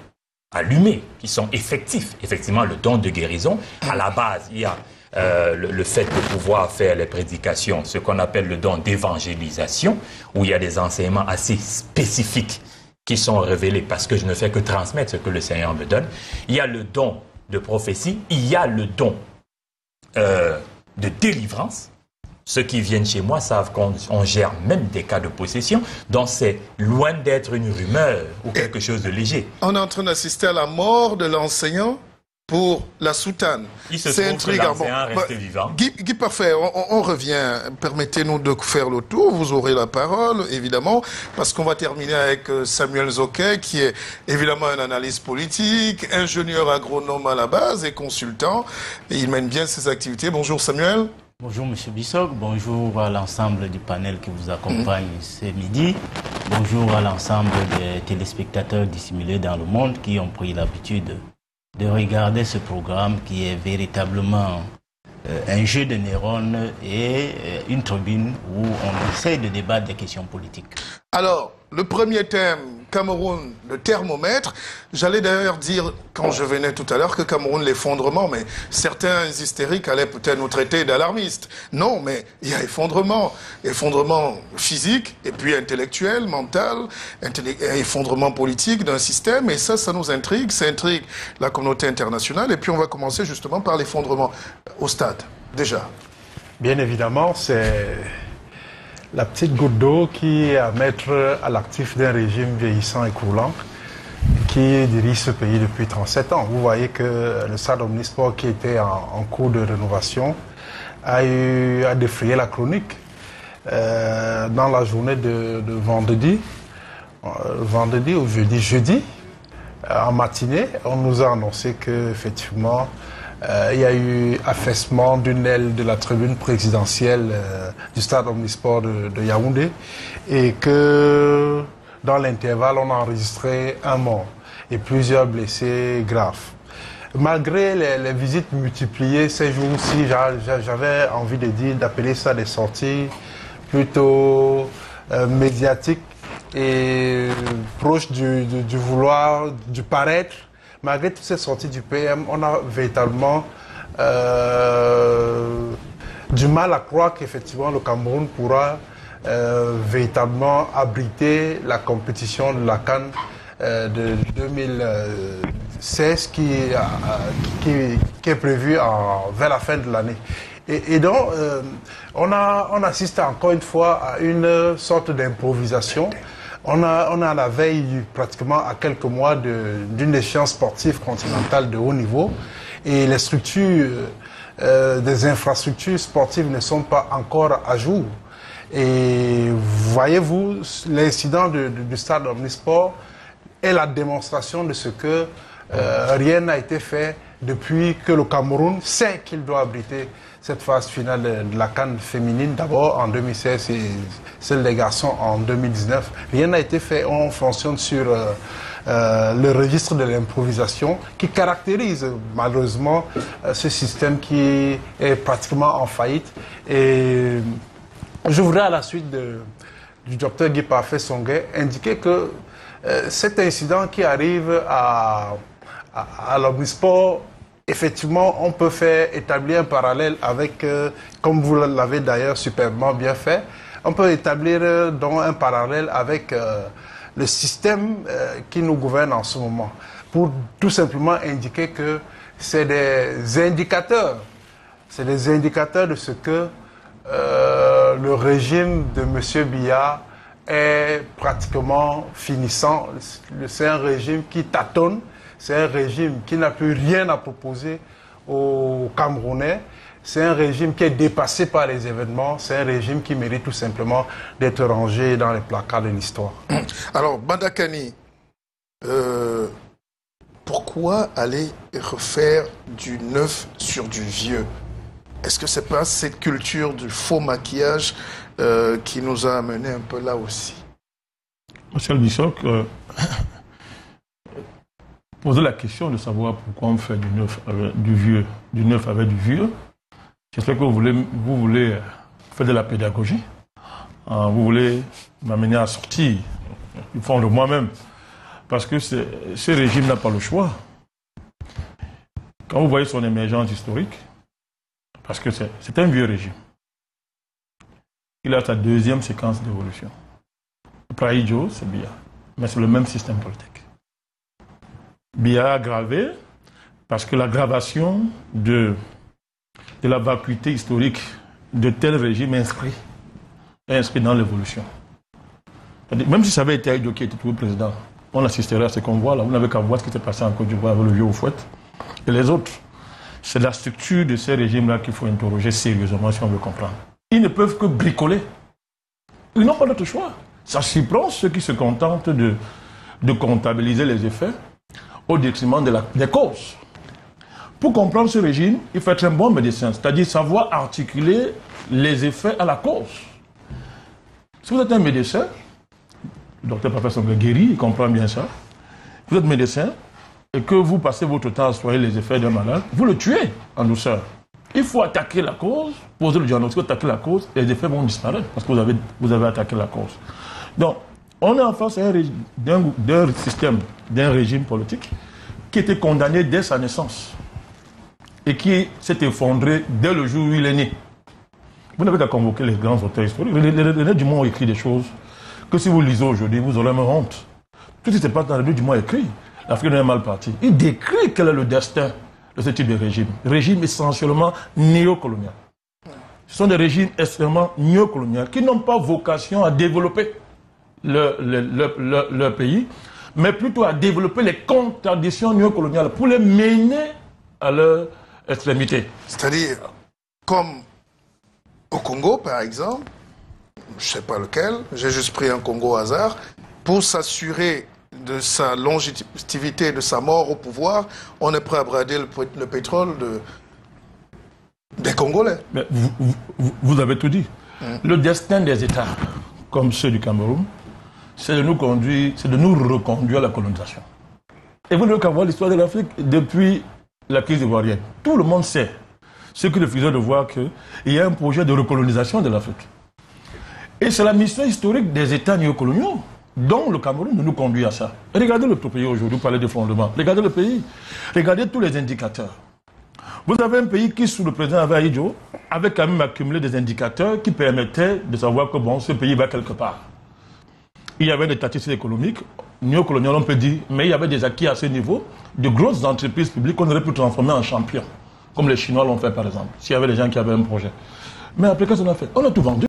allumés, qui sont effectifs. Effectivement, le don de guérison, à la base, il y a le fait de pouvoir faire les prédications, ce qu'on appelle le don d'évangélisation, où il y a des enseignements assez spécifiques qui sont révélés parce que je ne fais que transmettre ce que le Seigneur me donne. Il y a le don de prophétie, il y a le don de délivrance. Ceux qui viennent chez moi savent qu'on gère même des cas de possession, donc c'est loin d'être une rumeur ou quelque chose de léger. On est en train d'assister à la mort de l'enseignant pour la soutane. Il se trouve que l'enseignant reste vivant. Guy Parfait, on revient. Permettez-nous de faire le tour. Vous aurez la parole, évidemment, parce qu'on va terminer avec Samuel Zoquet, qui est évidemment un analyste politique, ingénieur agronome à la base et consultant. Et il mène bien ses activités. Bonjour Samuel. Bonjour M. Bissok, bonjour à l'ensemble du panel qui vous accompagne ce midi. Bonjour à l'ensemble des téléspectateurs dissimulés dans le monde qui ont pris l'habitude de regarder ce programme qui est véritablement un jeu de neurones et une tribune où on essaie de débattre des questions politiques. Alors, le premier thème, Cameroun, le thermomètre. J'allais d'ailleurs dire, quand je venais tout à l'heure, que Cameroun, l'effondrement, mais certains hystériques allaient peut-être nous traiter d'alarmistes. Non, mais il y a effondrement. Effondrement physique, et puis intellectuel, mental, effondrement politique d'un système, et ça nous intrigue, ça intrigue la communauté internationale, et puis on va commencer justement par l'effondrement au stade, déjà. Bien évidemment, c'est la petite goutte d'eau qui est à mettre à l'actif d'un régime vieillissant et croulant qui dirige ce pays depuis 37 ans. Vous voyez que le Stade Omnisport qui était en cours de rénovation a défrayé la chronique dans la journée de vendredi ou jeudi, en matinée. On nous a annoncé qu'effectivement, il y a eu affaissement d'une aile de la tribune présidentielle du Stade Omnisport de Yaoundé et que dans l'intervalle, on a enregistré un mort et plusieurs blessés graves. Malgré les visites multipliées ces jours-ci, j'avais envie de dire, d'appeler ça des sorties plutôt médiatiques et proches du vouloir, du paraître. Malgré toutes ces sorties du PM, on a véritablement du mal à croire qu'effectivement le Cameroun pourra véritablement abriter la compétition de la CAN de 2016 qui est prévue vers la fin de l'année. Et donc, on assiste encore une fois à une sorte d'improvisation. On est à la veille, pratiquement à quelques mois d'une échéance sportive continentale de haut niveau. Et les structures, des infrastructures sportives ne sont pas encore à jour. Et voyez-vous, l'incident du Stade Omnisport est la démonstration de ce que rien n'a été fait depuis que le Cameroun sait qu'il doit abriter cette phase finale de la CAN féminine, d'abord en 2016 et celle des garçons en 2019. Rien n'a été fait. On fonctionne sur le registre de l'improvisation qui caractérise malheureusement ce système qui est pratiquement en faillite. Et je voudrais à la suite du docteur Guy Parfait-Songué indiquer que cet incident qui arrive à l'Omnisport, effectivement, on peut établir un parallèle avec, comme vous l'avez d'ailleurs superbement bien fait, on peut établir donc un parallèle avec le système qui nous gouverne en ce moment, pour tout simplement indiquer que c'est des indicateurs de ce que le régime de M. Biya est pratiquement finissant. C'est un régime qui tâtonne. C'est un régime qui n'a plus rien à proposer aux Camerounais. c'est un régime qui est dépassé par les événements, c'est un régime qui mérite tout simplement d'être rangé dans les placards de l'histoire. Alors, Bandakani, pourquoi aller refaire du neuf sur du vieux? Est-ce que c'est pas cette culture du faux maquillage qui nous a amené un peu là aussi? Monsieur Bissoc, poser la question de savoir pourquoi on fait du neuf avec du vieux, du neuf avec du vieux. J'espère que vous voulez faire de la pédagogie. Vous voulez m'amener à sortir du fond de moi-même. Parce que ce régime n'a pas le choix. Quand vous voyez son émergence historique, parce que c'est un vieux régime, il a sa deuxième séquence d'évolution. Praïdjo, c'est Biya, mais c'est le même système politique. Biya a aggravé parce que l'aggravation de la vacuité historique de tel régime est inscrit dans l'évolution. Même si ça avait été Aïdjo qui était trouvé président, on assisterait à ce convoi-là. Vous n'avez qu'à voir ce qui s'est passé en Côte d'Ivoire avec le vieux Houphouët et les autres. C'est la structure de ces régimes-là qu'il faut interroger sérieusement si on veut comprendre. Ils ne peuvent que bricoler. Ils n'ont pas d'autre choix. Ça surprend ceux qui se contentent de comptabiliser les effets au détriment des causes. Pour comprendre ce régime, il faut être un bon médecin, c'est-à-dire savoir articuler les effets à la cause. Si vous êtes un médecin, le docteur professeur Guéry, il comprend bien ça. Vous êtes médecin et que vous passez votre temps à soigner les effets d'un malade, vous le tuez en douceur. Il faut attaquer la cause, poser le diagnostic, attaquer la cause, et les effets vont disparaître parce que vous avez attaqué la cause. Donc, on est en face d'un système, d'un régime politique qui était condamné dès sa naissance et qui s'est effondré dès le jour où il est né. Vous n'avez qu'à convoquer les grands auteurs historiques. Les René Dumont ont écrit des choses que si vous lisez aujourd'hui, vous aurez même honte. Tout ce qui se passe dans René Dumont écrit. L'Afrique n'est mal partie. Il décrit quel est le destin de ce type de régime. Régime essentiellement néocolonial. Ce sont des régimes extrêmement néocoloniaux qui n'ont pas vocation à développer leur pays, mais plutôt à développer les contradictions néocoloniales pour les mener à leur extrémité. C'est-à-dire, comme au Congo, par exemple, je ne sais pas lequel, j'ai juste pris un Congo au hasard, pour s'assurer de sa longévité, de sa mort au pouvoir, on est prêt à brader le pétrole des Congolais. Mais vous avez tout dit. Le destin des États, comme ceux du Cameroun, c'est de nous conduire, c'est de nous reconduire à la colonisation. Et vous n'avez qu'à voir l'histoire de l'Afrique depuis la crise ivoirienne. Tout le monde sait, ce qui refusait de voir qu'il y a un projet de recolonisation de l'Afrique. Et c'est la mission historique des États néocoloniaux dont le Cameroun nous conduit à ça. Regardez le pays aujourd'hui, vous parlez de fondement. Regardez le pays. Regardez tous les indicateurs. Vous avez un pays qui, sous le président Aïdjo, avait quand même accumulé des indicateurs qui permettaient de savoir que bon, ce pays va quelque part. Il y avait des statistiques économiques, néocoloniales on peut dire, mais il y avait des acquis à ce niveau, de grosses entreprises publiques qu'on aurait pu transformer en champions, comme les Chinois l'ont fait par exemple, s'il y avait des gens qui avaient un projet. Mais après, qu'est-ce qu'on a fait? On a tout vendu.